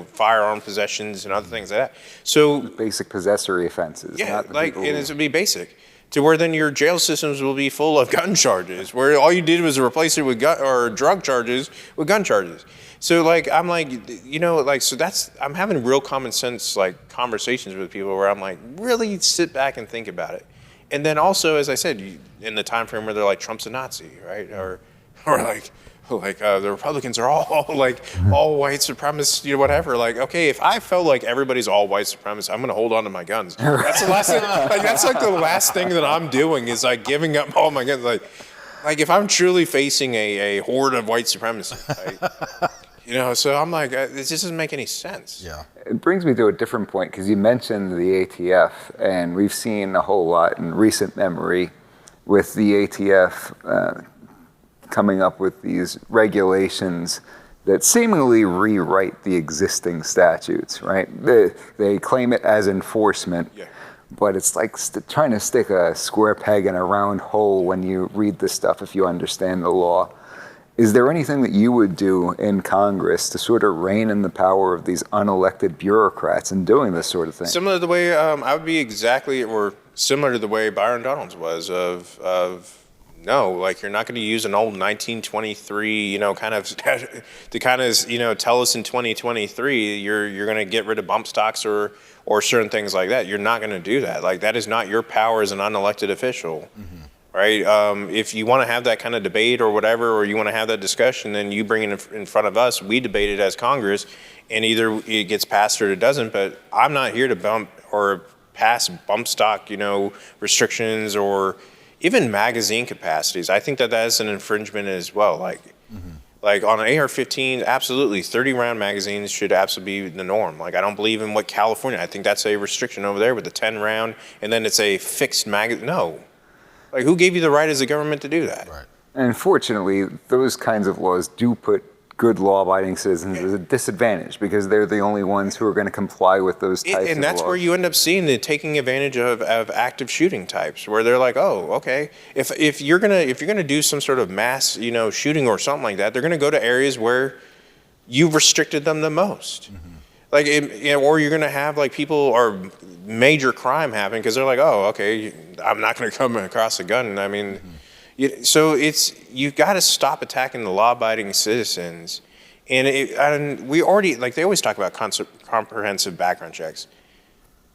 firearm possessions and other things like that. So basic possessory offenses. Yeah, and it's going to be basic. To where then your jail systems will be full of gun charges, where all you did was replace it with drug charges with gun charges. So I'm I'm having real common sense conversations with people where I'm really sit back and think about it. And then also, as I said, in the time frame where they're Trump's a Nazi, right? Or the Republicans are all all white supremacists, whatever. Okay, if I felt like everybody's all white supremacists, I'm going to hold on to my guns. That's the last thing. That's the last thing that I'm doing is giving up all my guns. If I'm truly facing a horde of white supremacists, so I'm it just doesn't make any sense. Yeah. It brings me to a different point because you mentioned the ATF, and we've seen a whole lot in recent memory with the ATF. Coming up with these regulations that seemingly rewrite the existing statutes, right? They claim it as enforcement, but it's trying to stick a square peg in a round hole when you read this stuff if you understand the law. Is there anything that you would do in Congress to sort of rein in the power of these unelected bureaucrats in doing this sort of thing? Similar to the way I would be similar to the way Byron Donalds was no, you're not going to use an old 1923, tell us in 2023 you're going to get rid of bump stocks or certain things like that. You're not going to do that. That is not your power as an unelected official, right? If you want to have that kind of debate or whatever, or you want to have that discussion, then you bring it in front of us. We debate it as Congress, and either it gets passed or it doesn't. But I'm not here to bump or pass bump stock, restrictions or even magazine capacities. I think that is an infringement as well. On an AR-15, absolutely, 30-round magazines should absolutely be the norm. I don't believe in what California. I think that's a restriction over there with the 10-round, and then it's a fixed magazine. No, Like, who gave you the right as a government to do that? Right. And fortunately, those kinds of laws do put good law-abiding citizens at a disadvantage because they're the only ones who are going to comply with those types of laws. And that's where you end up seeing the taking advantage of active shooting types, where they're like, oh, okay, if you're gonna do some sort of mass, shooting or something like that, they're gonna go to areas where you've restricted them the most. Like, or you're gonna have like people or major crime happen because they're like, oh, okay, I'm not gonna come across a gun. I mean. So you've got to stop attacking the law-abiding citizens, and we already, like, they always talk about comprehensive background checks.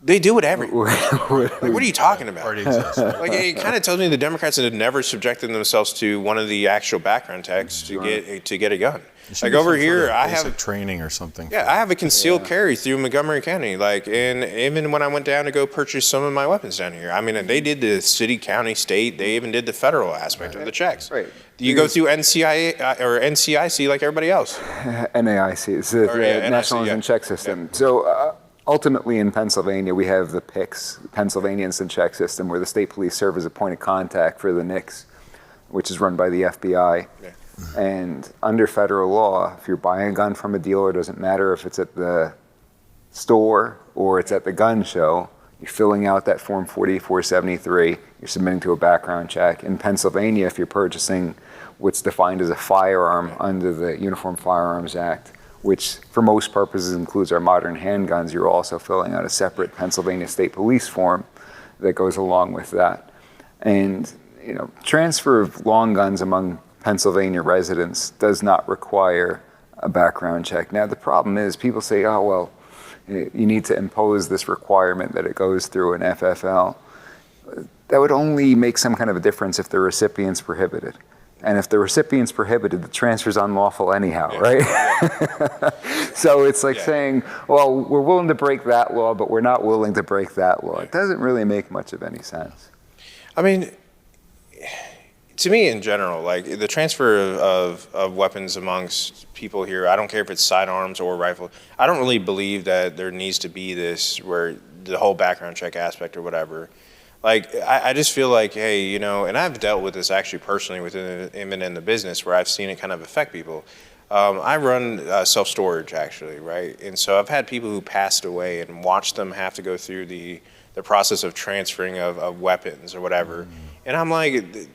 They do it everywhere. Like, what are you talking about? Already exists. Like, it kind of tells me the Democrats have never subjected themselves to one of the actual background checks to get a gun. Like, over here, I have training or something. Yeah, I have a concealed carry through Montgomery County. Like, and even when I went down to go purchase some of my weapons down here, I mean, they did the city, county, state. They even did the federal aspect of the checks. Right. You go through NCIA or NCIC like everybody else. NAIC, it's the National Instant Check System. Yeah. So ultimately in Pennsylvania, we have the PICS, Pennsylvania Instant Check System, where the state police serve as a point of contact for the NICS, which is run by the FBI. Yeah. And under federal law, if you're buying a gun from a dealer, it doesn't matter if it's at the store or it's at the gun show, you're filling out that Form 4473, you're submitting to a background check. In Pennsylvania, if you're purchasing what's defined as a firearm under the Uniform Firearms Act, which for most purposes includes our modern handguns, you're also filling out a separate Pennsylvania State Police form that goes along with that. And transfer of long guns among Pennsylvania residents does not require a background check. Now, the problem is people say, oh, well, you need to impose this requirement that it goes through an FFL. That would only make some kind of a difference if the recipient's prohibited. And if the recipient's prohibited, the transfer's unlawful anyhow, right? So it's like saying, well, we're willing to break that law, but we're not willing to break that law. It doesn't really make much of any sense. I mean, to me, in general, like the transfer of weapons amongst people here, I don't care if it's sidearms or rifle. I don't really believe that there needs to be this where the whole background check aspect or whatever. Like, I just feel like, hey, and I've dealt with this actually personally even in the business where I've seen it kind of affect people. I run self-storage actually, right? And so I've had people who passed away and watched them have to go through the process of transferring of weapons or whatever. And I'm like,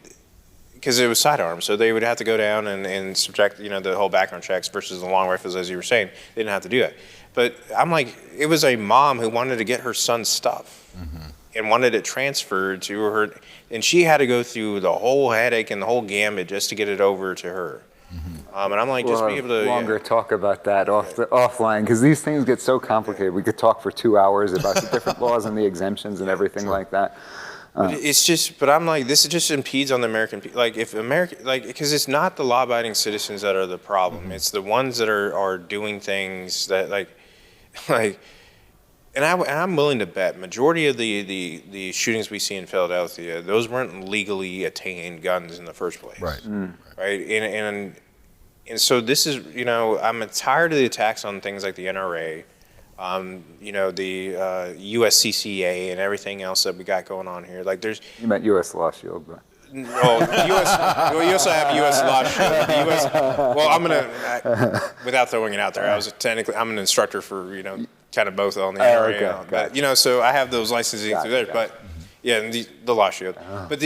because it was sidearms, so they would have to go down and subject, the whole background checks versus the long rifles, as you were saying. They didn't have to do that. But I'm like, it was a mom who wanted to get her son's stuff and wanted it transferred to her, and she had to go through the whole headache and the whole gambit just to get it over to her. And I'm like, just be able to longer talk about that offline, because these things get so complicated. We could talk for 2 hours about the different laws and the exemptions and everything like that. It's just, but I'm like, this just impedes on the American people. Like, if America, like, because it's not the law-abiding citizens that are the problem. It's the ones that are doing things that, like, and I'm willing to bet majority of the shootings we see in Philadelphia, those weren't legally attained guns in the first place. Right. Right. And so this is, I'm tired of the attacks on things like the NRA. The USCCA and everything else that we got going on here. Like, there's. You meant U.S. Law Shield, but. No, well, you also have U.S. Law Shield. The US, well, I'm without throwing it out there, I'm an instructor for, kind of both on the NRA. Okay, but, so I have those licensing through there. But, yeah, and the Law Shield. But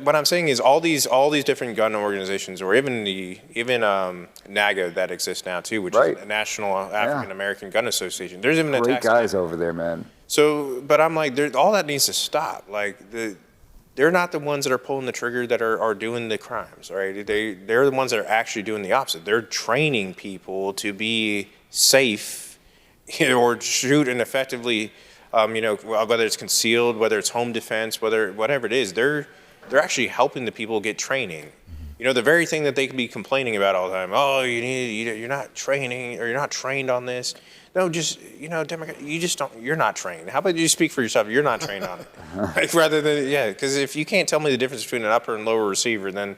what I'm saying is all these different gun organizations, or even NAGA that exists now too, which is the National African American Gun Association. There's even great guys over there, man. So, but I'm like, all that needs to stop. Like, they're not the ones that are pulling the trigger that are doing the crimes, right? They're the ones that are actually doing the opposite. They're training people to be safe, or shoot and effectively. Whether it's concealed, whether it's home defense, whatever it is, they're actually helping the people get training. The very thing that they can be complaining about all the time. Oh, you're not training, or you're not trained on this. No, just Democrat, you're not trained. How about you speak for yourself? You're not trained on it. Like, rather than because if you can't tell me the difference between an upper and lower receiver, then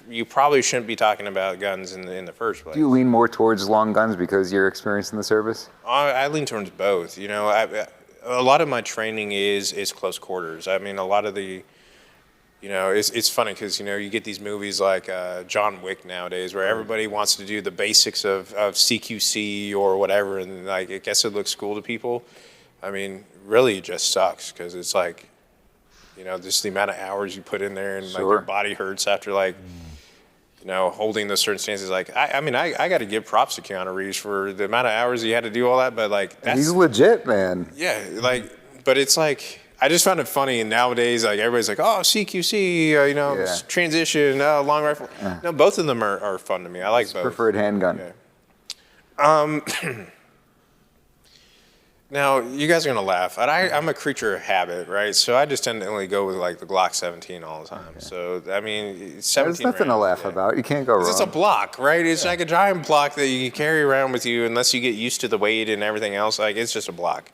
you probably shouldn't be talking about guns in the first place. Do you lean more towards long guns because you're experienced in the service? I lean towards both. A lot of my training is close quarters. I mean, a lot of the it's funny because, you get these movies like John Wick nowadays where everybody wants to do the basics of CQC or whatever, and like I guess it looks cool to people. I mean, really it just sucks because it's like, just the amount of hours you put in there and like your body hurts after like, holding those certain stances. Like, I got to give props to Keanu Reeves for the amount of hours he had to do all that, but like he's legit, man. Yeah, like, but it's like, I just found it funny, and nowadays, like, everybody's like, oh, CQC, transition, long rifle. No, both of them are fun to me. I like both. Preferred handgun. Yeah. Now, you guys are going to laugh. I'm a creature of habit, right? So I just tend to only go with, like, the Glock 17 all the time. Okay. So, I mean, 17 There's nothing to laugh about. You can't go wrong. It's a block, right? It's like a giant block that you can carry around with you unless you get used to the weight and everything else. Like, it's just a block.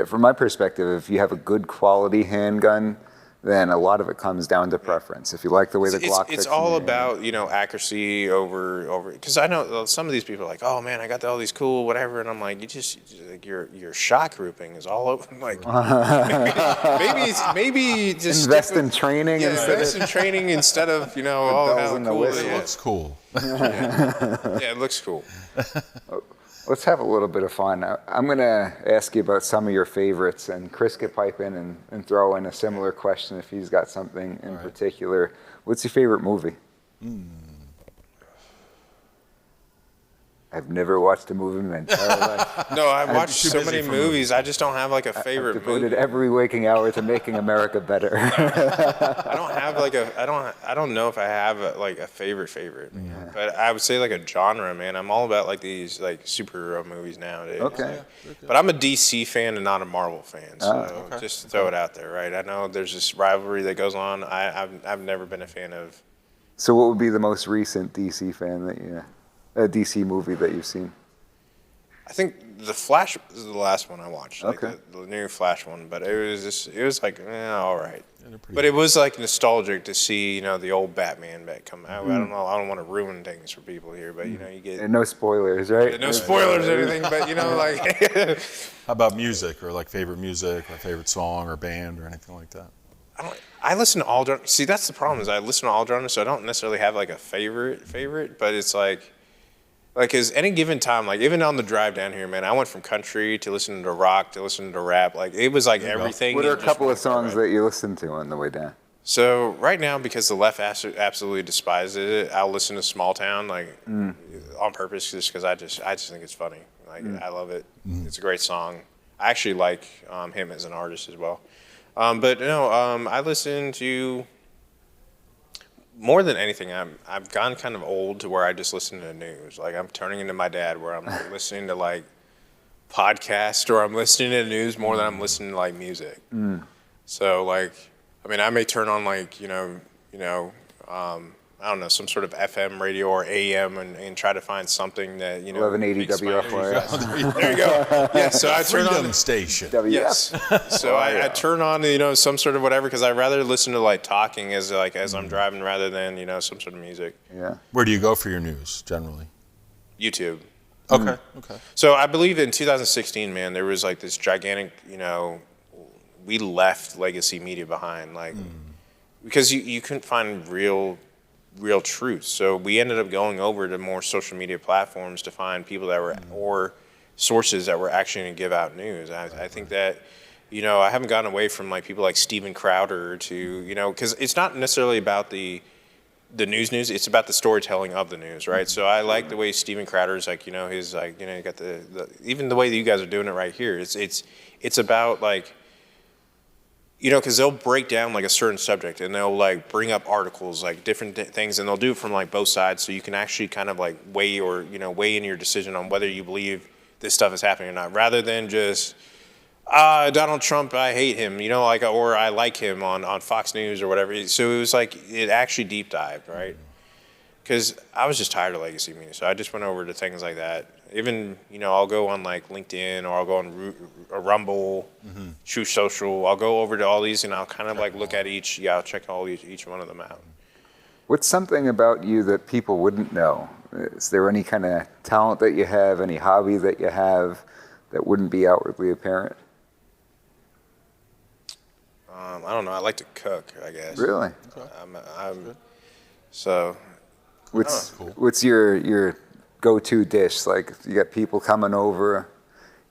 From my perspective, if you have a good quality handgun, then a lot of it comes down to preference. If you like the way the Glock fits, it's all about accuracy over. Because I know some of these people are like, oh man, I got all these cool whatever, and I'm like, your shot grouping is all over. Like maybe just invest in training instead of all how cool it looks cool. Yeah, it looks cool. Let's have a little bit of fun. I'm going to ask you about some of your favorites, and Chris could pipe in and throw in a similar question if he's got something in particular. What's your favorite movie? I've never watched a movie in my entire life. No, I've watched so many movies. I just don't have like a favorite I've devoted movie. every waking hour to making America better. I don't have like I don't know if I have a favorite. Yeah. But I would say like a genre, man. I'm all about like these like superhero movies nowadays. Okay. But I'm a DC fan and not a Marvel fan. So just to throw it out there, right? I know there's this rivalry that goes on. I've never been a fan of. So what would be the most recent DC fan a DC movie that you've seen? I think The Flash was the last one I watched, like the new Flash one. But it was like, all right. But it was like nostalgic to see, the old Batman come out. I don't know. I don't want to ruin things for people here, but you get and no spoilers, right? No spoilers or anything, but like. How about music, or like favorite music, or favorite song, or band, or anything like that? I listen to all genres. See, that's the problem is I listen to all genres, so I don't necessarily have like a favorite, but it's like. Like, as any given time, like, even on the drive down here, man, I went from country to listening to rock to listening to rap. Like, it was like everything. What are a couple of songs that you listened to on the way down? So, right now, because the left absolutely despises it, I'll listen to Small Town, like, on purpose, just because I just think it's funny. Like, I love it. It's a great song. I actually like him as an artist as well. But, no, I listen to... More than anything, I've gone kind of old to where I just listen to the news. Like, I'm turning into my dad where I'm like listening to like podcasts, or I'm listening to the news more than I'm listening to like music. So like, I mean, I may turn on like, I don't know, some sort of FM radio or AM and try to find something that, 1180 WFYI. There you go. Yeah, so I turn on the station. Yes. So I turn on, some sort of whatever, because I'd rather listen to like talking as I'm driving rather than, some sort of music. Yeah. Where do you go for your news generally? YouTube. Okay. So I believe in 2016, man, there was like this gigantic, we left legacy media behind, like, because you couldn't find real truth. So we ended up going over to more social media platforms to find people that were, or sources that were actually going to give out news. I think that, I haven't gotten away from like people like Steven Crowder to, because it's not necessarily about the news, it's about the storytelling of the news, right? So I like the way Steven Crowder's like, his like, you got the even the way that you guys are doing it right here. It's about like, because they'll break down like a certain subject and they'll like bring up articles, like different things, and they'll do it from like both sides, so you can actually kind of like weigh in your decision on whether you believe this stuff is happening or not, rather than just Donald Trump, I hate him, or I like him on Fox News or whatever. So it was like it actually deep dived, right? Because I was just tired of legacy media, so I just went over to things like that. Even, I'll go on like LinkedIn, or I'll go on Rumble, True Social. I'll go over to all these and I'll kind of like look at I'll check each one of them out. What's something about you that people wouldn't know? Is there any kind of talent that you have, any hobby that you have that wouldn't be outwardly apparent? I don't know. I like to cook, I guess. Really? So. What's your go-to dish? Like, you got people coming over,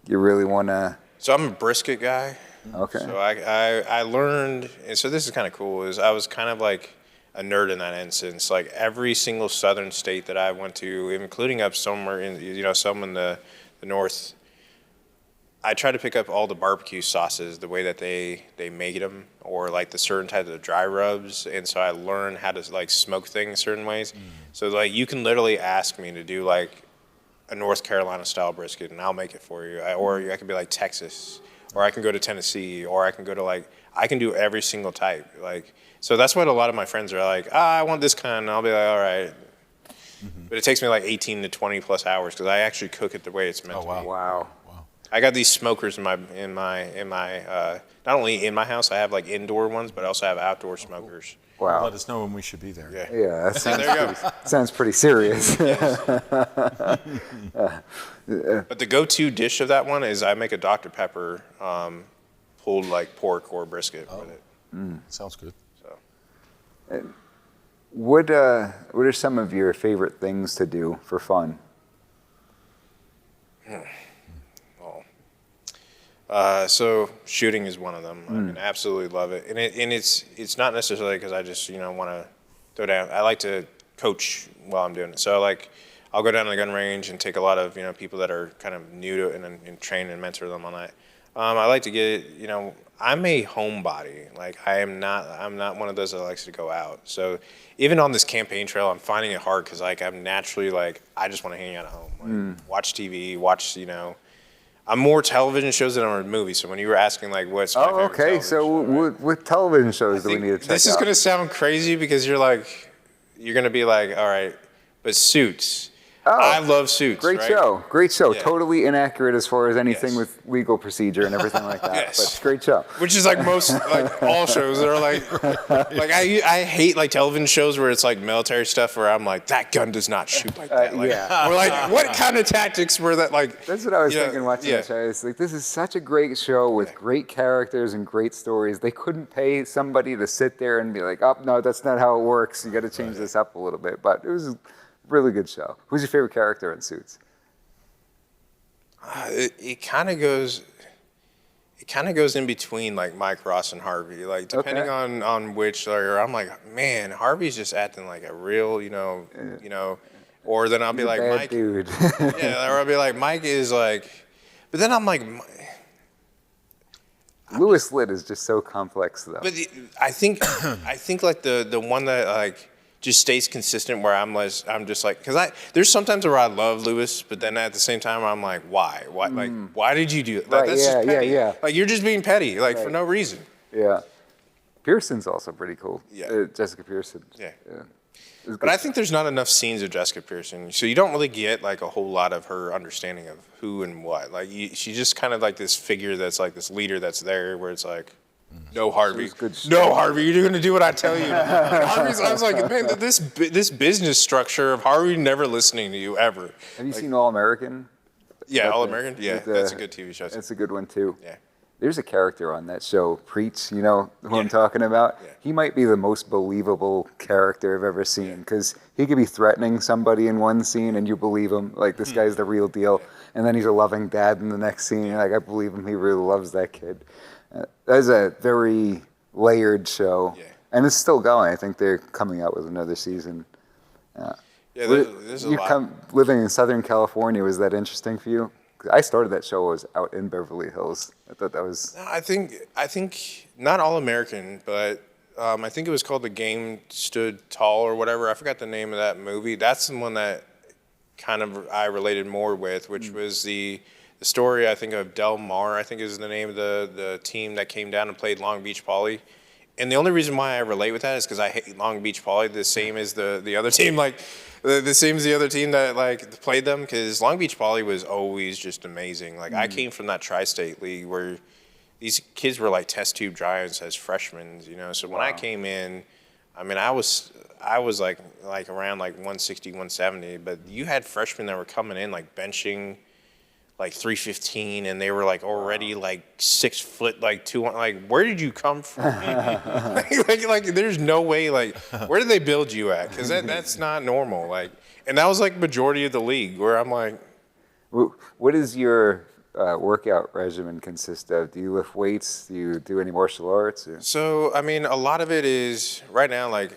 you really want to... So I'm a brisket guy. Okay. So I learned, and so this is kind of cool, is I was kind of like a nerd in that instance. Like every single southern state that I went to, including up somewhere in, some in the north, I try to pick up all the barbecue sauces, the way that they make them, or like the certain types of dry rubs. And so I learned how to like smoke things certain ways. So like you can literally ask me to do like a North Carolina style brisket and I'll make it for you. Or I can be like Texas, or I can go to Tennessee, or I can go to I can do every single type. So that's what a lot of my friends are like, I want this kind. And I'll be like, all right. But it takes me like 18 to 20 plus hours because I actually cook it the way it's meant to be. Wow. I got these smokers in my not only in my house, I have like indoor ones, but I also have outdoor smokers. Wow. Let us know when we should be there. Yeah, that There you go. sounds pretty serious. But the go-to dish of that one is I make a Dr. Pepper pulled like pork or brisket with it. Sounds good. So. What are some of your favorite things to do for fun? So shooting is one of them. I mean, absolutely love it, and it's not necessarily because I just want to throw down. I like to coach while I'm doing it. So I'll go down to the gun range and take a lot of people that are kind of new to it and train and mentor them on that. I like to get I'm a homebody. Like I'm not one of those that likes to go out. So even on this campaign trail, I'm finding it hard because I'm naturally I just want to hang out at home, watch TV, watch I'm more television shows than I'm movies. So when you were asking what's my favorite television so show, right? what television shows do we need to check out? This is gonna sound crazy because you're gonna be like, all right, but Suits. I love Suits. Great right? show. Yeah. Totally inaccurate as far as anything with legal procedure and everything like that. Yes. But great show. Which is most all shows that are I hate television shows where it's military stuff where I'm like, that gun does not shoot like that. Yeah. Or what kind of tactics were that That's what I was thinking watching that show. It's this is such a great show with great characters and great stories. They couldn't pay somebody to sit there and be like, oh no, that's not how it works. You got to change this up a little bit. But it was a really good show. Who's your favorite character in Suits? It kind of goes in between Mike Ross and Harvey. Depending on which I'm man, Harvey's just acting like a real, or then I'll be like, bad Mike, dude. yeah, or I'll be like, Mike is but then I'm like, Lewis Litt is just so complex though. but I think the one that just stays consistent where I'm just because there's sometimes where I love Lewis, but then at the same time I'm like, why why did you do it? Right, That's just petty. yeah. You're just being petty for no reason. Yeah. Pearson's also pretty cool. Yeah. Jessica Pearson. Yeah. It's But I think there's not enough scenes of Jessica Pearson, so you don't really get a whole lot of her understanding of who and what. She's just kind of this figure that's this leader that's there, where it's no, Harvey. No, Harvey, you're going to do what I tell you. I was like, man, this business structure of Harvey never listening to you ever. Have you seen All American? Yeah, All American. Yeah, that's a good TV show. That's a good one too. Yeah. There's a character on that show, Preach, you know who I'm talking about? Yeah. He might be the most believable character I've ever seen because he could be threatening somebody in one scene and you believe him, this guy's the real deal. Yeah. And then he's a loving dad in the next scene. You're I believe him, he really loves that kid. That's a very layered show. Yeah. And it's still going. I think they're coming out with another season. Yeah, there's a lot. Living in Southern California, was that interesting for you? I started that show, I was out in Beverly Hills. I thought that was... I think not All American, but I think it was called The Game Stood Tall or whatever. I forgot the name of that movie. That's the one that kind of I related more with, which was the story, I think, of Del Mar, I think is the name of the team that came down and played Long Beach Poly. And the only reason why I relate with that is because I hate Long Beach Poly the same as the other team, the same as the other team that played them, because Long Beach Poly was always just amazing. I came from that tri-state league where these kids were test tube giants as freshmen, So when I came in, I mean, I was around 160, 170, but you had freshmen that were coming in benching like 315, and they were like already like 6 foot, like 200. Like, where did you come from? like, there's no way. Like, where did they build you at? Because that's not normal. Like, and that was like majority of the league. Where I'm like, what is your workout regimen consist of? Do you lift weights? Do you do any martial arts? Or? So I mean, a lot of it is right now. Like,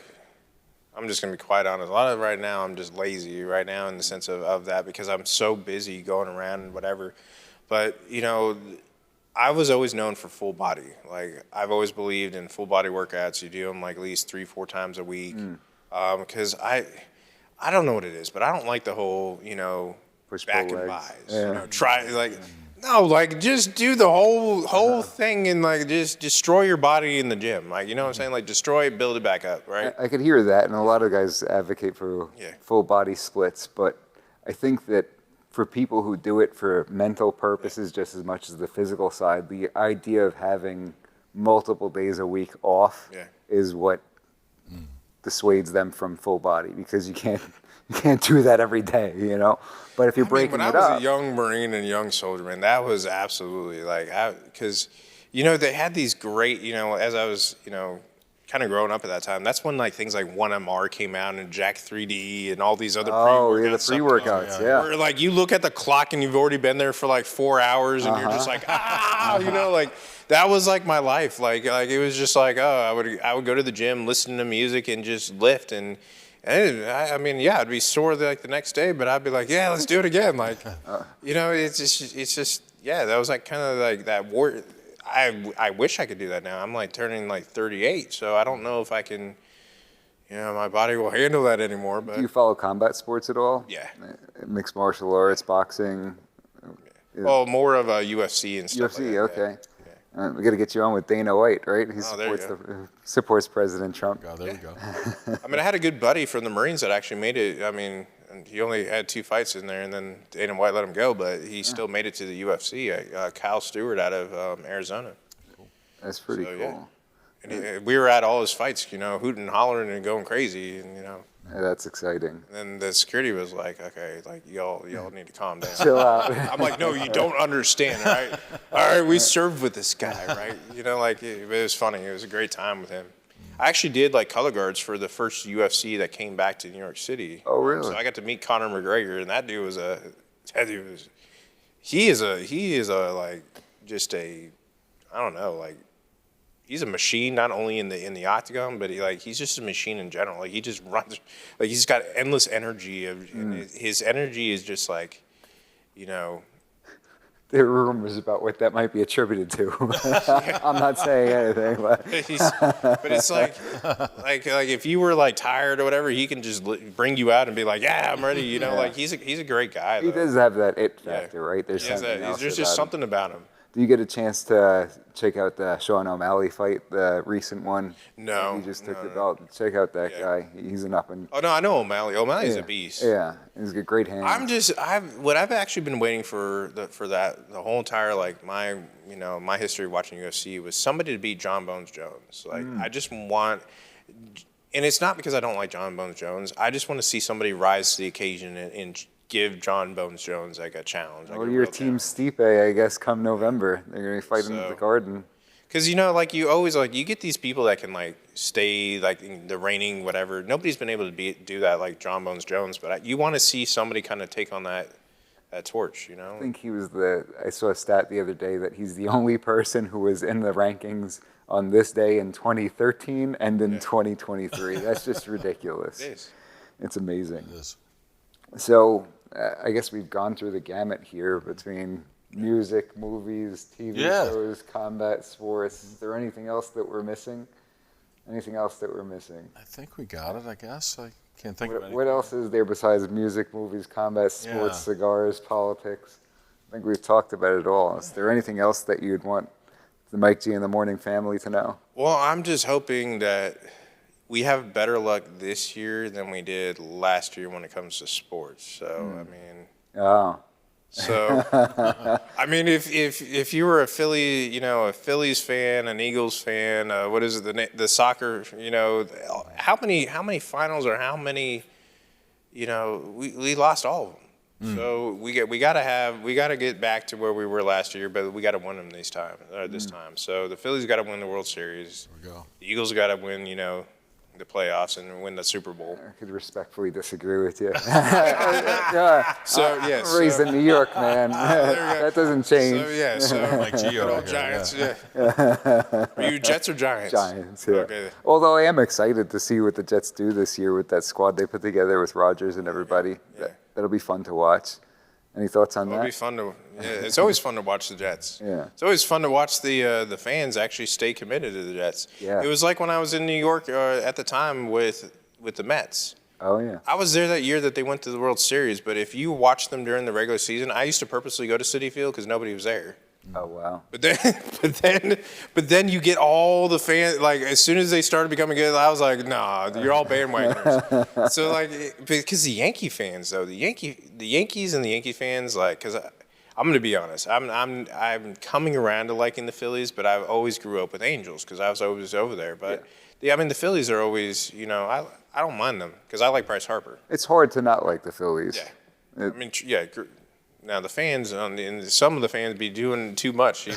I'm just gonna be quite honest. A lot of it right now, I'm just lazy right now in the sense of that because I'm so busy going around and whatever. But you know, I was always known for full body. Like, I've always believed in full body workouts. You do them like at least 3-4 times a week. Because I don't know what it is, but I don't like the whole, you know, Push back pull and legs. buys. Yeah. You know, try like. No, like just do the whole thing and like just destroy your body in the gym. Like, you know what I'm saying? Like, destroy it, build it back up, right? I could hear that, and a lot of guys advocate for full body splits, but I think that for people who do it for mental purposes just as much as the physical side, the idea of having multiple days a week off is what dissuades them from full body, because you can't do that every day, you know. But if you're breaking when I it was up, a young Marine and young soldier, man, that was absolutely like, because, you know, they had these great, you know, as I was, you know, kind of growing up at that time, that's when like things like 1MR came out and Jack 3D and all these other pre-workouts. the pre-workouts, Where like you look at the clock and you've already been there for like 4 hours and you're just like, you know, like that was like my life. Like it was just like, I would go to the gym, listen to music and just lift and I mean, yeah, I'd be sore like the next day, but I'd be like, yeah, let's do it again. Like, you know, it's just, yeah, that was like kind of like that war. I wish I could do that now. I'm like turning like 38, so I don't know if I can, you know, my body will handle that anymore. But do you follow combat sports at all? Yeah. Mixed martial arts, boxing? Well, more of a UFC and stuff UFC, like that. okay. We got to get you on with Dana White, right? He supports President Trump. Oh, there we go. I mean, I had a good buddy from the Marines that actually made it. I mean, he only had 2 fights in there, and then Dana White let him go, but he still made it to the UFC. Kyle Stewart out of Arizona. That's pretty cool. Yeah. And we were at all his fights, you know, hooting and hollering and going crazy, and you know. Yeah, that's exciting. And the security was like, okay, like y'all need to calm down. Chill out. I'm like, no, you don't understand, right? All right, we served with this guy, right? You know, like it was funny. It was a great time with him. I actually did like color guards for the first UFC that came back to New York City. Oh, really? So I got to meet Conor McGregor, and that dude was he is a like just a, I don't know, like. He's a machine, not only in the octagon, but he's just a machine in general. Like, he just runs, like he's got endless energy. And his energy is just like, you know. There are rumors about what that might be attributed to. I'm not saying anything, but it's like if you were like tired or whatever, he can just bring you out and be like, yeah, I'm ready. You know, like he's a great guy. He does have that it factor, right? There's just something about him. Do you get a chance to check out the Sean O'Malley fight, the recent one? No. He just took the belt. Check out that guy. He's an up and. Oh no, I know O'Malley. O'Malley's a beast. Yeah, he's got great hands. I've actually been waiting for the whole entire like my history of watching UFC was somebody to beat John Bones Jones. Like I just want. And it's not because I don't like John Bones Jones. I just want to see somebody rise to the occasion and give John Bones Jones like a challenge. Like well, your team Stipe, I guess, come November, they're gonna be fighting at the Garden. Because you know, like you always like you get these people that can like stay like in the reigning whatever. Nobody's been able to do that like John Bones Jones, but you want to see somebody kind of take on that torch, you know. I think I saw a stat the other day that he's the only person who was in the rankings on this day in 2013 and in 2023. That's just ridiculous. It is. It's amazing. It is. So I guess we've gone through the gamut here between music, movies, TV shows, combat sports. Is there anything else that we're missing? Anything else that we're missing? I think we got it, I guess. I can't think of anything. What else is there besides music, movies, combat sports, cigars, politics? I think we've talked about it all. Is there anything else that you'd want the Mike G in the Morning family to know? Well, I'm just hoping that we have better luck this year than we did last year when it comes to sports. So, I mean, I mean, if you were a Phillies fan, an Eagles fan, what is it, the soccer, you know, how many finals or how many, you know, we lost all of them. So we gotta get back to where we were last year, but we gotta win them this time. So the Phillies gotta win the World Series. There we go. The Eagles gotta win, the playoffs and win the Super Bowl. I could respectfully disagree with you. So yes, I'm raised in New York, man. That doesn't change. So Like Gio over here, Giants. Yeah. Are you Jets or Giants? Giants, yeah. Okay. Although I am excited to see what the Jets do this year with that squad they put together with Rodgers and everybody. Yeah. That'll be fun to watch. Any thoughts on It'll that? be fun to. Yeah, it's always fun to watch the Jets. Yeah. It's always fun to watch the fans actually stay committed to the Jets. Yeah. It was like when I was in New York at the time with the Mets. Oh, yeah. I was there that year that they went to the World Series, but if you watched them during the regular season, I used to purposely go to Citi Field because nobody was there. Oh, wow. But then you get all the fans. Like as soon as they started becoming good, I was like, nah, you're all bandwagoners. So like, because the Yankee fans though, the Yankees and the Yankee fans, like, because I'm gonna be honest, I'm coming around to liking the Phillies, but I've always grew up with Angels because I was always over there. But the Phillies are always, I don't mind them because I like Bryce Harper. It's hard to not like the Phillies. Yeah, Now the fans some of the fans be doing too much,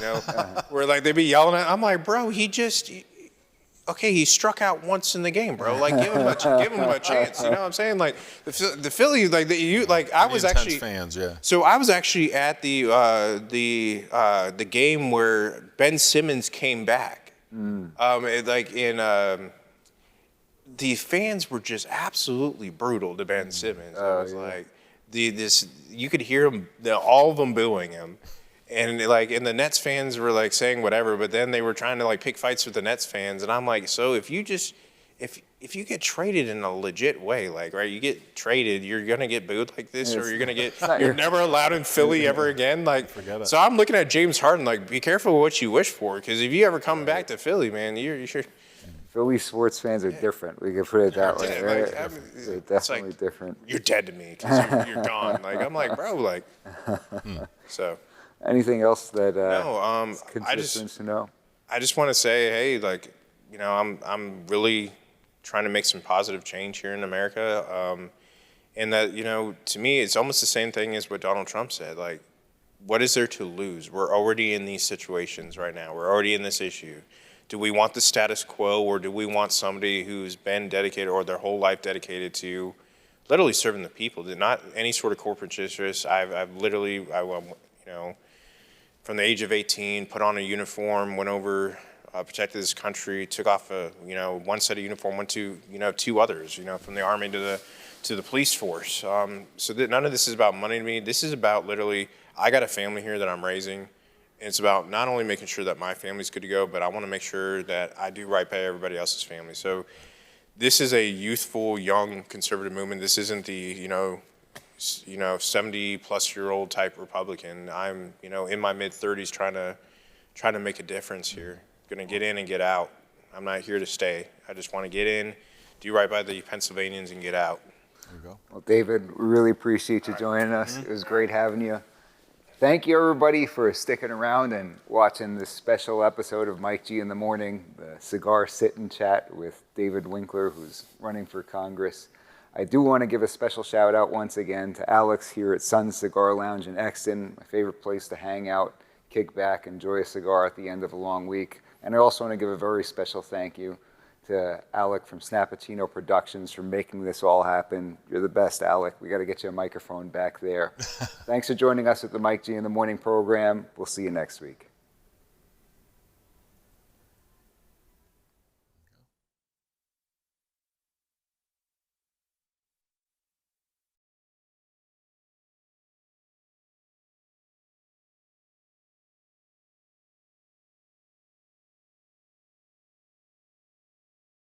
where like they be yelling at. I'm like, bro, he struck out once in the game, bro. Like give him a chance. You know what I'm saying? Like the Phillies, I was actually fans, yeah. So I was actually at the game where Ben Simmons came back. The fans were just absolutely brutal to Ben Simmons. It was like. You could hear them, all of them booing him, and the Nets fans were like saying whatever, but then they were trying to like pick fights with the Nets fans, and I'm like, so if you get traded in a legit way, like right, you get traded, you're gonna get booed like this, or you're never allowed in Philly ever again, like. Forget it. So I'm looking at James Harden, like, be careful what you wish for, because if you ever come back to Philly, man, you're Philly sports fans are different. We can put it that way. Right? They're definitely like, different. You're dead to me because you're gone. Like I'm like, bro, like. So. Anything else that to know? I just want to say, hey, like, I'm really trying to make some positive change here in America, and that to me, it's almost the same thing as what Donald Trump said. Like, what is there to lose? We're already in these situations right now. We're already in this issue. Do we want the status quo, or do we want somebody who's been dedicated or their whole life dedicated to literally serving the people, not any sort of corporate interest? I've literally, from the age of 18, put on a uniform, went over, protected this country, took off one set of uniform, went to two others, from the Army to the police force. So that none of this is about money to me. This is about literally, I got a family here that I'm raising. And it's about not only making sure that my family's good to go, but I want to make sure that I do right by everybody else's family. So this is a youthful, young, conservative movement. This isn't the, 70-plus-year-old type Republican. I'm, in my mid-30s trying to make a difference here. Going to get in and get out. I'm not here to stay. I just want to get in, do right by the Pennsylvanians, and get out. There you go. Well, David, we really appreciate you joining us. It was great having you. Thank you, everybody, for sticking around and watching this special episode of Mike G in the Morning, the Cigar Sit and Chat with David Winkler, who's running for Congress. I do want to give a special shout out once again to Alex here at Sun Cigar Lounge in Exton, my favorite place to hang out, kick back, enjoy a cigar at the end of a long week. And I also want to give a very special thank you to Alec from Snappuccino Productions for making this all happen. You're the best, Alec. We got to get you a microphone back there. Thanks for joining us at the Mike G in the Morning program. We'll see you next week.